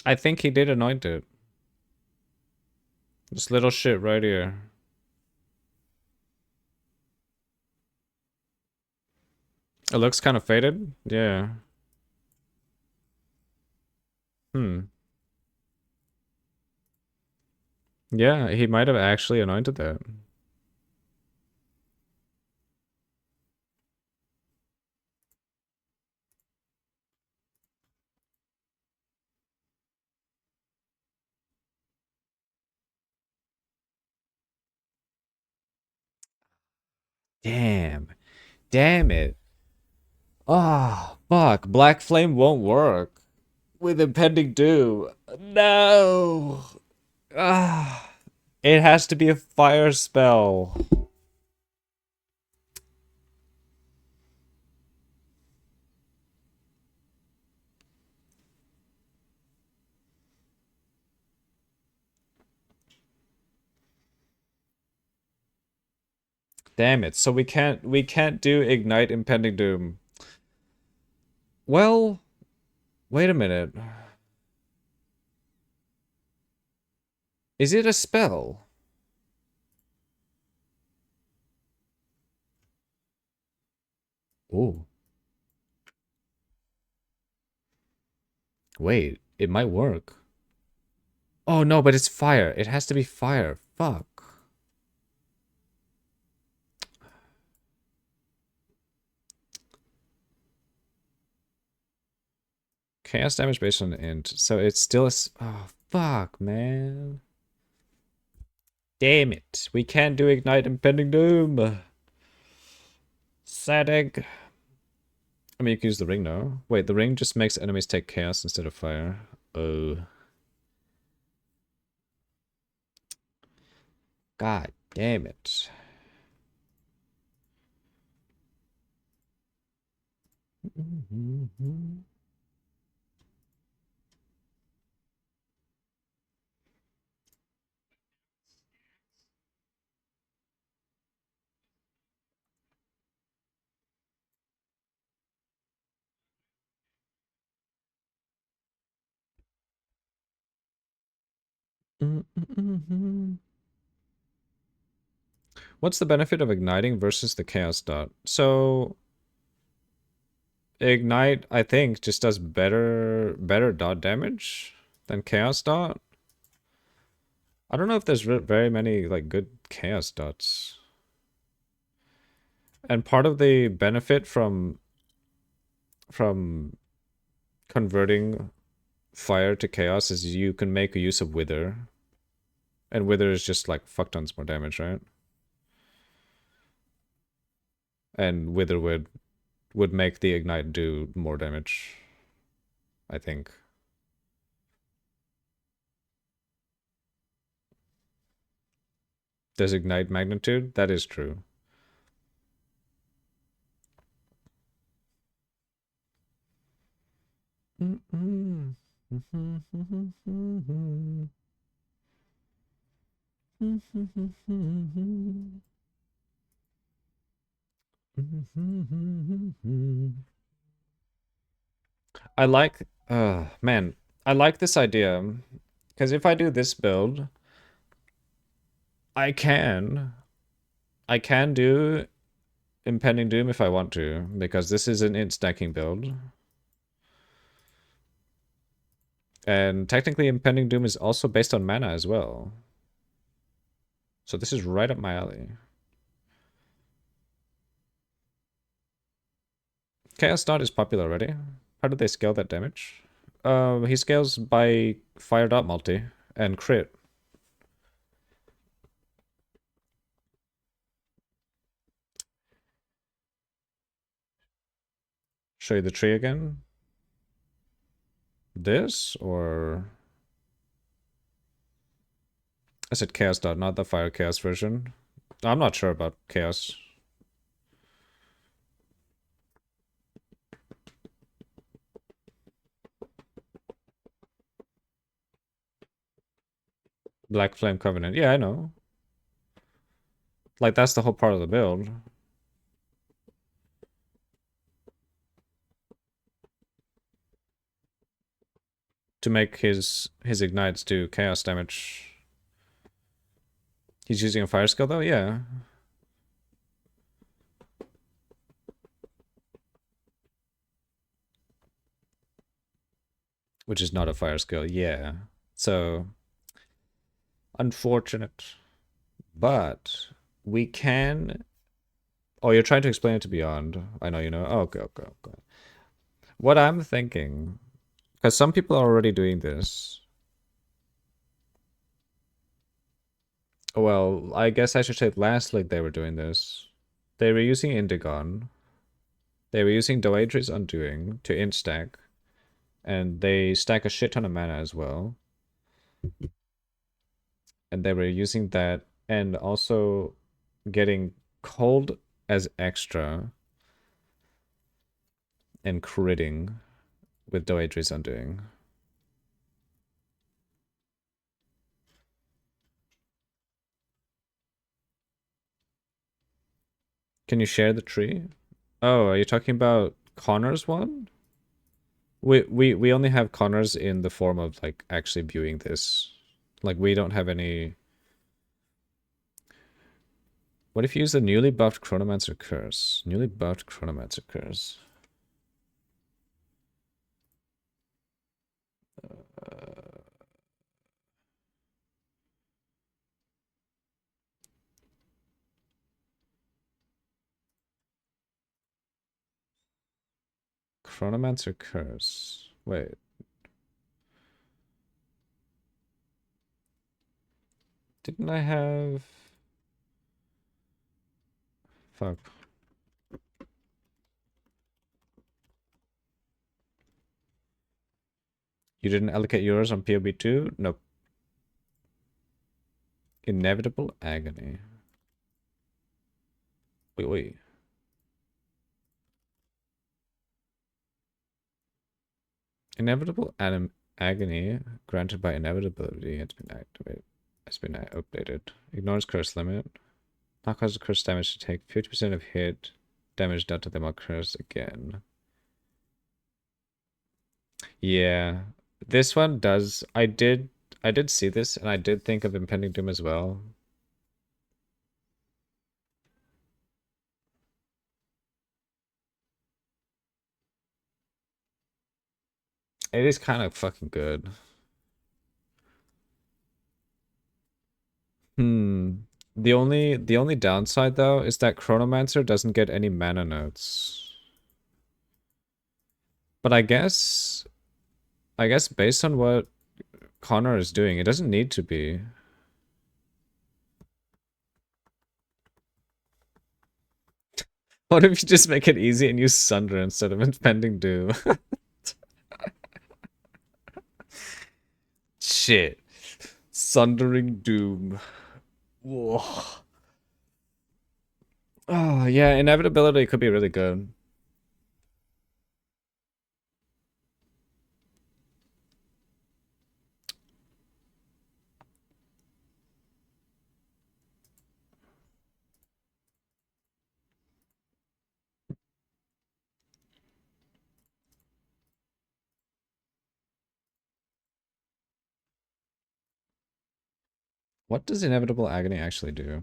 I think he did anoint it. This little shit right here. It looks kind of faded. Yeah. Yeah, he might have actually anointed that. Damn. Damn it. Ah, fuck. Black Flame won't work. With impending doom. No. Ah. It has to be a fire spell. Damn it. So we can't do Ignite Impending Doom. Well, wait a minute. Is it a spell? Ooh. Wait, it might work. Oh no, but it's fire. It has to be fire. Fuck. Chaos damage based on int. So it's still a... Oh, fuck, man. Damn it. We can't do Ignite Impending Doom. Sad egg. I mean, you can use the ring now. Wait, the ring just makes enemies take chaos instead of fire. Oh. God damn it. What's the benefit of igniting versus the chaos dot? So ignite, I think, just does better dot damage than chaos dot. I don't know if there's very many like good chaos dots. And part of the benefit from converting fire to chaos is you can make use of wither. And wither is just like fuck tons more damage, right? And wither would make the ignite do more damage, I think. Does ignite magnitude? That is true. I like, man, I like this idea. Because if I do this build, I can, I can do Impending Doom if I want to, because this is an int stacking build. And technically Impending Doom is also based on mana as well. So this is right up my alley. Chaos Dot is popular already. How did they scale that damage? He scales by Fire Dot multi and crit. Show you the tree again? This, or... I said Chaos Dot, not the Fire Chaos version. I'm not sure about Chaos. Black Flame Covenant. Yeah, I know. Like, that's the whole part of the build. To make his ignites do chaos damage. He's using a fire skill though? Yeah. Which is not a fire skill, yeah. So, unfortunate. But, we can... Oh, you're trying to explain it to Beyond. I know you know. Oh, okay, okay, okay. What I'm thinking... Because some people are already doing this. Well, I guess I should say last league they were doing this. They were using Indigon. They were using Doedre's Undoing to int stack. And they stack a shit ton of mana as well. And they were using that and also getting cold as extra and critting with Doedre's Undoing. Can you share the tree? Oh, are you talking about Connor's one? We only have Connors in the form of like actually viewing this. Like we don't have any. What if you use the newly buffed Chronomancer curse? Newly buffed Chronomancer curse. Chronomancer curse. Wait. Didn't I have... Fuck. You didn't allocate yours on POB2? Nope. Inevitable agony. Wait. Inevitable agony granted by inevitability has been activated. Has been updated. Ignores curse limit. Not causes curse damage to take 50% of hit damage dealt to them while curse again. Yeah. This one does. I did see this and I did think of Impending Doom as well. It is kind of fucking good. The only downside though is that Chronomancer doesn't get any mana notes. But I guess based on what Connor is doing, it doesn't need to be. What if you just make it easy and use Sunder instead of Impending Doom? Shit. Sundering Doom. Whoa. Oh, yeah, inevitability could be really good. What does inevitable agony actually do?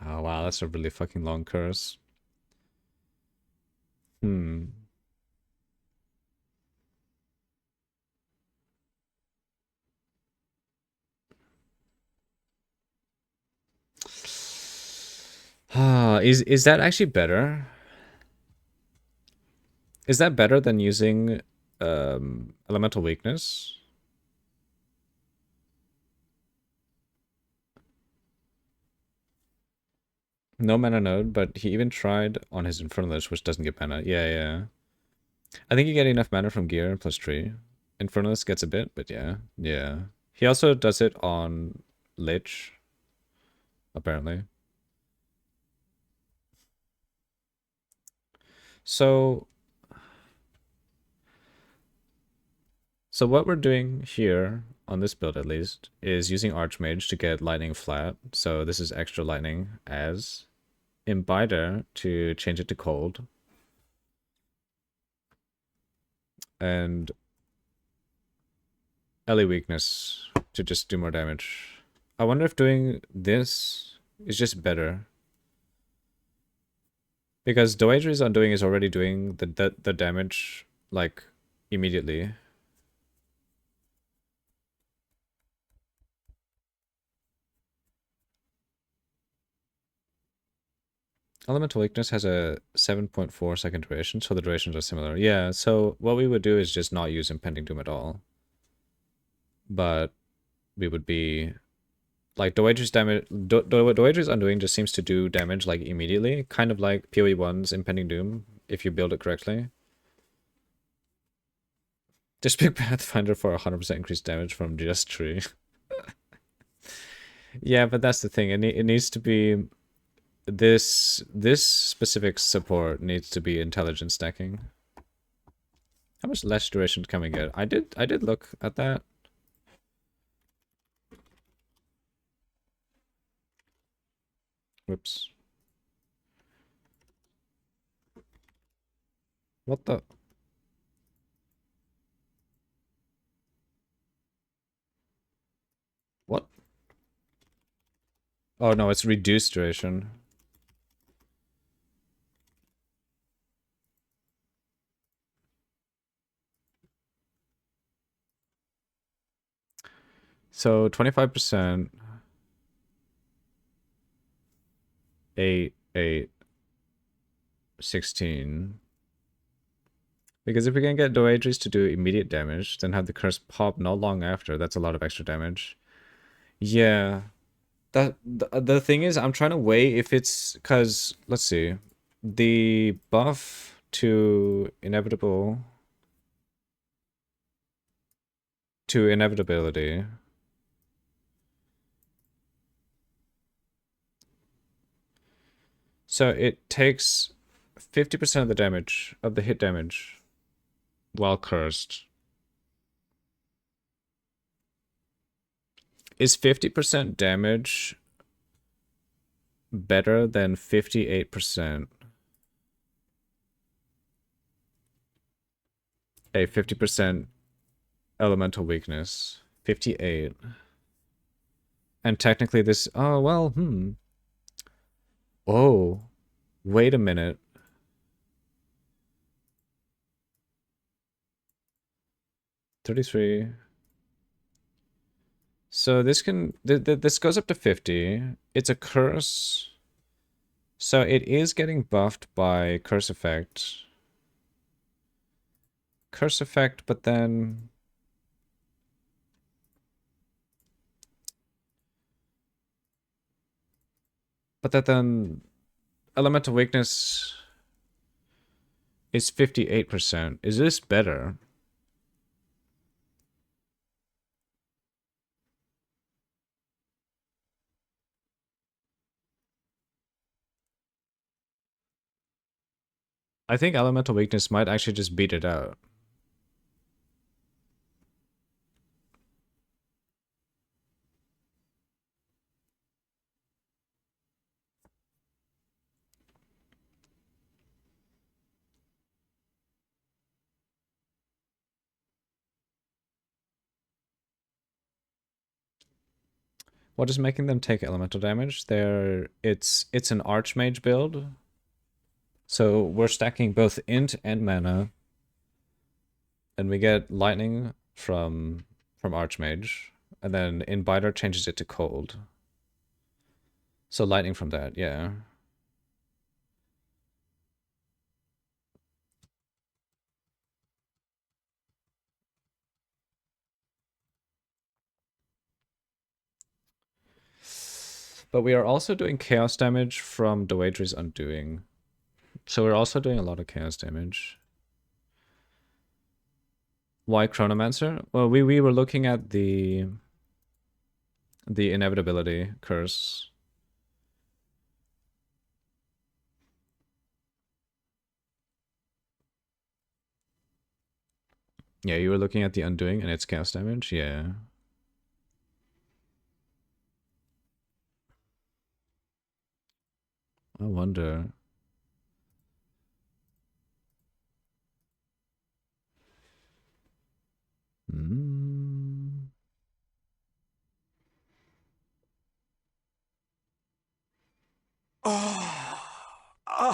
Oh wow, that's a really fucking long curse. Hmm. Is that actually better? Is that better than using elemental weakness? No mana node, but he even tried on his Infernalist, which doesn't get mana. Yeah. I think you get enough mana from gear plus tree. Infernalist gets a bit, but yeah. He also does it on Lich, apparently. So what we're doing here, on this build at least, is using Archmage to get lightning flat. So this is extra lightning as Imbiter to change it to cold. And Ellie weakness to just do more damage. I wonder if doing this is just better. Because Doedri's Undoing is already doing the damage, like, immediately. Elemental Weakness has a 7.4-second duration, so the durations are similar. Yeah, so what we would do is just not use Impending Doom at all. But we would be... Like, Doedri's damage... Doedri's Undoing just seems to do damage, like, immediately. Kind of like PoE 1's Impending Doom, if you build it correctly. Just pick Pathfinder for 100% increased damage from just tree. Yeah, but that's the thing. It needs to be this specific support needs to be intelligence stacking. How much less duration can we get? I did look at that. Whoops. What the? What? Oh no, it's reduced duration. So 25%. 8, 8, 16. Because if we can get Doedries to do immediate damage, then have the curse pop not long after, that's a lot of extra damage. Yeah. The thing is, I'm trying to weigh if it's... Because, let's see. The buff to inevitable... To inevitability... So it takes 50% of the damage, of the hit damage, while cursed. Is 50% damage better than 58%? A 50% elemental weakness. 58. And technically this... Oh, well, Oh, wait a minute. $33. So this can... this goes up to 50. It's a curse. So it is getting buffed by curse effect. Curse effect, but then... But that then... Elemental weakness is 58%. Is this better? I think elemental weakness might actually just beat it out. What is making them take elemental damage? It's an archmage build. So we're stacking both int and mana. And we get lightning from archmage. And then Inbiter changes it to cold. So lightning from that, yeah. But we are also doing chaos damage from Doedri's Undoing. So we're also doing a lot of chaos damage. Why Chronomancer? Well, we were looking at the inevitability curse. Yeah, you were looking at the Undoing and its chaos damage? Yeah. I wonder.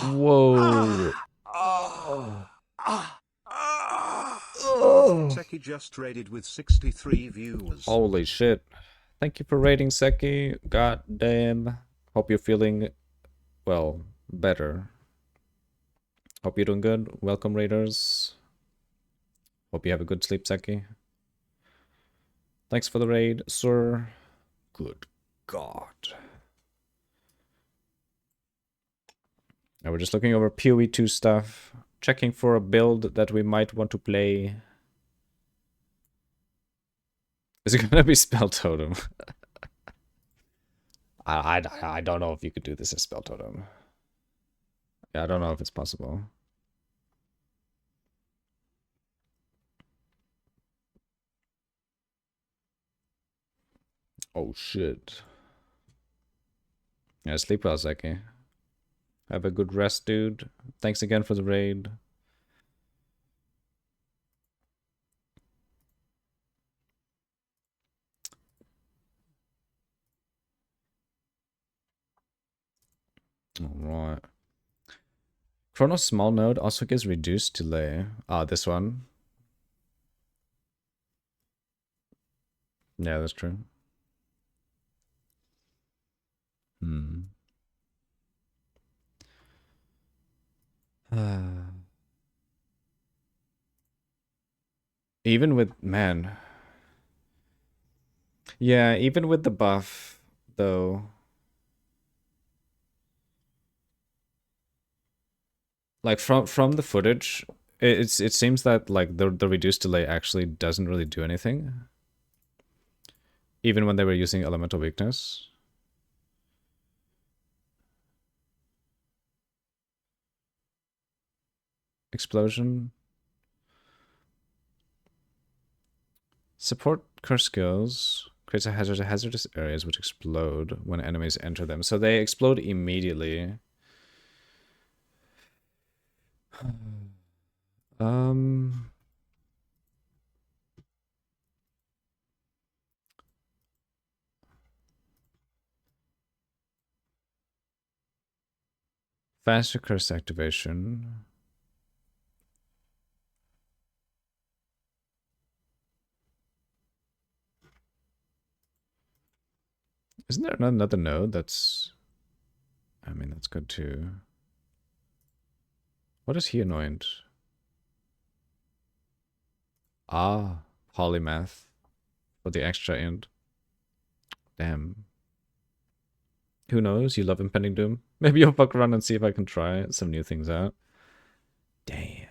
Whoa. Seki just raided with 63 views. Holy shit. Thank you for raiding, Seki. God damn. Hope you're feeling, well, better. Hope you're doing good. Welcome, raiders. Hope you have a good sleep, Seki. Thanks for the raid, sir. Good God. Now we're just looking over PoE 2 stuff, checking for a build that we might want to play. Is it gonna be spell totem? I don't know if you could do this as spell totem. Yeah, I don't know if it's possible. Oh shit. Yeah, sleep well, Zeki. Have a good rest, dude. Thanks again for the raid. Alright. Chrono small node also gives reduced delay. Ah, this one. Yeah, that's true. Hmm. Even with, man. Yeah, even with the buff, though. Like from the footage, it seems that like the reduced delay actually doesn't really do anything. Even when they were using elemental weakness. Explosion. Support curse skills creates a hazardous areas which explode when enemies enter them. So they explode immediately. Um Faster curse activation. Isn't there another node that's... I mean, that's good too. What is he anoint? Ah, polymath for the extra int. Damn. Who knows? You love impending doom. Maybe I'll fuck around and see if I can try some new things out. Damn.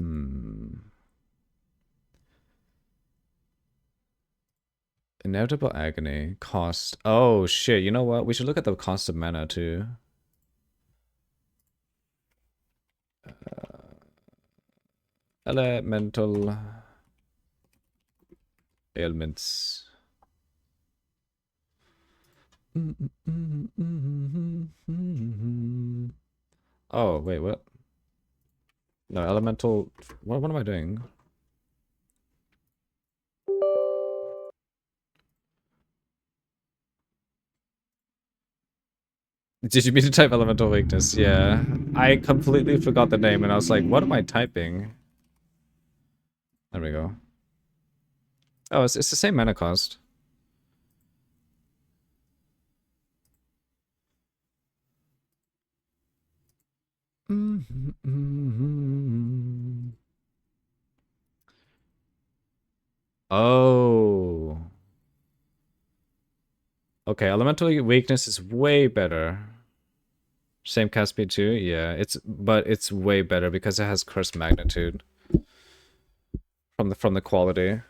Hmm. Inevitable agony. Cost. Oh, shit. You know what? We should look at the cost of mana, too. Elemental ailments. Oh, wait, what? No, elemental... What am I doing? Did you mean to type elemental weakness? Yeah. I completely forgot the name and I was like, what am I typing? There we go. Oh, it's the same mana cost. Oh. Okay, elemental weakness is way better. Same cast speed too, yeah. But it's way better because it has curse magnitude from the quality.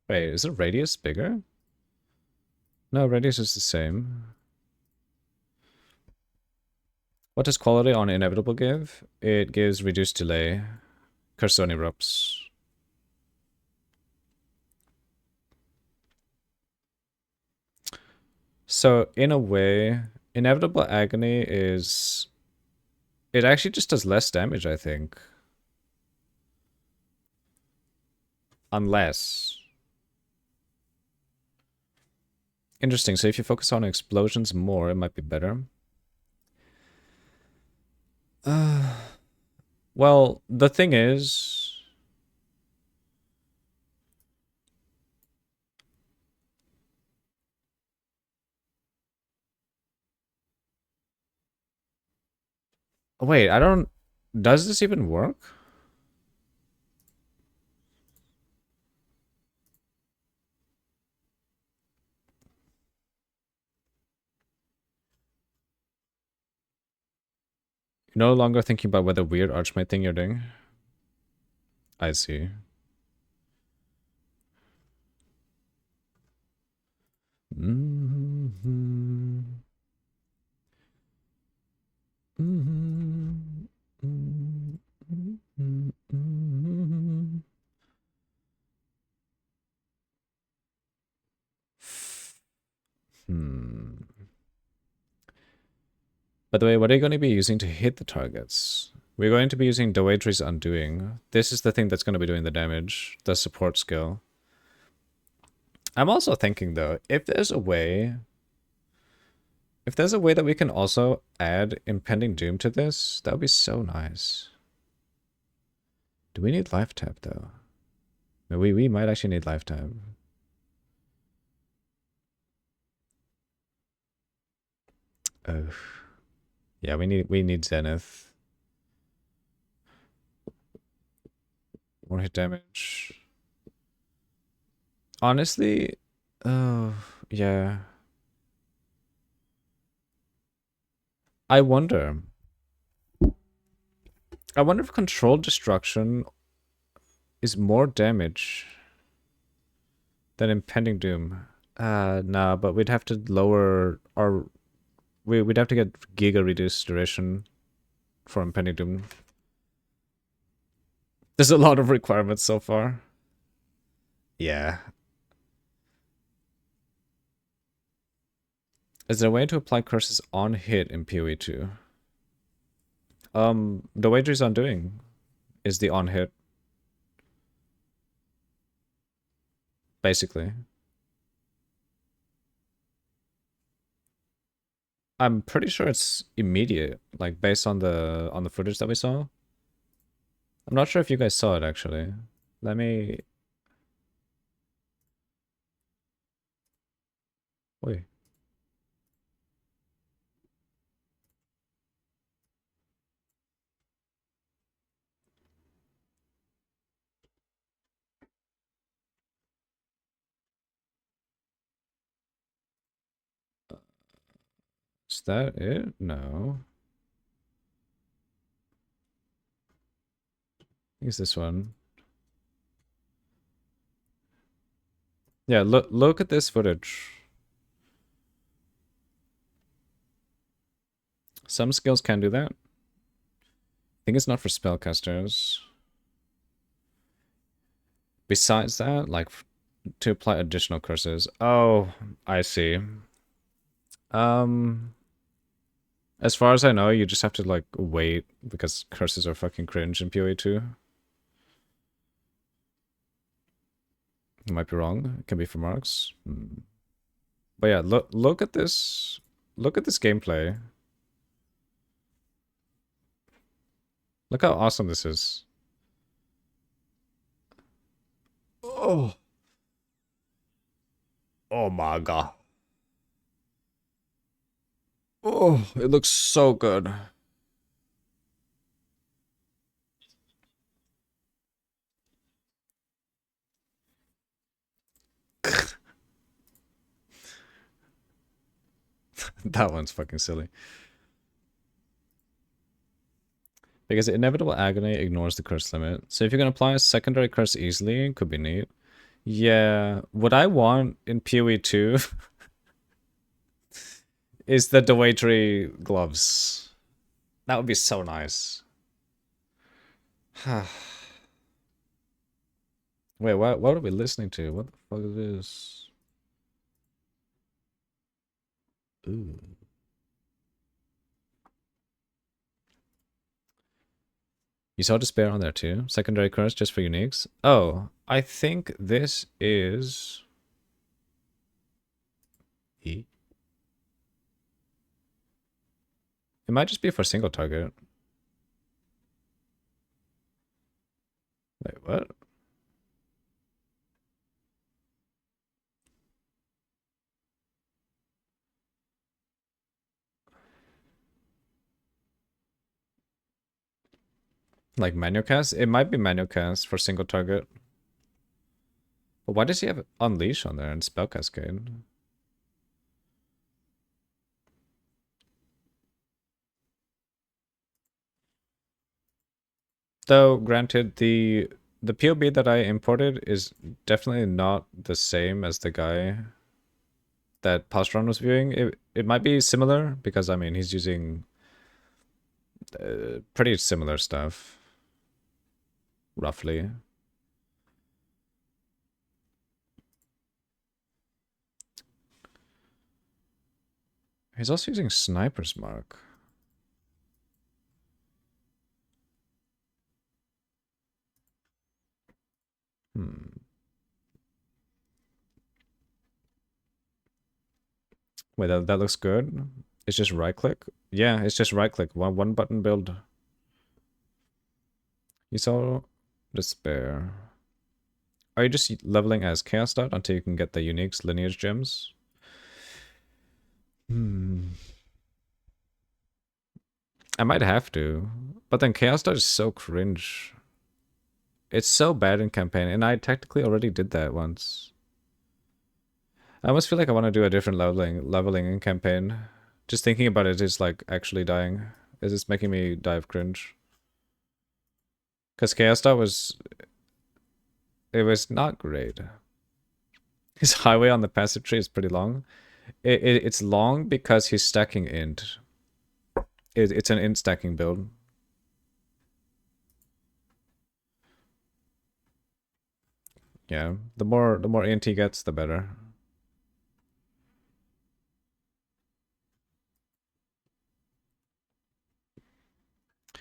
Wait, is the radius bigger? No, radius is the same. What does quality on inevitable give? It gives reduced delay. Curse only erupts. So in a way, inevitable agony is... It actually just does less damage, I think. Unless... Interesting, so if you focus on explosions more, it might be better. Well, the thing is... Wait, I don't... Does this even work? You're no longer thinking about whether weird archmage thing you're doing? I see. By the way, what are you going to be using to hit the targets? We're going to be using Dowagery's Undoing. This is the thing that's going to be doing the damage, the support skill. I'm also thinking, though, if there's a way that we can also add Impending Doom to this, that would be so nice. Do we need life tap, though? No, we might actually need life tap. Oh. Yeah, we need Zenith. More hit damage. Honestly, oh, yeah. I wonder if controlled destruction is more damage than Impending Doom. Nah, but we'd have to lower our... We'd have to get Giga reduced duration for Impending Doom. There's a lot of requirements so far. Yeah. Is there a way to apply curses on hit in PoE 2? The Wager's Undoing is the on hit. Basically. I'm pretty sure it's immediate, like based on the footage that we saw. I'm not sure if you guys saw it actually. Let me... Wait. Is that it? No. I think it's this one. Yeah, look at this footage. Some skills can do that. I think it's not for spellcasters. Besides that, like to apply additional curses. Oh, I see. As far as I know, you just have to like wait because curses are fucking cringe in PoE 2. I might be wrong. It can be for marks. But yeah, look at this. Look at this gameplay. Look how awesome this is. Oh. Oh my god. Oh, it looks so good. That one's fucking silly. Because inevitable agony ignores the curse limit. So if you can apply a secondary curse easily, it could be neat. Yeah, what I want in PoE 2 is the Dewatry gloves. That would be so nice. Wait, what are we listening to? What the fuck is this? Ooh. You saw Despair on there too? Secondary curse just for uniques? Oh, I think this is... E? It might just be for single target. Wait, what? Like manual cast? It might be manual cast for single target. But why does he have Unleash on there and Spell Cascade? Though, granted, the POB that I imported is definitely not the same as the guy that Postron was viewing. It might be similar because I mean he's using pretty similar stuff, roughly. He's also using Sniper's Mark. Wait, that looks good. It's just right click. Yeah, it's just right click. One button build. You saw despair. Are you just leveling as Chaos Dot until you can get the unique lineage gems? I might have to, but then Chaos Dot is so cringe. It's so bad in campaign, and I technically already did that once. I almost feel like I want to do a different leveling in campaign. Just thinking about it is like actually dying. Is this making me die of cringe? Because Chaos Dot it was not great. His highway on the passive tree is pretty long. It's long because he's stacking int. It's an int stacking build. Yeah, the more int he gets, the better.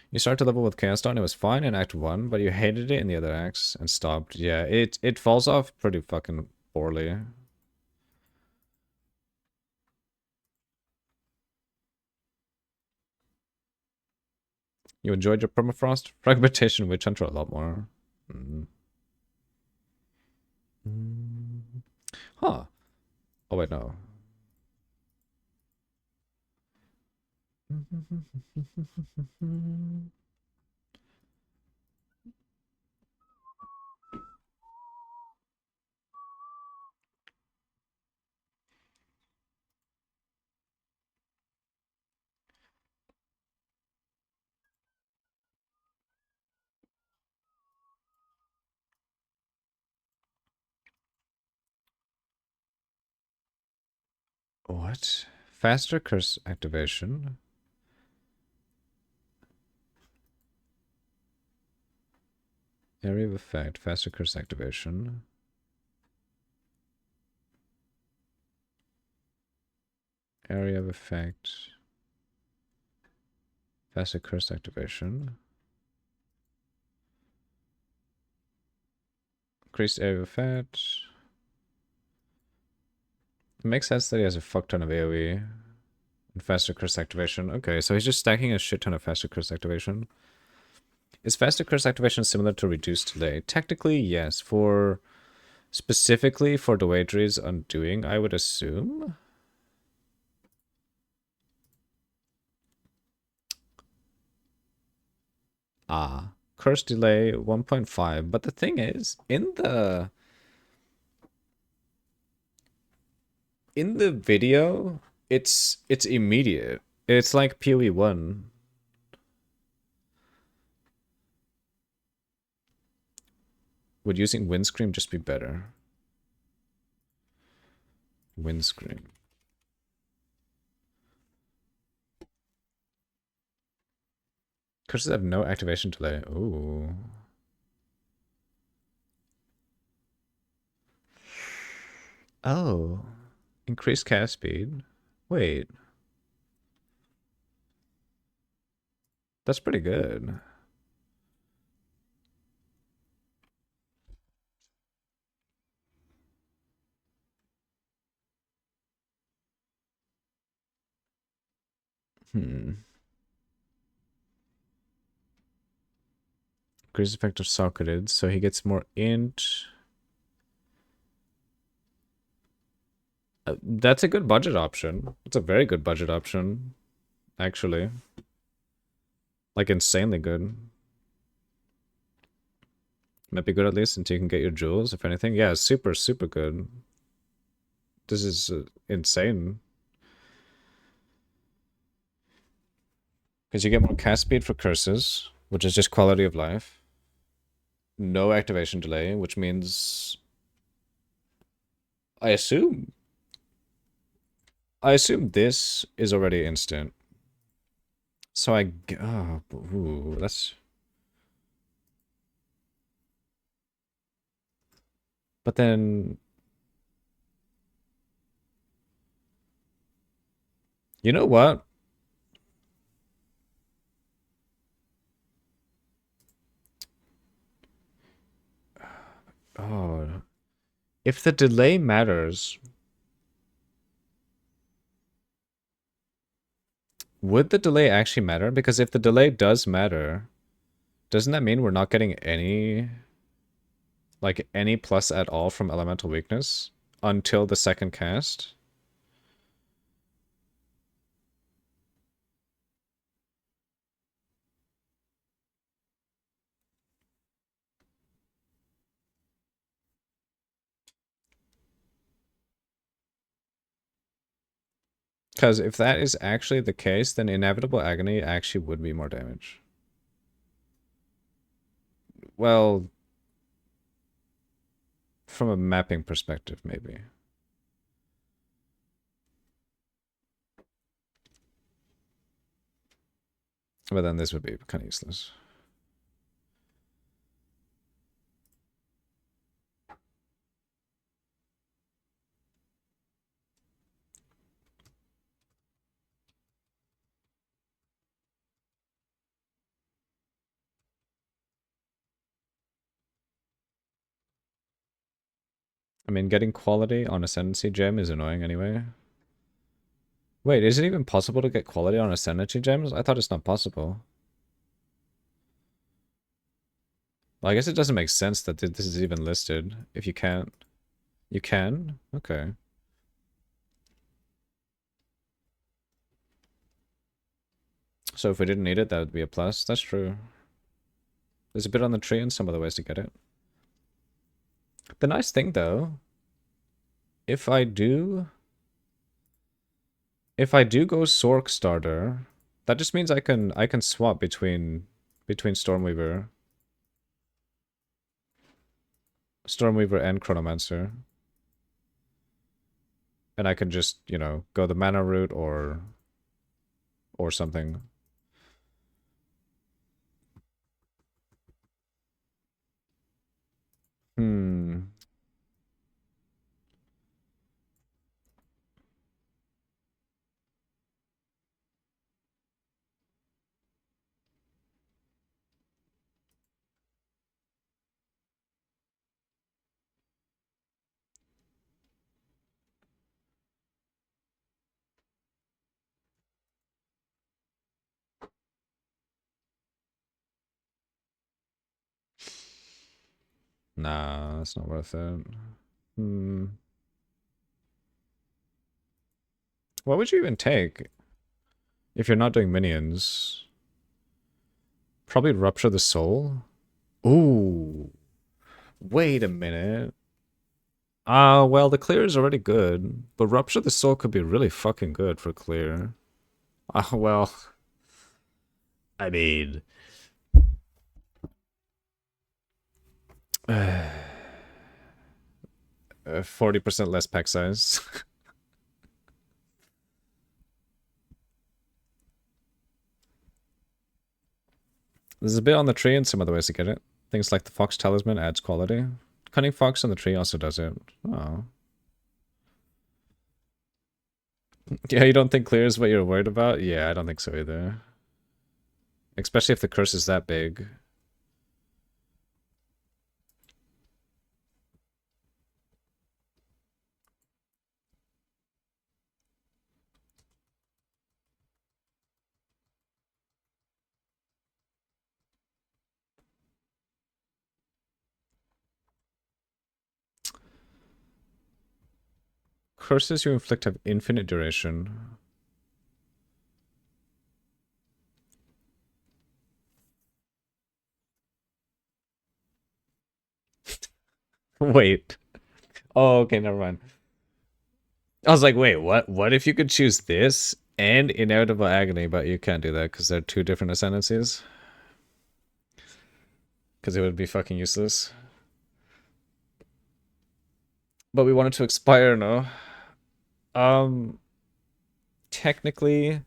You start to level with Chaos Dawn, it was fine in Act 1, but you hated it in the other acts and stopped. Yeah, it falls off pretty fucking poorly. You enjoyed your permafrost? Fragmentation Witch Hunter a lot more. Huh. Oh wait, no. What? Faster curse activation? Area of effect, faster curse activation. Area of effect. Faster curse activation. Increased area of effect. It makes sense that he has a fuck ton of AoE. And faster curse activation. Okay, so he's just stacking a shit ton of faster curse activation. Is faster curse activation similar to reduced delay? Technically, yes. Specifically for the Wagery's undoing, I would assume. Curse delay 1.5. But the thing is, in the video, it's immediate. It's like PoE 1. Would using Windscream just be better? Windscream. Curses have no activation delay. Ooh. Oh. Increased cast speed. Wait. That's pretty good. Increased effect of socketed, so he gets more int. That's a good budget option. It's a very good budget option, actually. Like, insanely good. Might be good at least until you can get your jewels, if anything. Yeah, super, super good. This is insane. Because you get more cast speed for curses, which is just quality of life. No activation delay, which means I assume this is already instant. So ooh, that's. But then, you know what? Oh, if the delay matters, would the delay actually matter? Because if the delay does matter, doesn't that mean we're not getting any, like, any plus at all from elemental weakness until the second cast? Because if that is actually the case, then Inevitable Agony actually would be more damage. Well, from a mapping perspective, maybe. But then this would be kind of useless. I mean, getting quality on Ascendancy Gem is annoying anyway. Wait, is it even possible to get quality on Ascendancy Gems? I thought it's not possible. Well, I guess it doesn't make sense that this is even listed. If you can't... You can? Okay. So if we didn't need it, that would be a plus. That's true. There's a bit on the tree and some other ways to get it. The nice thing, though, if I do go Sork starter, that just means I can swap between Stormweaver and Chronomancer. And I can just, you know, go the mana route or something. Nah, that's not worth it. What would you even take if you're not doing minions? Probably Rupture the Soul? Ooh. Wait a minute. Well, the clear is already good, but Rupture the Soul could be really fucking good for clear. Well, I mean... 40% less pack size. There's a bit on the tree and some other ways to get it. Things like the Fox Talisman adds quality. Cunning Fox on the tree also does it. Oh. Yeah, you don't think clear is what you're worried about? Yeah, I don't think so either. Especially if the curse is that big. Curses you inflict have infinite duration. Wait. Oh, okay, never mind. I was like, wait, what? What if you could choose this and Inevitable Agony, but you can't do that because they're two different ascendancies? Because it would be fucking useless. But we want it to expire, no? Technically,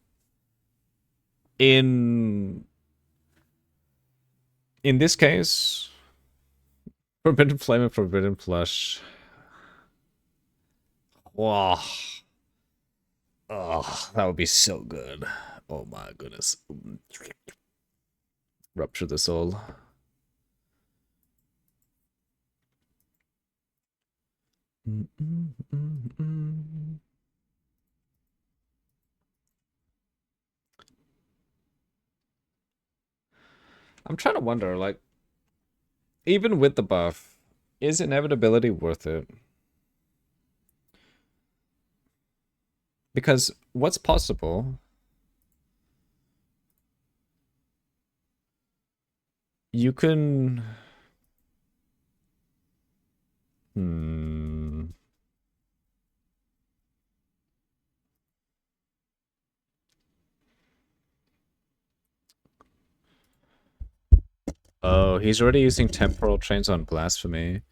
in this case, Forbidden Flame and Forbidden Plush. Wow. Oh, that would be so good. Oh my goodness. Rupture the soul. I'm trying to wonder, like, even with the buff, is inevitability worth it? Because what's possible? You can... Oh, he's already using temporal chains on blasphemy.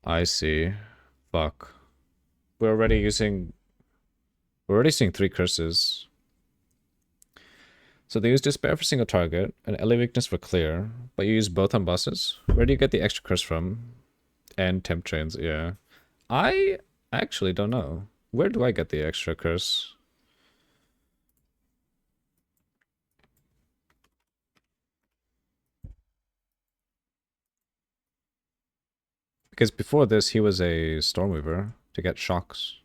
I see. Fuck. We're already seeing 3 curses. So they use Despair for single target, and LA Weakness for clear, but you use both on bosses? Where do you get the extra curse from? And temp chains, yeah. I actually don't know. Where do I get the extra curse? Because before this, he was a Stormweaver to get shocks.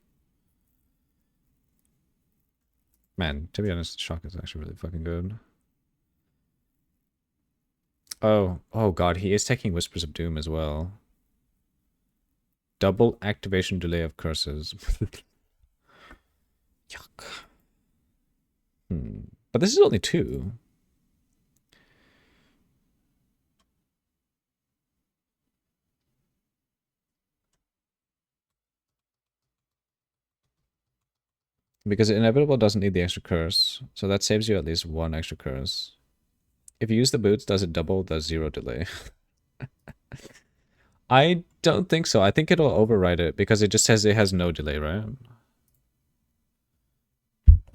Man, to be honest, shock is actually really fucking good. Oh god, he is taking Whispers of Doom as well. Double activation delay of curses. Yuck. But this is only 2. Because Inevitable doesn't need the extra curse, so that saves you at least 1 extra curse. If you use the boots, does it double? Does 0 delay? I don't think so. I think it'll override it because it just says it has no delay, right?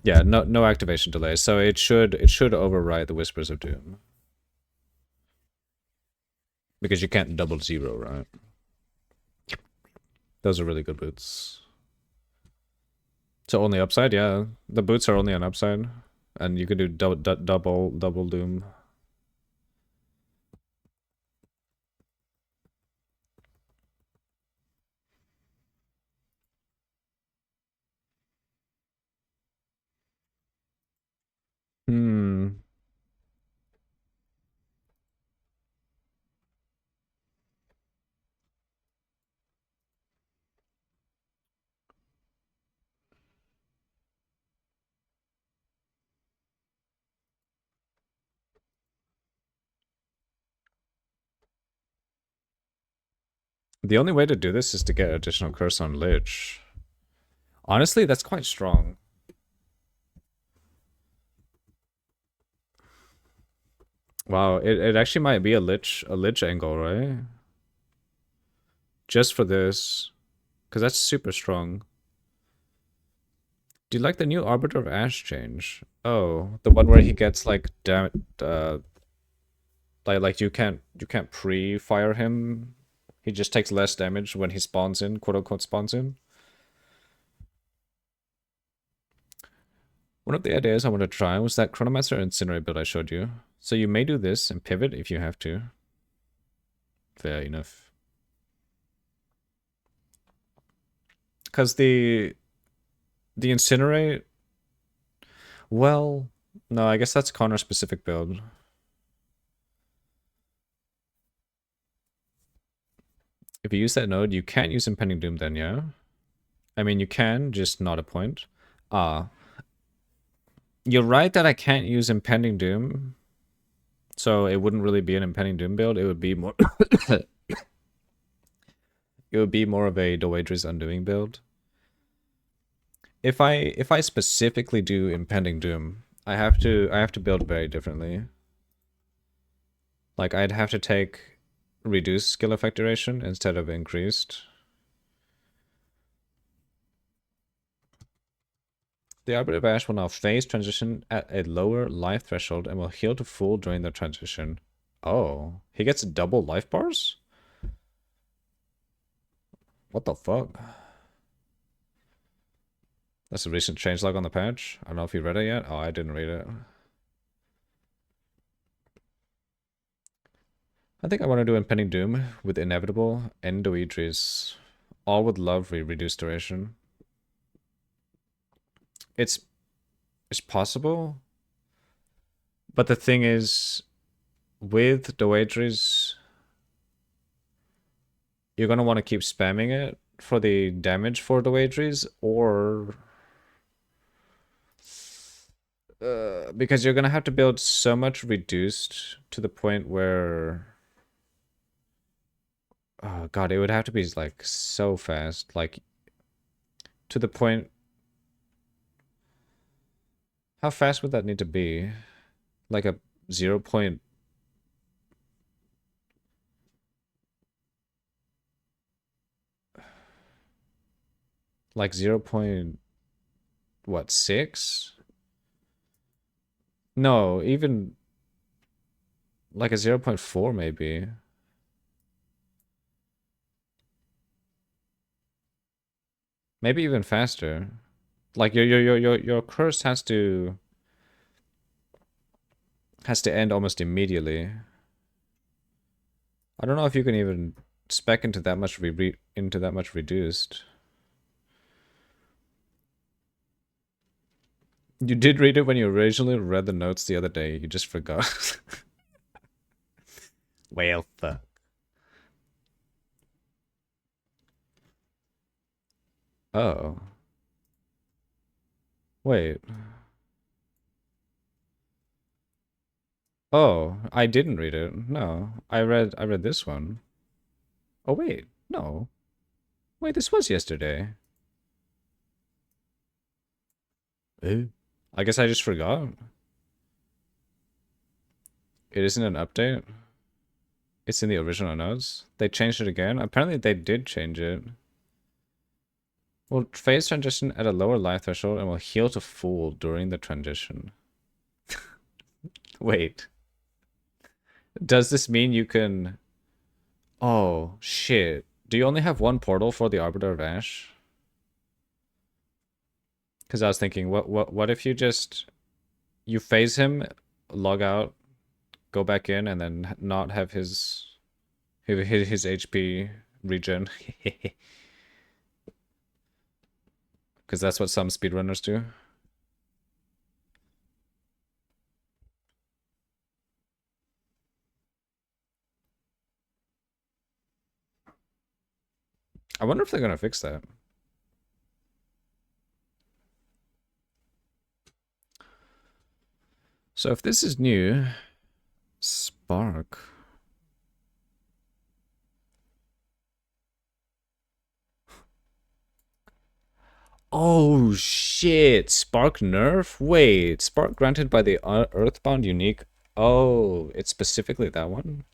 Yeah, no activation delay, so it should override the Whispers of Doom. Because you can't double 0, right? Those are really good boots. So only upside, yeah. The boots are only on upside. And you can do double Doom. The only way to do this is to get additional curse on Lich. Honestly, that's quite strong. Wow, it actually might be a lich angle, right? Just for this. Because that's super strong. Do you like the new Arbiter of Ash change? Oh, the one where he gets like like you can't pre-fire him. He just takes less damage when he spawns in, quote unquote spawns in. One of the ideas I want to try was that Chronomancer Incinerate build I showed you. So you may do this and pivot if you have to. Fair enough. Because the Incinerate... Well, no, I guess that's Connor specific build. If you use that node, you can't use Impending Doom then, yeah? I mean, you can, just not a point. You're right that I can't use Impending Doom. So it wouldn't really be an Impending Doom build. It would be more... it would be more of a Doedra's Undoing build. If I specifically do Impending Doom, I have to build very differently. Like, I'd have to take reduced skill effect duration instead of increased. The Arbiter of Ash will now phase transition at a lower life threshold and will heal to full during the transition. Oh, he gets double life bars? What the fuck? That's a recent changelog on the patch. I don't know if you read it yet. Oh, I didn't read it. I think I want to do Impending Doom with Inevitable and Doedries. All with love reduced duration. It's possible. But the thing is, with Doedries, you're going to want to keep spamming it for the damage for Doedries, or because you're going to have to build so much reduced to the point where, oh god, it would have to be like so fast, like to the point. How fast would that need to be? Like a 0. Like 0. What, 6? No, even like a 0.4 maybe. Maybe even faster. Like your curse has to end almost immediately. I don't know if you can even spec into that much reduced. You did read it when you originally read the notes the other day. You just forgot. Well, fuck. Oh. Wait. Oh, I didn't read it. No. I read this one. Oh wait. No. Wait, this was yesterday. I guess I just forgot. It isn't an update. It's in the original notes. They changed it again. Apparently they did change it. Will phase transition at a lower life threshold and will heal to full during the transition. Wait. Does this mean you can... Oh, shit. Do you only have one portal for the Arbiter of Ash? Because I was thinking, what if you just... You phase him, log out, go back in, and then not have his HP regen? Because that's what some speedrunners do. I wonder if they're gonna fix that. So if this is new, Spark. Oh shit, Spark nerf? Wait, Spark granted by the Earthbound unique. Oh, it's specifically that one?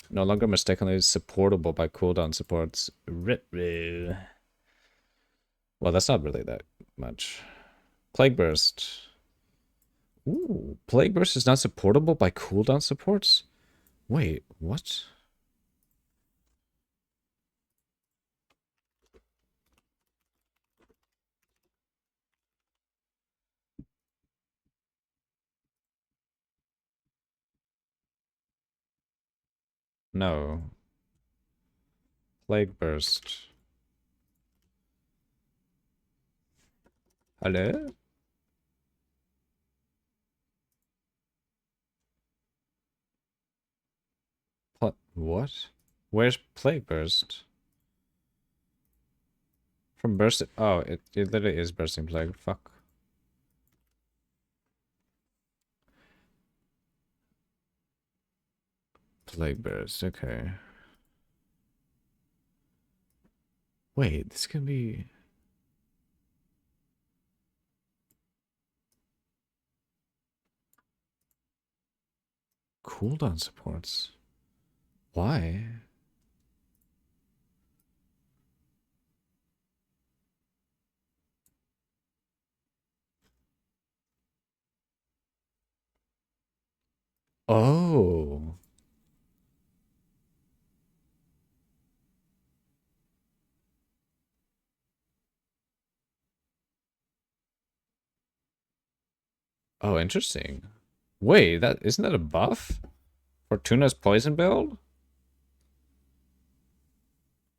No longer mistakenly supportable by cooldown supports. Well, that's not really that much. Plague Burst. Ooh, Plague Burst is not supportable by cooldown supports? Wait, what? No. Plague Burst. Hello? What? Where's Plague Burst? From Burst... Oh, it literally is Bursting Plague. Fuck. Plague Burst, okay. Wait, this can be... Cooldown supports. Why? Oh. Oh, interesting. Wait, that isn't that a buff? Fortuna's poison build?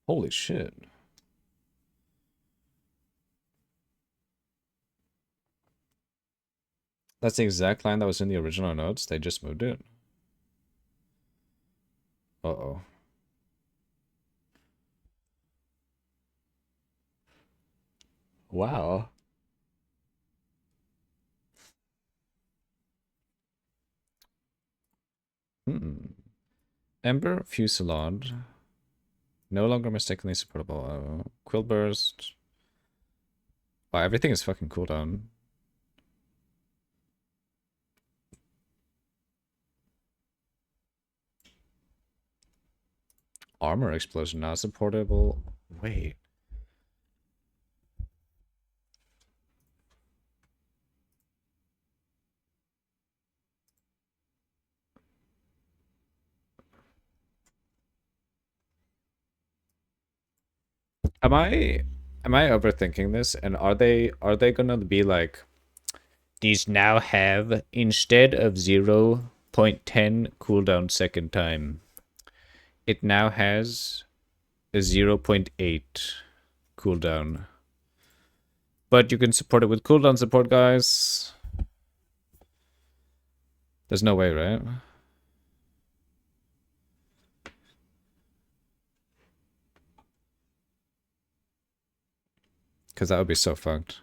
Holy shit. That's the exact line that was in the original notes. They just moved it. Uh-oh. Wow. Ember Fusillade. No longer mistakenly supportable. Quill Burst. Wow, everything is fucking cooldown. Armor Explosion not supportable. Wait. Am I overthinking this? And are they gonna be like, these now have, instead of 0.10 cooldown second time, it now has a 0.8 cooldown. But you can support it with cooldown support, guys. There's no way, right? Because that would be so fucked.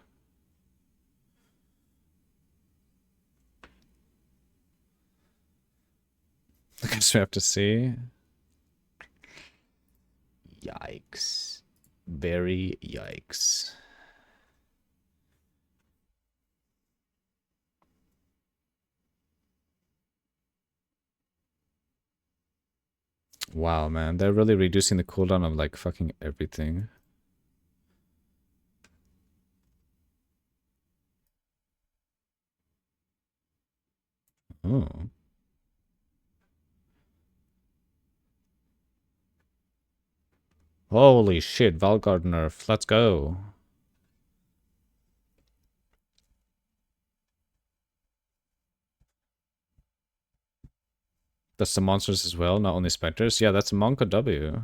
I guess we have to see. Yikes. Very yikes. Wow, man. They're really reducing the cooldown of like fucking everything. Oh. Holy shit, Valgard nerf. Let's go. That's the monsters as well, not only specters. Yeah, that's Monka W.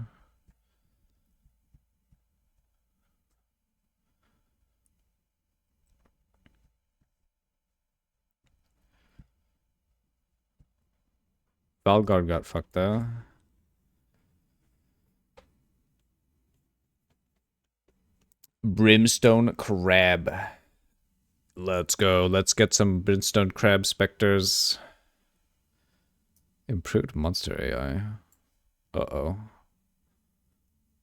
Valgard got fucked though. Brimstone Crab. Let's go. Let's get some Brimstone Crab Specters. Improved monster AI. Uh-oh.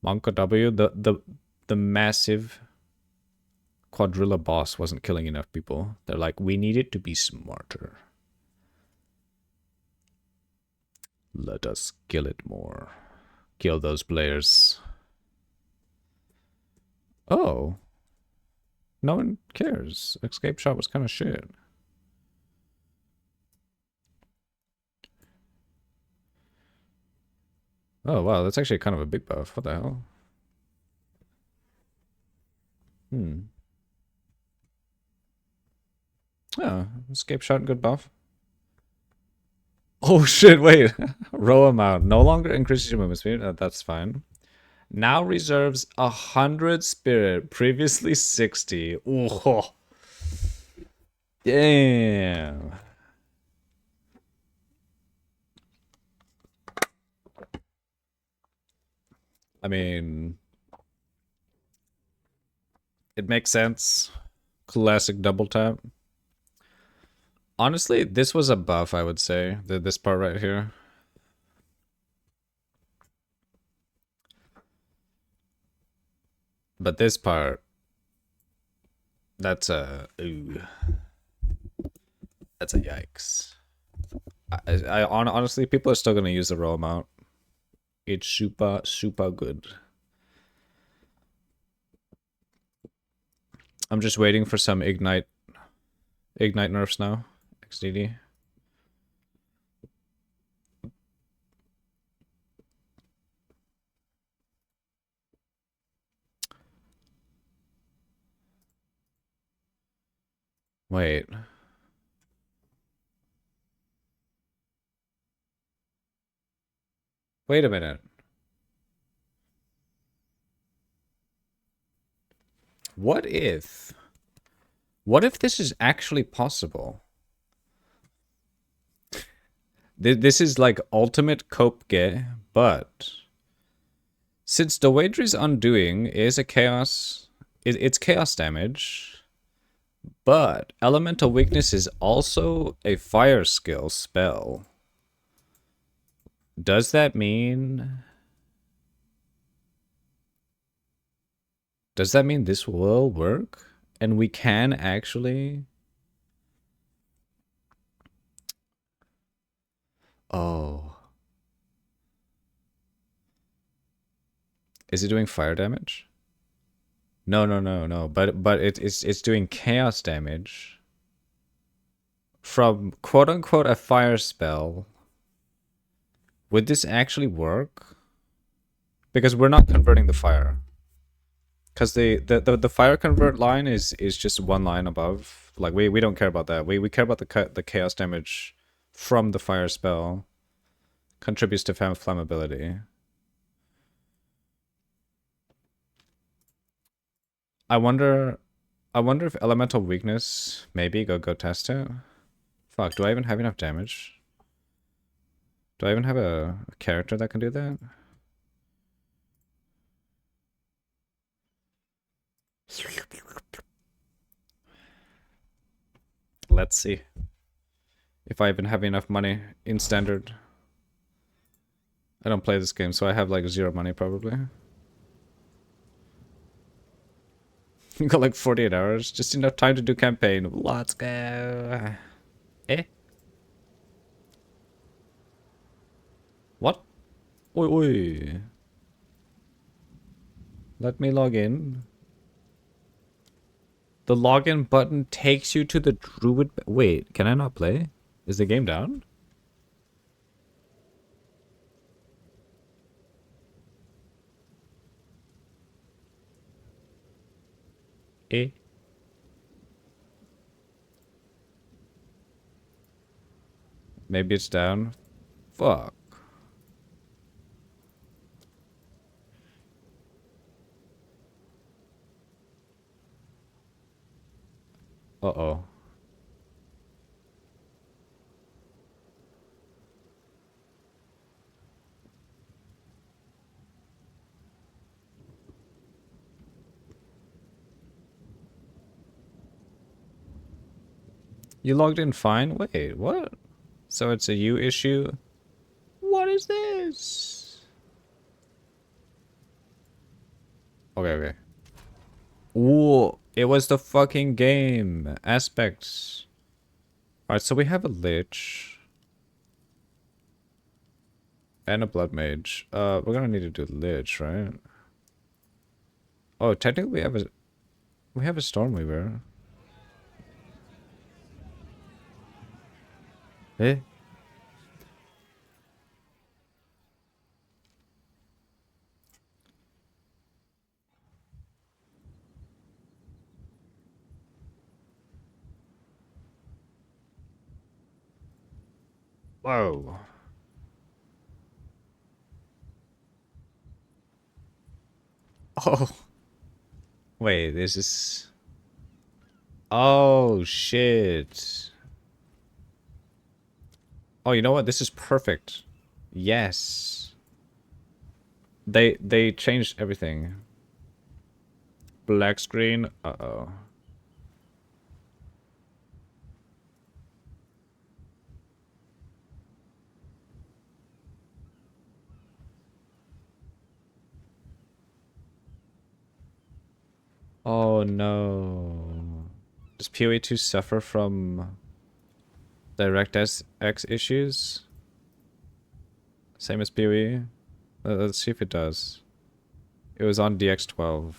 Monka W, the massive Quadrilla boss wasn't killing enough people. They're like, we need it to be smarter. Let us kill it more. Kill those players. Oh. No one cares. Escape shot was kind of shit. Oh, wow. That's actually kind of a big buff. What the hell? Oh, escape shot, good buff. Oh shit, wait. Row amount. No longer increases your movement speed. That's fine. Now reserves 100 spirit. Previously 60. Ooh. Damn. I mean, it makes sense. Classic double tap. Honestly, this was a buff, I would say. This part right here. But this part, that's a ooh. That's a yikes. Honestly, people are still gonna use the roll amount. It's super, super good. I'm just waiting for some ignite nerfs now. XDD. Wait. Wait a minute. What if this is actually possible? This is like ultimate cope ge, but since the Wager's Undoing is a chaos, it's chaos damage, but Elemental Weakness is also a fire skill spell. Does that mean... Does that mean this will work? And we can actually... Oh. Is it doing fire damage? No. But it's doing chaos damage from quote unquote a fire spell. Would this actually work? Because we're not converting the fire. Because the fire convert line is just one line above. Like we don't care about that. We care about the chaos damage from the fire spell. Contributes to flammability. I wonder if elemental weakness, maybe go test it. Fuck, do I even have enough damage? Do I even have a character that can do that? Let's see if I even have enough money in standard. I don't play this game, so I have like 0 money probably. You got like 48 hours, just enough time to do campaign. Let's go. Eh? What? Oi, oi. Let me log in. The login button takes you to the druid. Wait, can I not play? Is the game down? Eh? Maybe it's down. Fuck. Uh-oh. You logged in fine? Wait, what? So it's a you issue? What is this? Okay. Ooh, it was the fucking game. Aspects. Alright, so we have a lich. And a blood mage. We're gonna need to do lich, right? Oh, technically we have a stormweaver. Eh? Whoa. Oh. Wait, this is... Oh, shit. Oh, you know what? This is perfect. Yes. They changed everything. Black screen. Uh-oh. Oh no. Does PoE2 suffer from DirectX issues. Same as PoE. Let's see if it does. It was on DX12.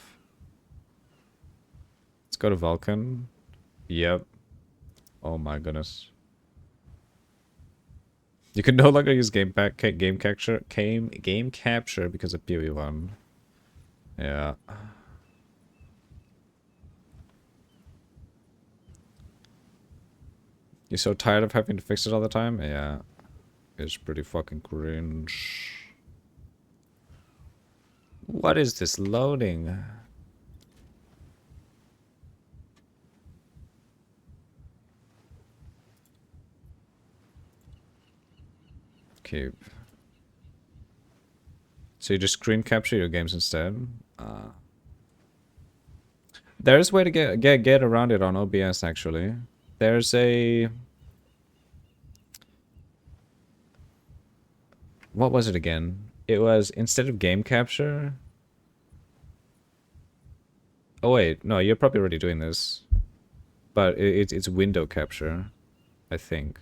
Let's go to Vulkan. Yep. Oh my goodness. You can no longer use game capture because of PoE 1. Yeah. You're so tired of having to fix it all the time? Yeah. It's pretty fucking cringe. What is this loading? Keep. So you just screen capture your games instead? There's a way to get around it on OBS actually. There's a... What was it again? It was, instead of game capture... Oh wait, no, you're probably already doing this. But it's window capture, I think.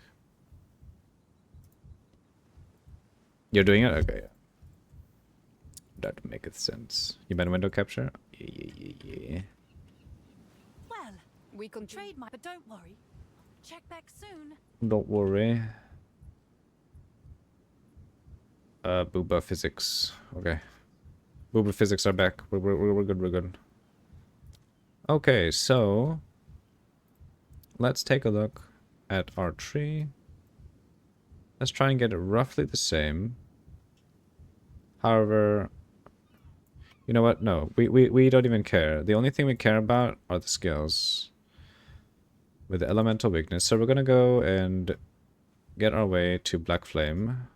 You're doing it? Okay. That maketh sense. You meant window capture? Yeah. Well, we can trade but don't worry. Check back soon. Don't worry. Booba physics. Okay. Booba physics are back. We're good, we're good. Okay, so... Let's take a look at our tree. Let's try and get it roughly the same. However... You know what? No, we don't even care. The only thing we care about are the skills. With the elemental weakness. So we're gonna go and get our way to Black Flame.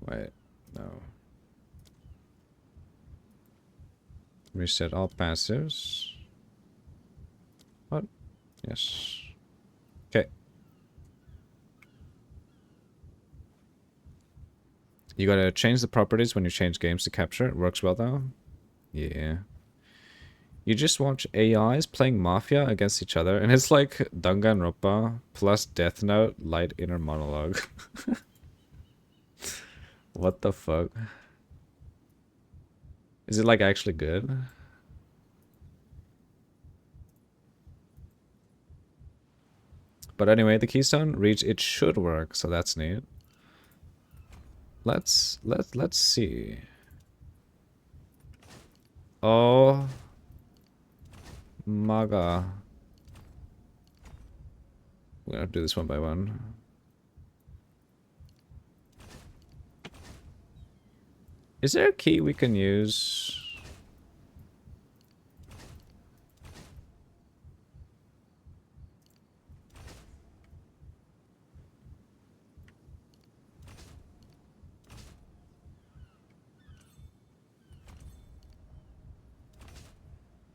Wait, no. Reset all passives. What? Yes. Okay. You gotta change the properties when you change games to capture. It works well though. Yeah. You just watch AIs playing Mafia against each other, and it's like Danganronpa plus Death Note light inner monologue. What the fuck? Is it like actually good? But anyway, the keystone reach, it should work, so that's neat. Let's see. Oh my god. We're gonna do this one by one. Is there a key we can use?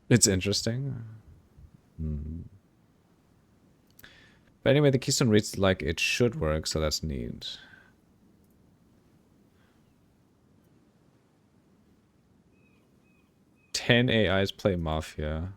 It's interesting. But anyway, the keystone reads like it should work, so that's neat. Ten AIs play Mafia.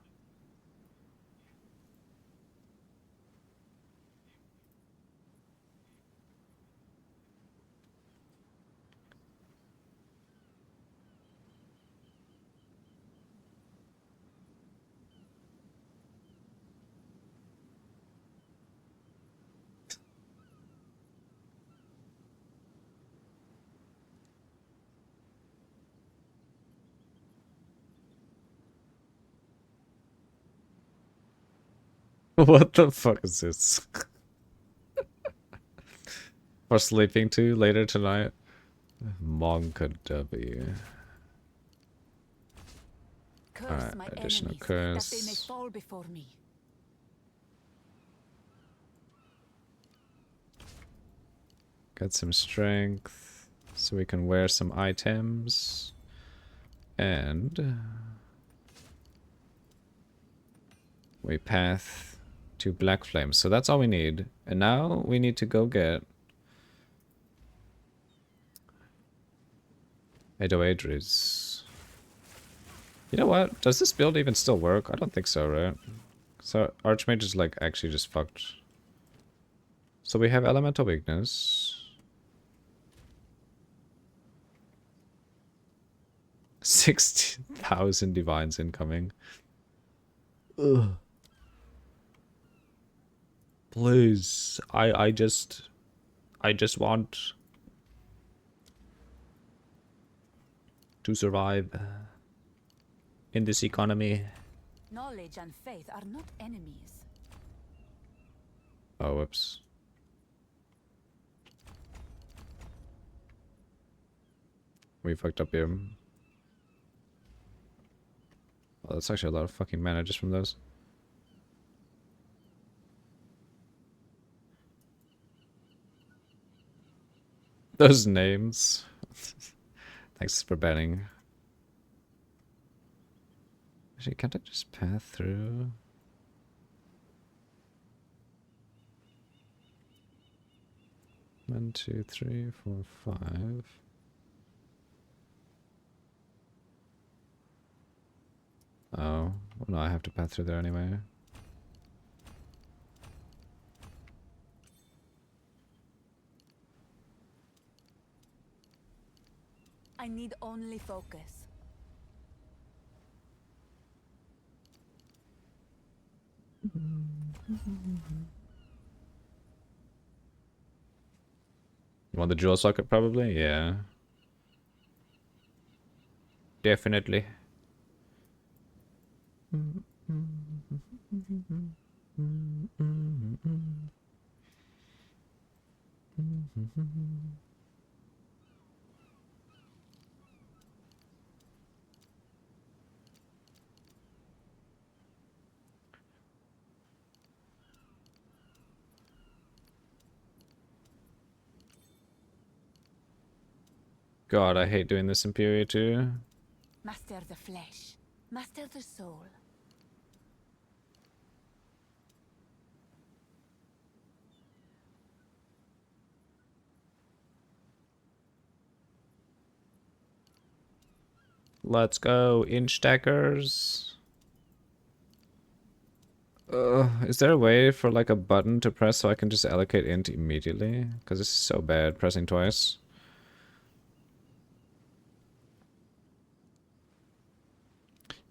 What the fuck is this? For sleeping too later tonight? Monka W. Curse Alright, my additional enemies, that they may curse. fall before me. Get some strength so we can wear some items. And we path to Black Flame. So that's all we need. And now we need to go get Edoadris. You know what? Does this build even still work? I don't think so, right? So Archmage is like actually just fucked. So we have elemental weakness. 60,000 divines incoming. Ugh. Please, I just want to survive in this economy. Knowledge and faith are not enemies. Oh, whoops. We fucked up here. Oh, that's actually a lot of fucking mana just from those. Those names. Thanks for banning. Actually, can't I just path through? One, two, three, four, five. Oh, well, no, I have to path through there anyway. I need only focus. You want the jewel socket probably? Yeah. Definitely. God, I hate doing this in PoE too. Master the flesh. Master the soul. Let's go, inch stackers. Is there a way for like a button to press so I can just allocate int immediately? Because this is so bad, pressing twice.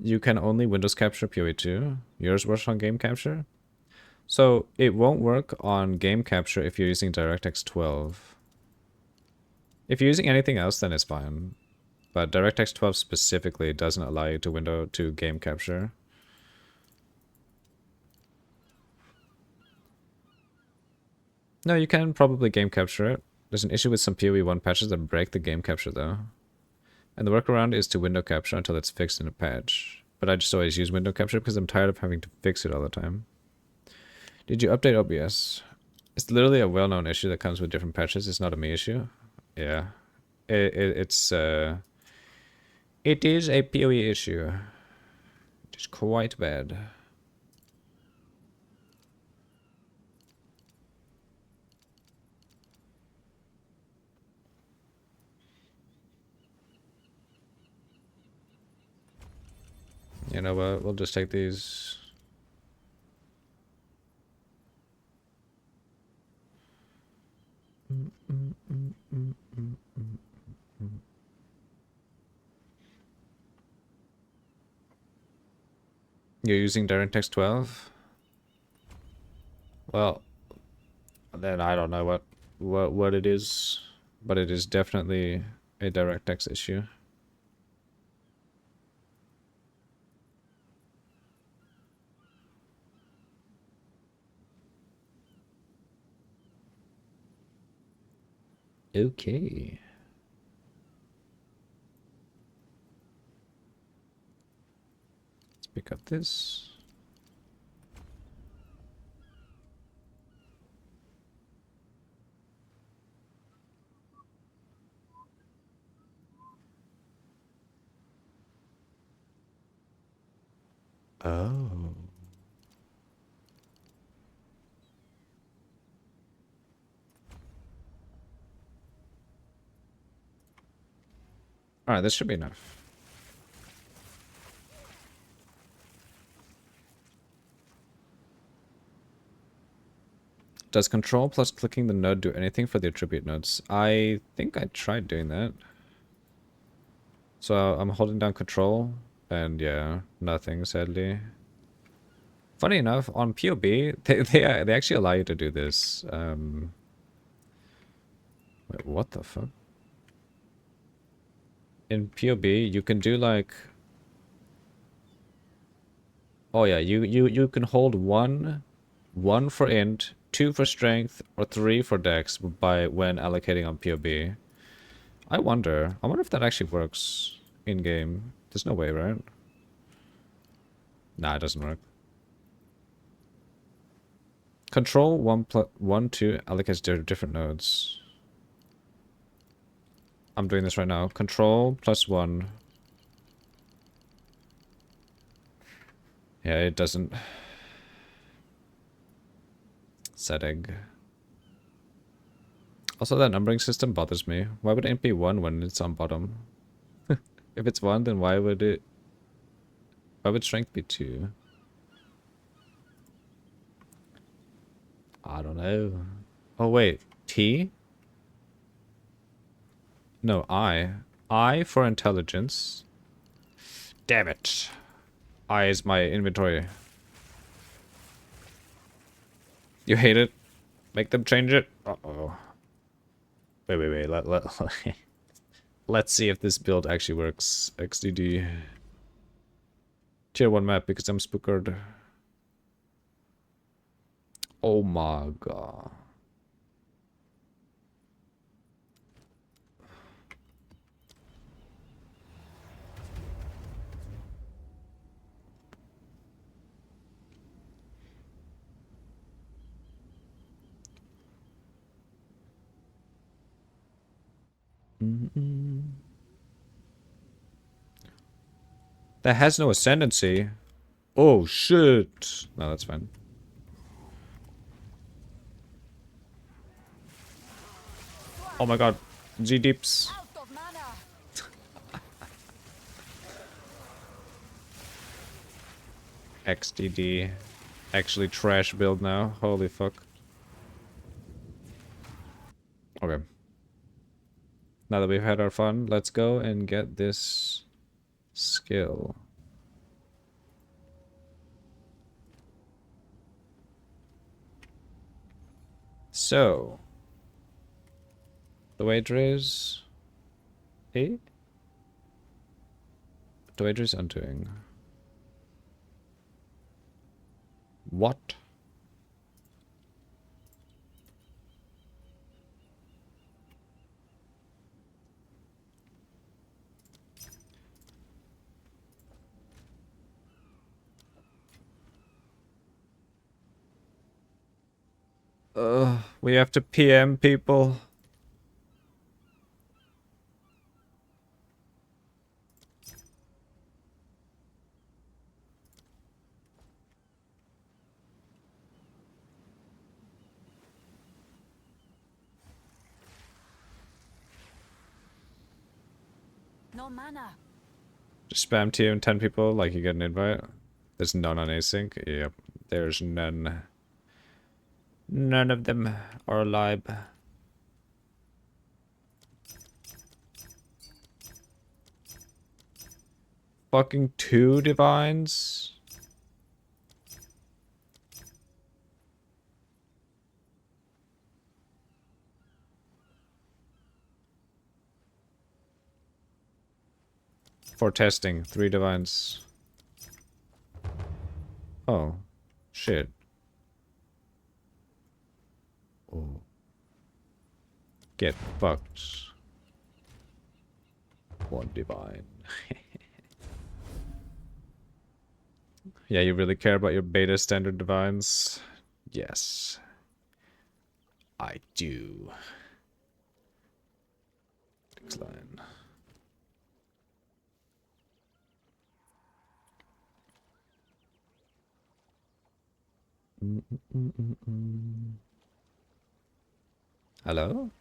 You can only Windows capture PoE 2. Yours works on game capture? So it won't work on game capture if you're using DirectX 12. If you're using anything else, then it's fine. But DirectX 12 specifically doesn't allow you to window to game capture. No, you can probably game capture it. There's an issue with some PoE 1 patches that break the game capture though. And the workaround is to window capture until it's fixed in a patch. But I just always use window capture because I'm tired of having to fix it all the time. Did you update OBS? It's literally a well-known issue that comes with different patches. It's not a me issue. Yeah. It is a PoE issue. It is quite bad. You know what? We'll just take these. You're using DirectX 12? Well, then I don't know what it is, but it is definitely a DirectX issue. Okay. Let's pick up this. Oh. Alright, this should be enough. Does control plus clicking the node do anything for the attribute nodes? I think I tried doing that. So I'm holding down control, and yeah, nothing, sadly. Funny enough, on PoB, they actually allow you to do this. Wait, what the fuck? In PoB, you can do like... Oh yeah, you can hold one for int, 2 for strength, or 3 for dex by when allocating on PoB. I wonder if that actually works in game. There's no way, right? Nah, it doesn't work. Control 1 plus 1 2 allocates to different nodes. I'm doing this right now. Control plus 1. Yeah, it doesn't. Setting. Also, that numbering system bothers me. Why would int be 1 when it's on bottom? If it's 1, then why would strength be 2? I don't know. Oh wait, T? No, I. I for intelligence. Damn it. I is my inventory. You hate it? Make them change it? Uh-oh. Wait. Let's see if this build actually works. XDD. Tier 1 map because I'm spookered. Oh my god. That has no ascendancy. Oh shit. No, that's fine. Oh my god. G deeps. Out of mana. XDD. Actually trash build now. Holy fuck. Okay. Now that we've had our fun, let's go and get this skill. So, the wager is A? The wager is undoing. What? We have to PM people. No mana. Just spam TM 10 people like you get an invite. There's none on async. Yep, there's none. None of them are alive. Fucking 2 divines? For testing, 3 divines. Oh. Shit. Oh. Get fucked. 1 divine. Yeah, you really care about your beta standard divines? Yes. I do. Decline. Hello?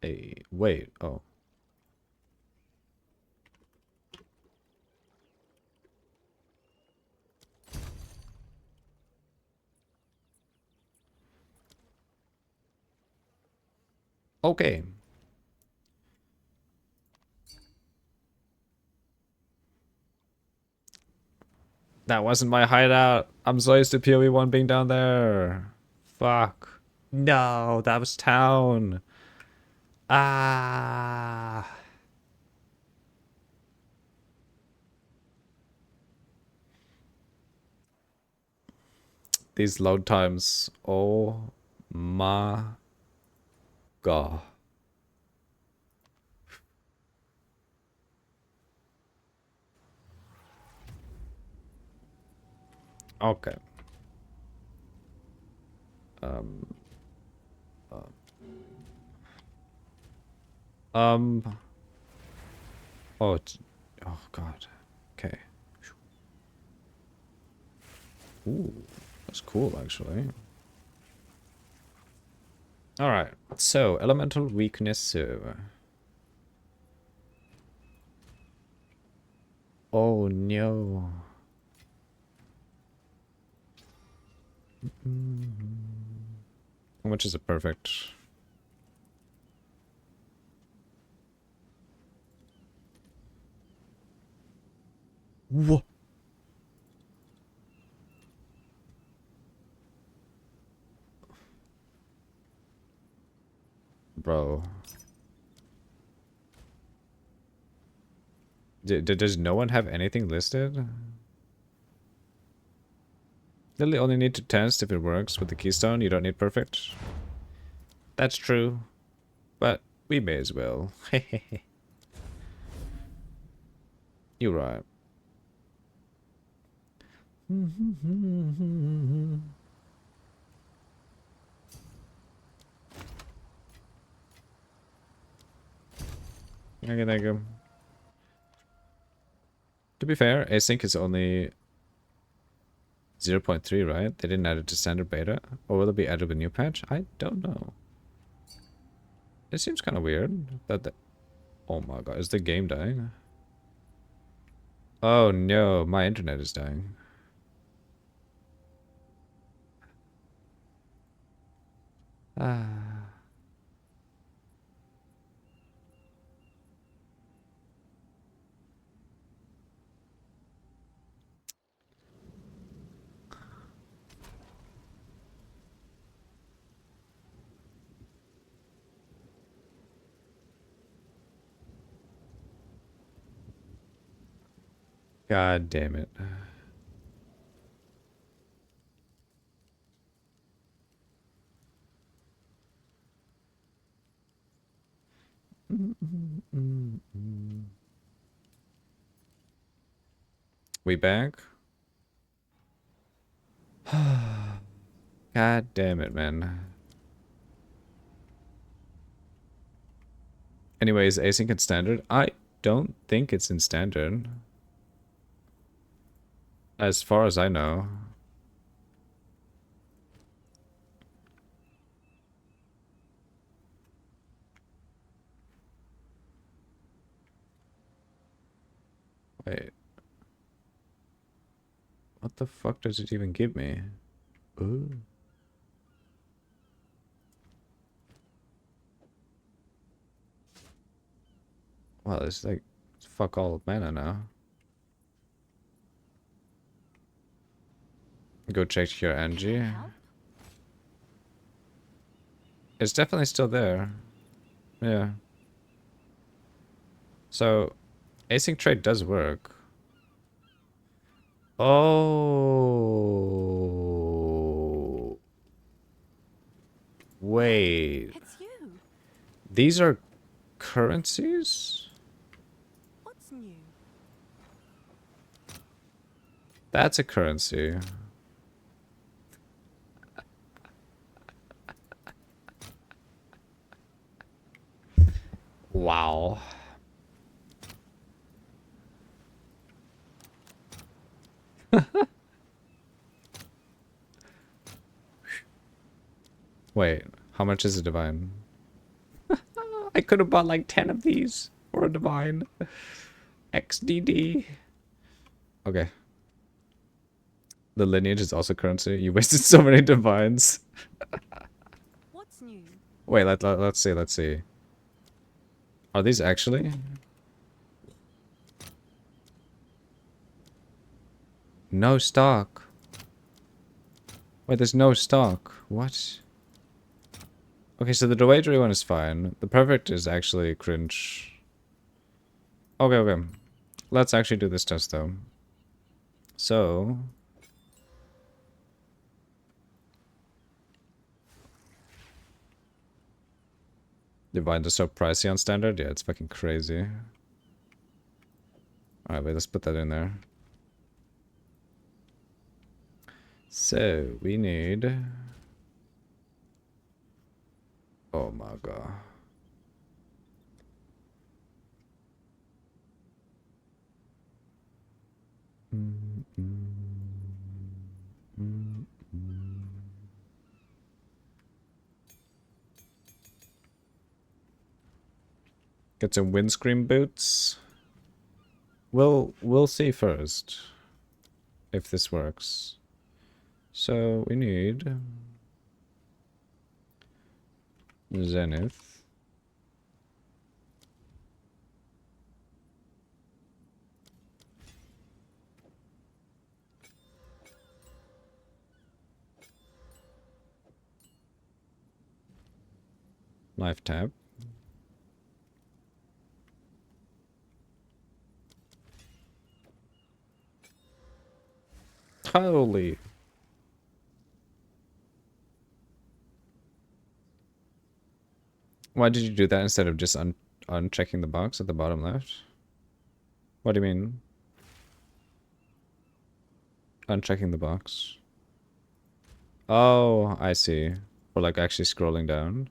Hey, wait. Oh. Okay. That wasn't my hideout. I'm so used to PoE 1 being down there. Fuck. No, that was town. Ah. These load times. Oh my god. Okay. Um. Um. Oh. Oh god. Okay. Ooh, that's cool actually. All right. So elemental weakness. Oh no. How much is it perfect? What? Bro. Does no one have anything listed? Literally only need to test if it works with the keystone. You don't need perfect. That's true. But we may as well. You're right. Okay, thank you. To be fair, async is only 0.3, right? They didn't add it to standard beta. Or will it be added with new patch? I don't know. It seems kind of weird that the... Oh my god, is the game dying? Oh no, my internet is dying. Ah. God damn it. We back? God damn it, man. Anyways, async in standard? I don't think it's in standard. As far as I know. Wait. What the fuck does it even give me? Ooh. Well, it's like fuck all mana now. Go check your Angie. Help? It's definitely still there. Yeah. So, async trade does work. Oh. Wait. It's you. These are currencies? What's new? That's a currency. Wow. Wait, how much is a divine? I could have bought like 10 of these for a divine. XDD. Okay. The lineage is also currency. You wasted so many divines. What's new? Wait, let's see, let's see. Are these actually? No stock. Wait, there's no stock. What? Okay, so the Dewedry one is fine. The perfect is actually cringe. Okay, okay. Let's actually do this test though. So Divine is so pricey on standard? Yeah, it's fucking crazy. Alright, wait, let's put that in there. So we need... Oh my god. Get some windscreen boots. We'll see first if this works. So we need Zenith. Life tab. Holy. Why did you do that instead of just unchecking the box at the bottom left? What do you mean? Unchecking the box. Oh, I see. For like actually scrolling down.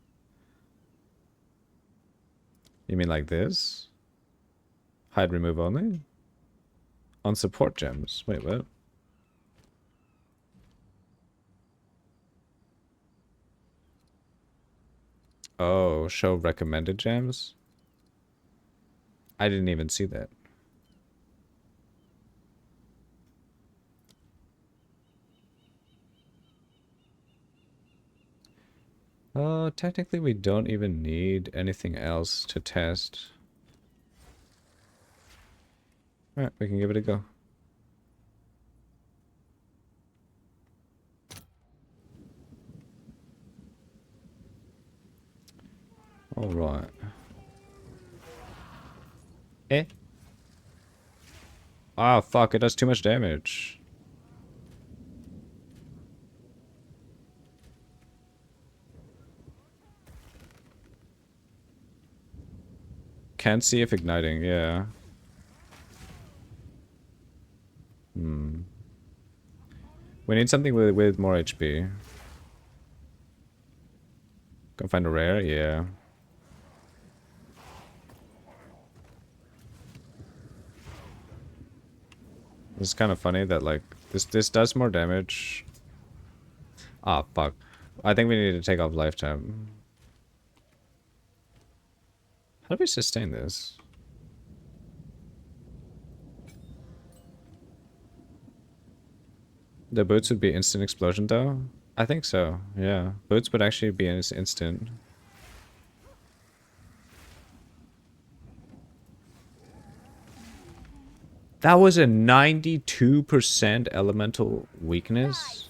You mean like this? Hide remove only? On support gems. Wait, what? Oh, show recommended gems? I didn't even see that. Technically we don't even need anything else to test. Alright, we can give it a go. Alright. Eh? Ah, fuck, it does too much damage. Can't see if igniting, yeah. Hmm. We need something with more HP. Go find a rare, yeah. It's kind of funny that like this does more damage. Ah, fuck. I think we need to take off lifetime. How do we sustain this? The boots would be instant explosion though? I think so, yeah. Boots would actually be instant. That was a 92% elemental weakness?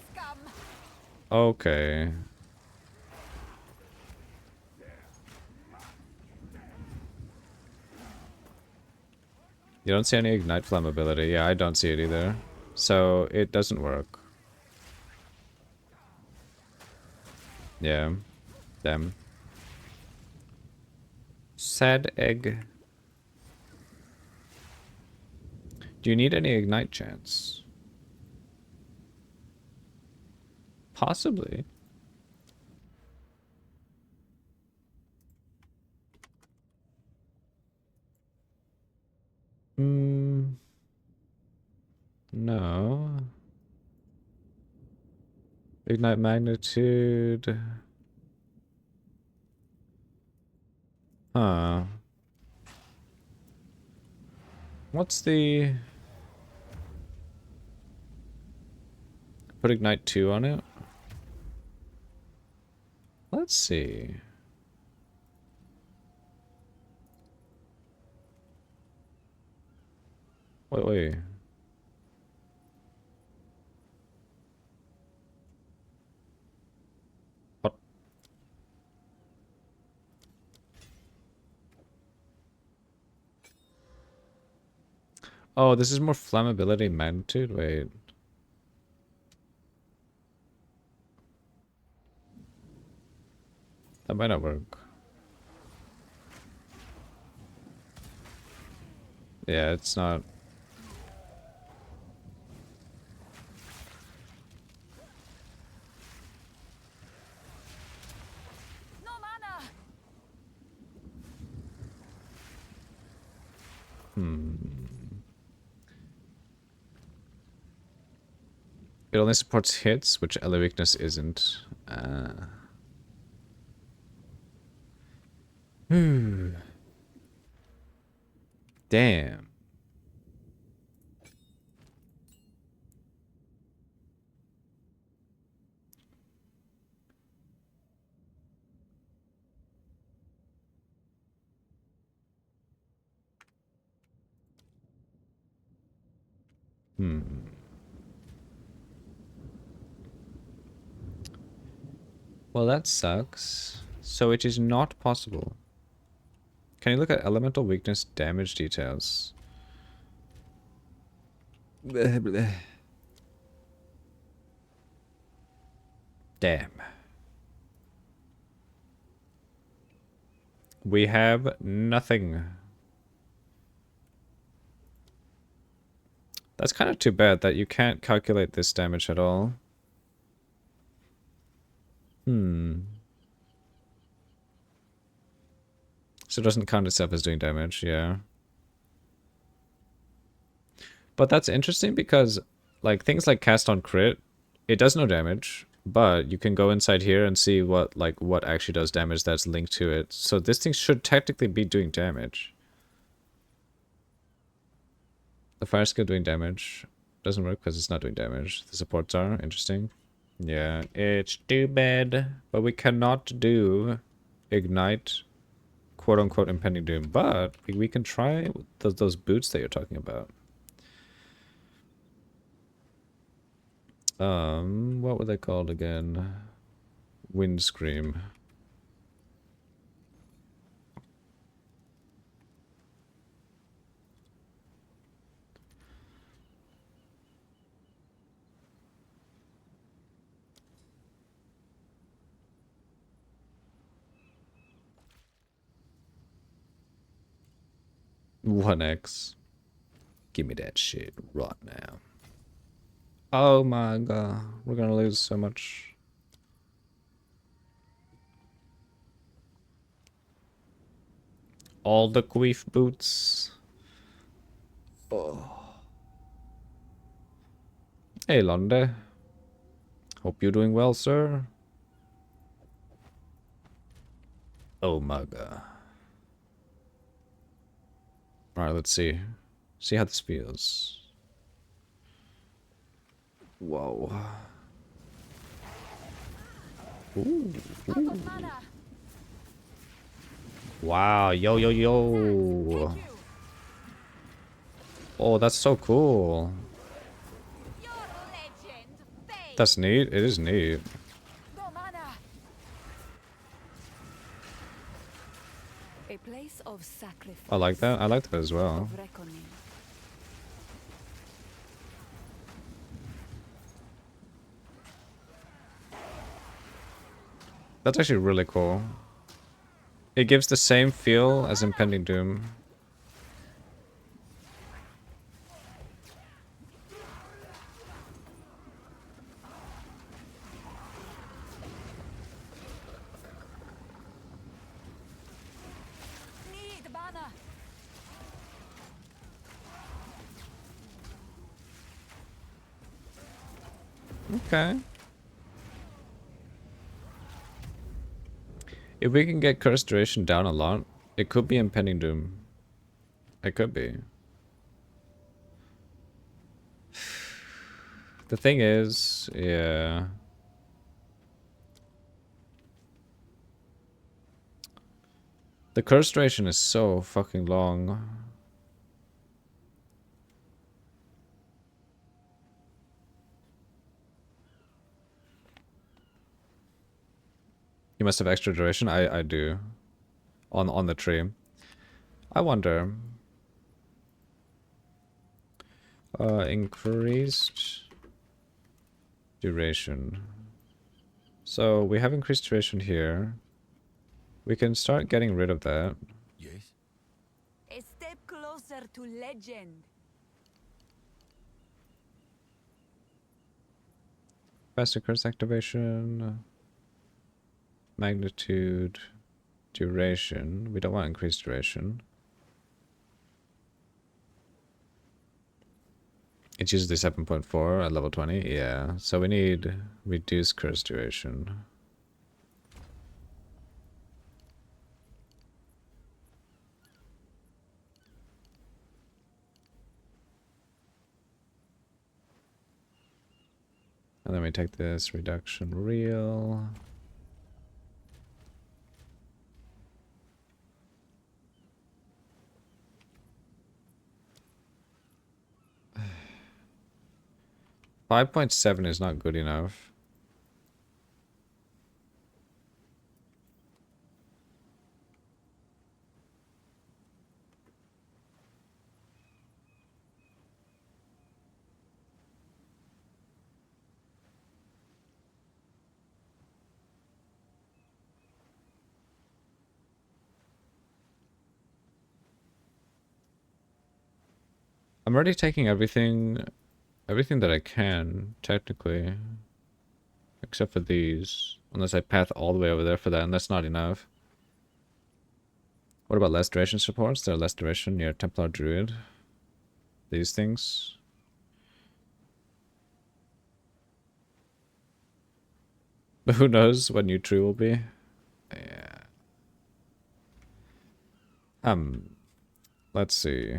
Okay. You don't see any ignite flammability. Yeah, I don't see it either. So it doesn't work. Yeah. Damn. Sad egg. Do you need any ignite chance? Possibly. Hmm. No. Ignite magnitude. Huh. What's the... Put ignite 2 on it? Let's see. Oi, oi. What? Oh, this is more flammability magnitude? Wait. That might not work. Yeah, it's not. No mana. It only supports hits, which ally weakness isn't. Damn. Well, that sucks. So it is not possible. Can you look at elemental weakness damage details? Damn. We have nothing. That's kind of too bad that you can't calculate this damage at all. So it doesn't count itself as doing damage, yeah. But that's interesting because, like, things like cast on crit, it does no damage, but you can go inside here and see what actually does damage that's linked to it. So this thing should technically be doing damage. The fire skill doing damage doesn't work because it's not doing damage. The supports are interesting. Yeah, it's too bad, but we cannot do ignite, quote unquote, impending doom. But we can try those boots that you're talking about. What were they called again? Windscream. One X. Give me that shit right now. Oh my god, we're gonna lose so much. All the queef boots. Oh. Hey, Londe. Hope you're doing well, sir. Oh my god. Alright, let's see. See how this feels. Whoa. Ooh. I've got mana. Wow, yo, yo, yo. Thank you. Oh, that's so cool. You're a legend. Fade. That's neat. It is neat. No mana. A place of sacrifice. I like that. I like that as well. Of reckoning. That's actually really cool. It gives the same feel as Impending Doom. Need mana. Okay. If we can get curse duration down a lot, it could be Impending Doom. It could be. The thing is, yeah. The curse duration is so fucking long. You must have extra duration. I do. On the tree. I wonder. Increased duration. So we have increased duration here. We can start getting rid of that. Yes? A step closer to legend. Faster curse activation. Magnitude. Duration. We don't want increased duration. It's usually 7.4 at level 20. Yeah. So we need reduced curse duration. And then we take this reduction real. .7 is not good enough. I'm already taking everything that I can, technically. Except for these. Unless I path all the way over there for that, and that's not enough. What about less duration supports? There are less duration near Templar Druid. These things. But who knows what new tree will be? Yeah. Let's see.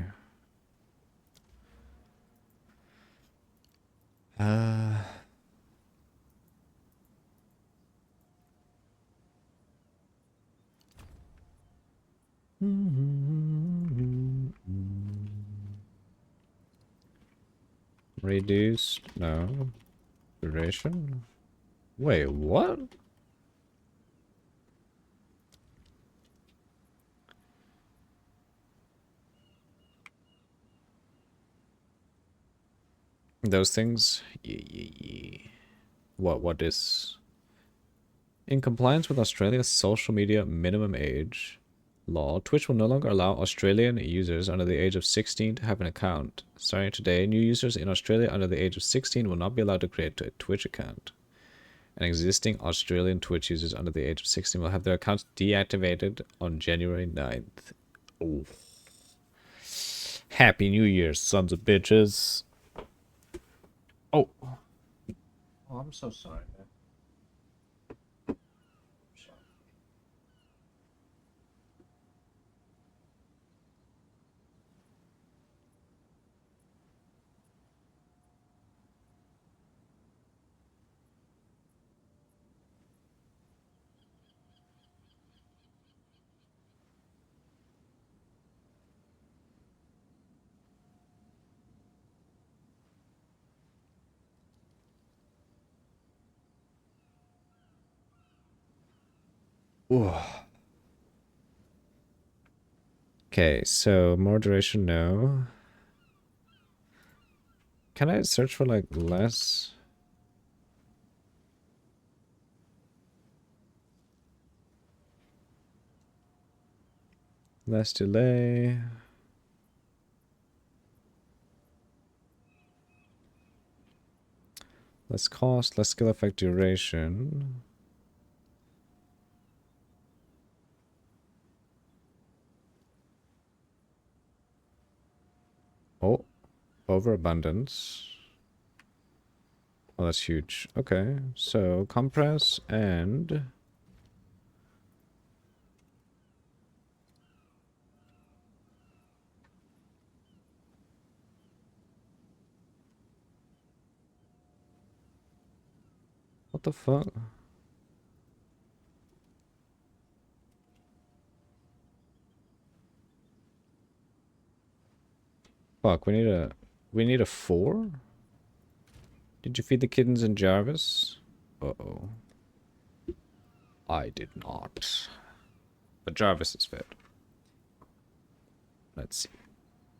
Reduced? No. Duration? Wait, what? Those things? Yeah. What is... In compliance with Australia's social media minimum age law, Twitch will no longer allow Australian users under the age of 16 to have an account. Starting today, new users in Australia under the age of 16 will not be allowed to create a Twitch account. And existing Australian Twitch users under the age of 16 will have their accounts deactivated on January 9th. Oh. Happy New Year, sons of bitches. Oh. Oh, I'm so sorry, man. Ooh. Okay, so more duration, no. Can I search for like less? Less delay. Less cost, less skill effect duration. Oh, overabundance. Oh, that's huge. Okay, so compress and... What the fuck? Fuck, we need a 4? Did you feed the kittens in Jarvis? Uh-oh. I did not. But Jarvis is fed. Let's see.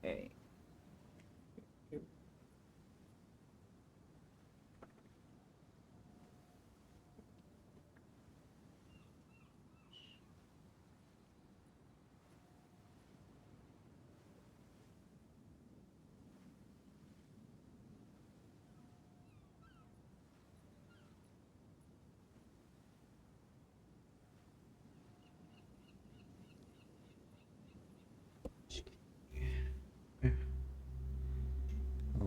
Hey.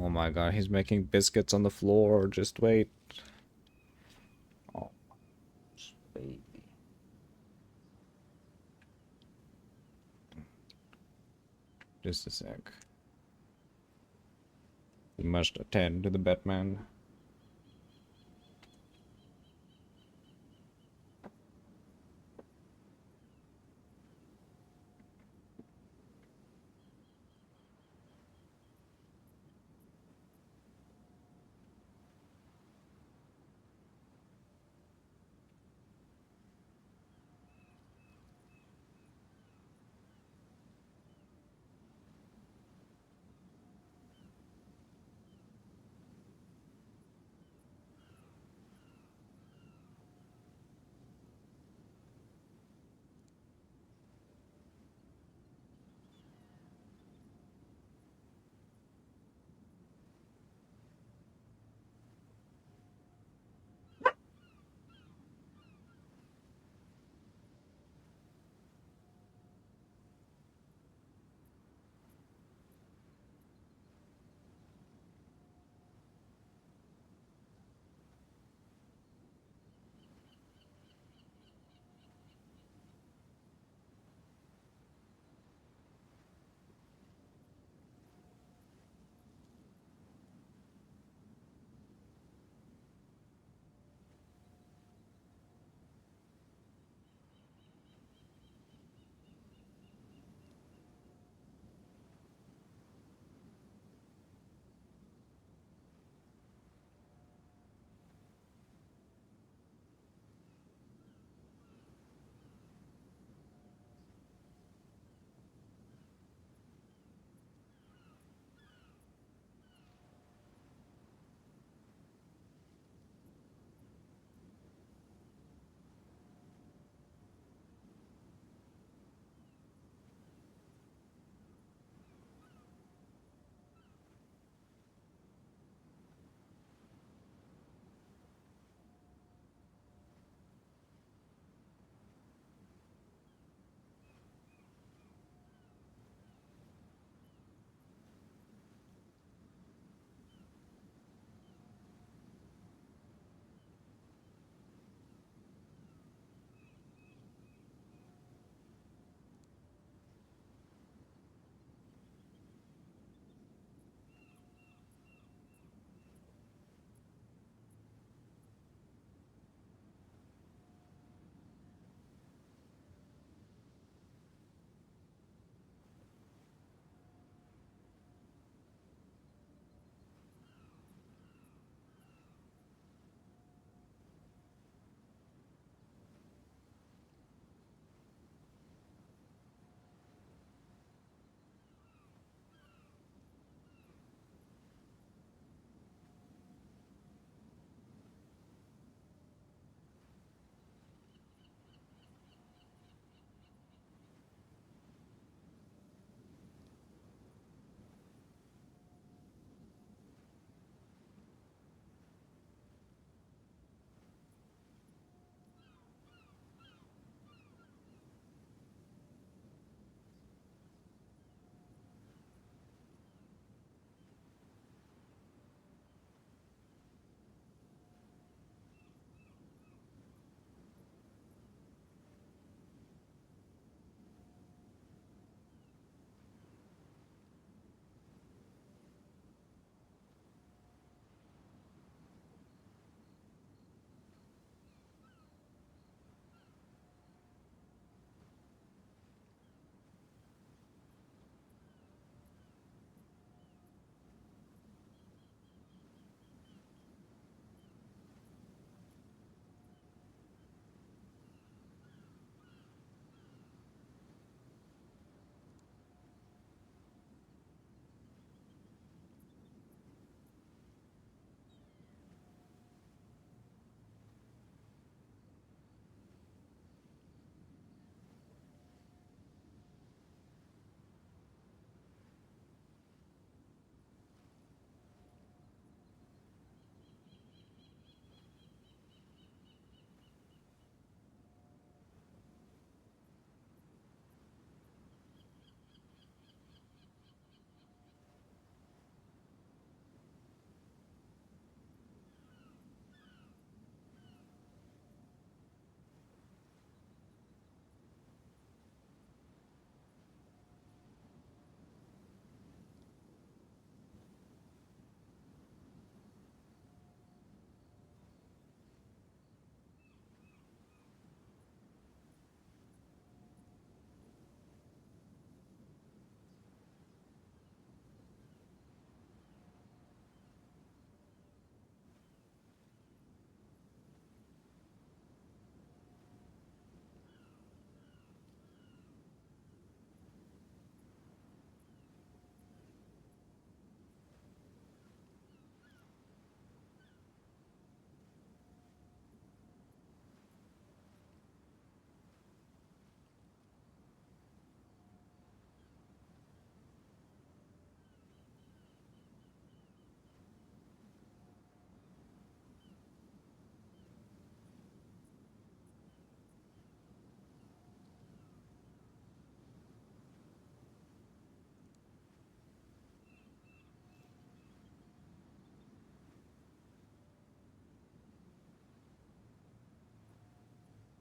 Oh my god, he's making biscuits on the floor. Just wait. Oh, baby. Just a sec. We must attend to the Batman.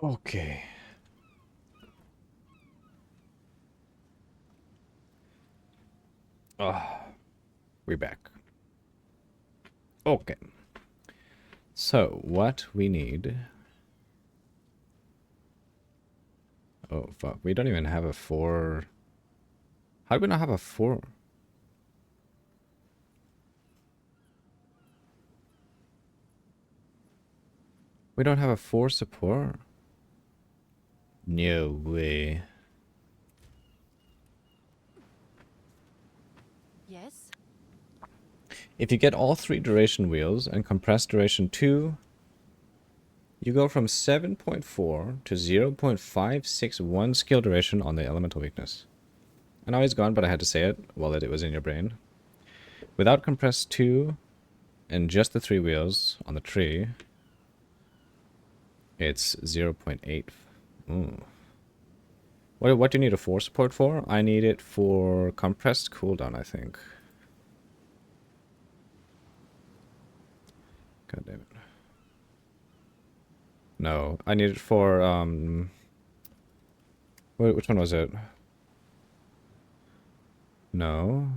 Okay. We're back. Okay. So, what we need... Oh, fuck. We don't even have a 4... How do we not have a 4? We don't have a 4 support? No way. Yes? If you get all 3 duration wheels and compress duration 2, you go from 7.4 to 0.561 skill duration on the elemental weakness. I know he's gone, but I had to say it while it was in your brain. Without compress 2 and just the 3 wheels on the tree, it's 0.8. Ooh. What do you need a 4 support for? I need it for compressed cooldown, I think. God damn it. No, I need it for, wait, which one was it? No.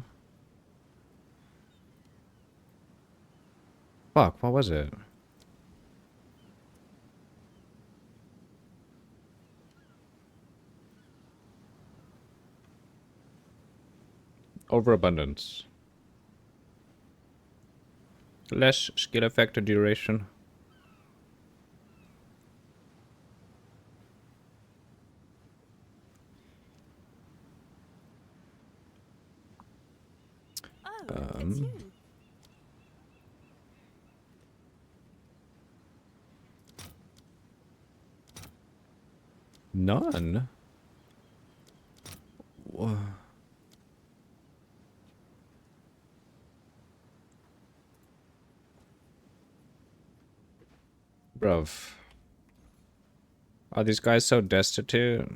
Fuck, what was it? Overabundance. Less skill effect duration. Oh, it's you. None? Wha- Bruv. Are these guys so destitute?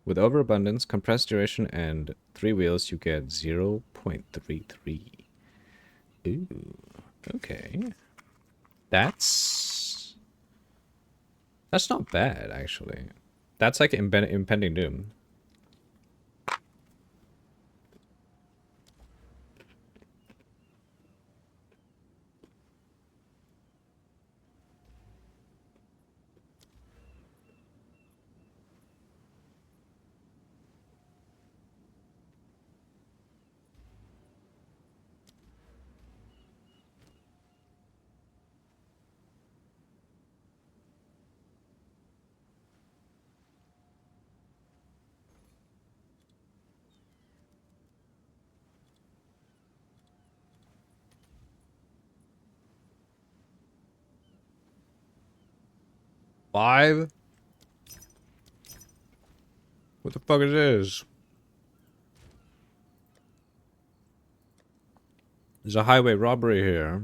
With overabundance, compressed duration, and 3 wheels, you get 0.33. Ooh, okay. That's not bad, actually. That's like impending doom. Five? What the fuck is this? There's a highway robbery here.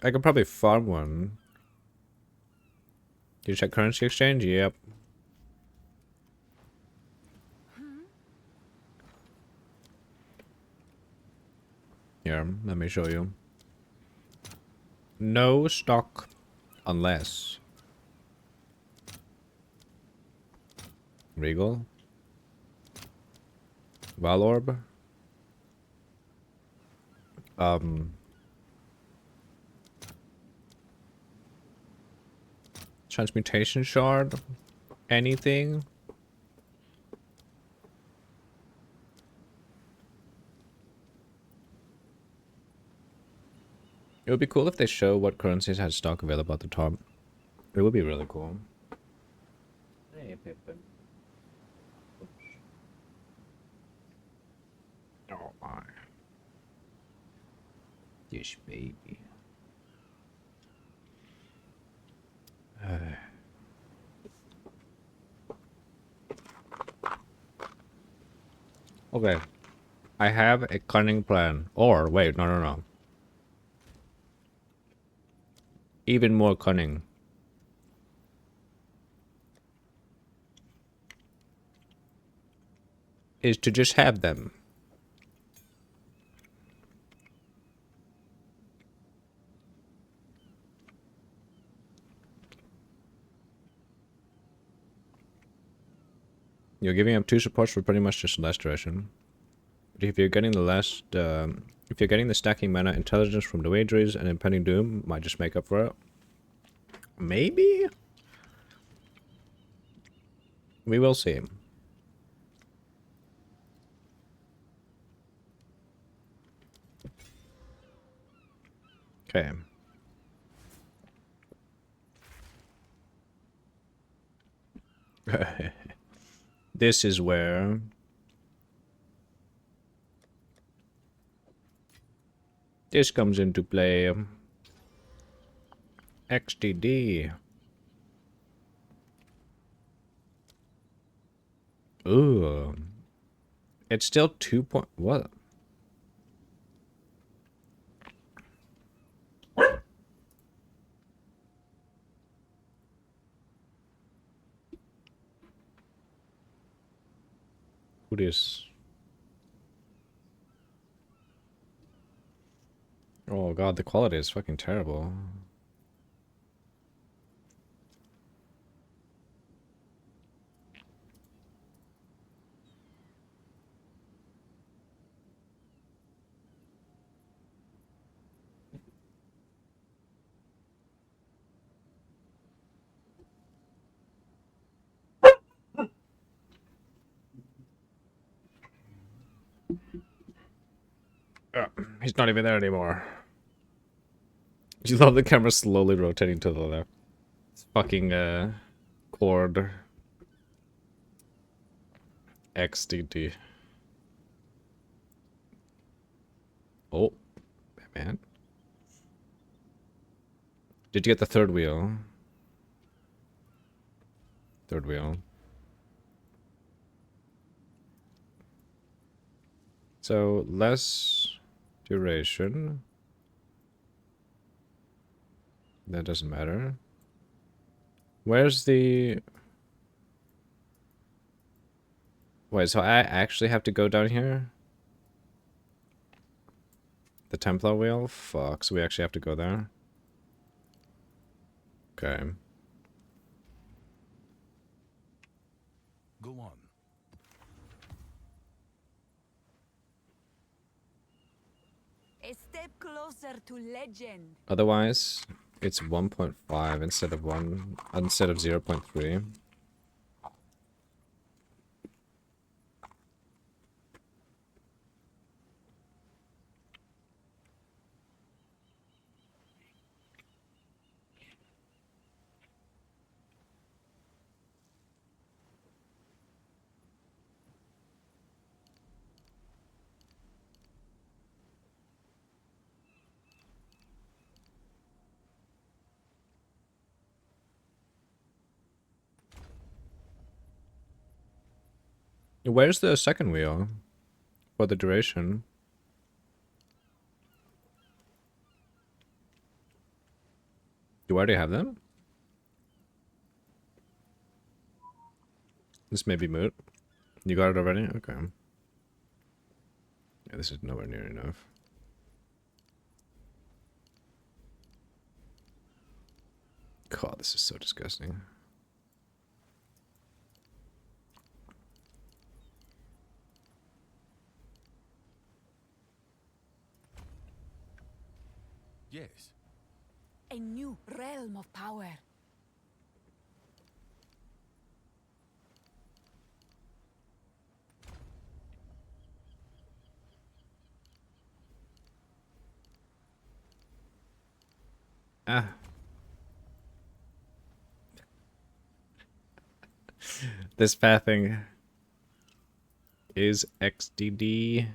I could probably farm one. Did you check currency exchange? Yep. Here, let me show you. No stock unless Regal, Valorb, Transmutation Shard, anything. It would be cool if they show what currencies had stock available at the top. It would be really cool. Hey, Pippin. Oh my. This baby. Okay. I have a cunning plan. Or, wait, no. Even more cunning. Is to just have them. You're giving up 2 supports for pretty much just last duration. But if you're getting the if you're getting the stacking mana intelligence from the wageries and impending doom, might just make up for it. Maybe? We will see. Okay. This is where this comes into play. XDD. Ooh. It's still 2 point... What? Who this? Oh god, the quality is fucking terrible. He's not even there anymore. You love the camera slowly rotating to the left. It's fucking, cord. XDD. Oh, Batman. Did you get the third wheel? Third wheel. So, less duration. That doesn't matter. Where's the... Wait, so I actually have to go down here? The Templar wheel? Fuck, so we actually have to go there? Okay. Go on. A step closer to legend. Otherwise, it's 1.5 instead of 0.3. Where's the second wheel? For the duration? Do I already have them? This may be moot. You got it already? Okay. Yeah, this is nowhere near enough. God, this is so disgusting. Yes. A new realm of power. Ah. This pathing is XDD.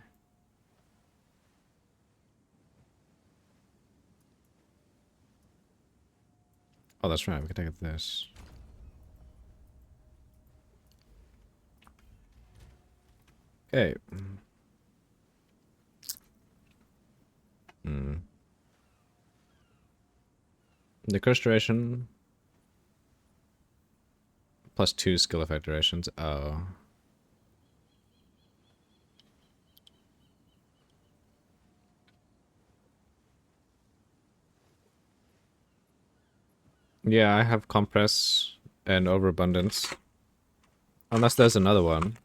Oh, that's right. We can take this. Okay. The curse duration plus 2 skill effect durations. Oh. Yeah, I have compress and overabundance. Unless there's another one.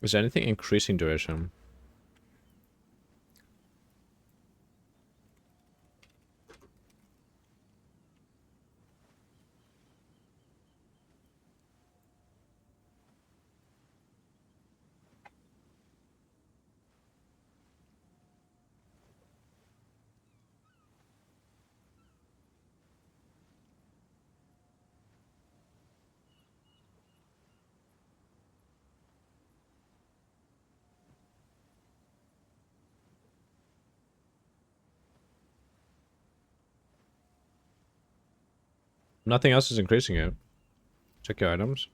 Is anything increasing duration? Nothing else is increasing it. Check your items.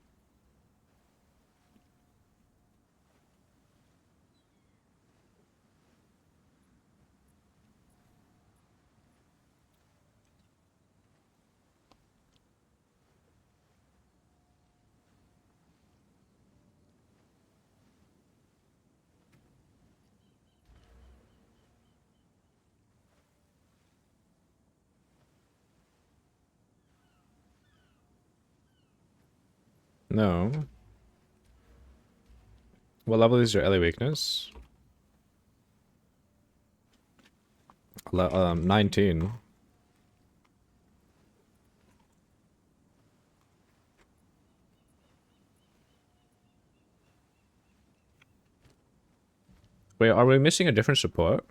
No. What level is your LA weakness? 19. Wait, are we missing a different support?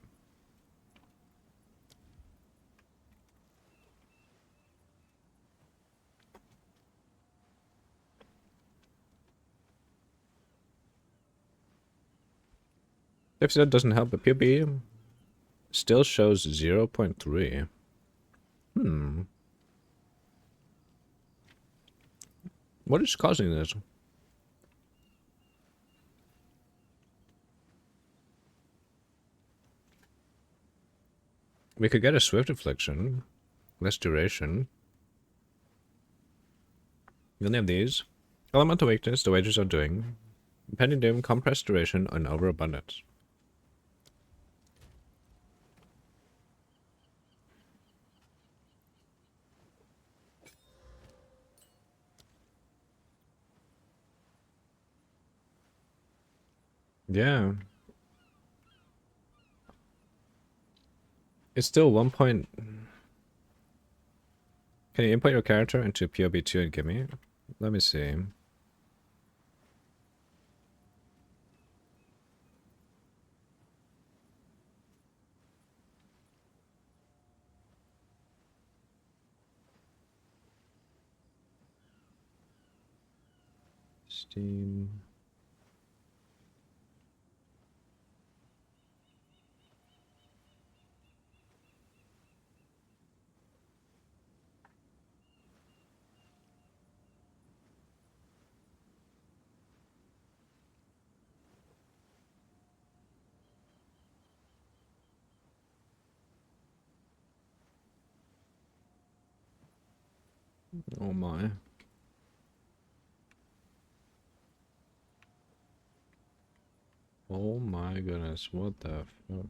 If that doesn't help, but PoE still shows 0.3. What is causing this? We could get a swift affliction. Less duration. We only have these. Elemental weakness, the wages are doing. Impending doom, compressed duration, and overabundance. Yeah. It's still 1 point... Can you input your character into POB2 and give me? Let me see. Steam... Oh my. Oh my goodness, what the fuck?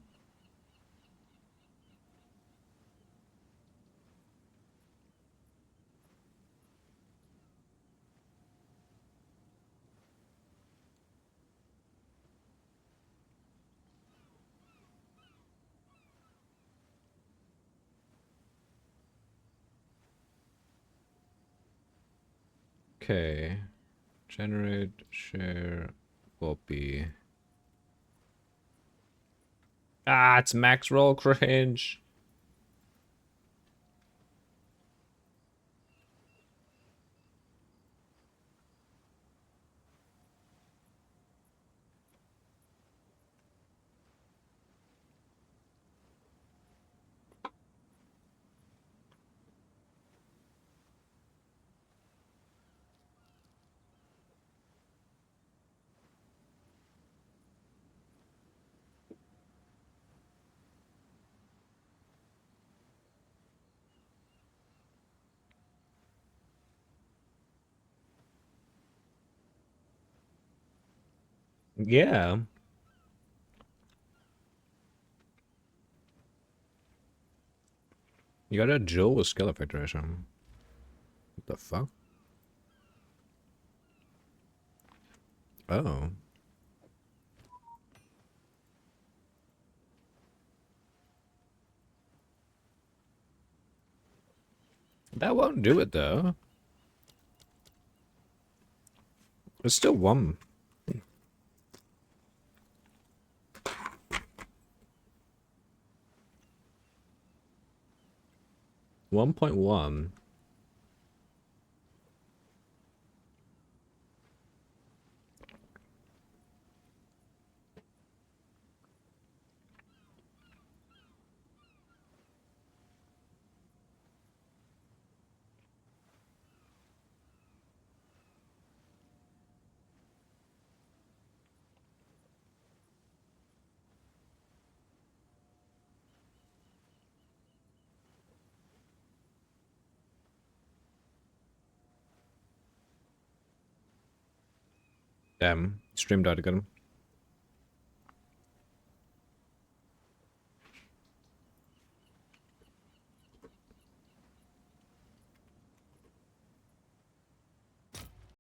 Okay. Generate, share, copy. Ah, it's max roll cringe. Yeah. You got a Joel with skill effect or something. What the fuck? Oh. That won't do it though. It's still one. 1.1. Damn. Stream died again.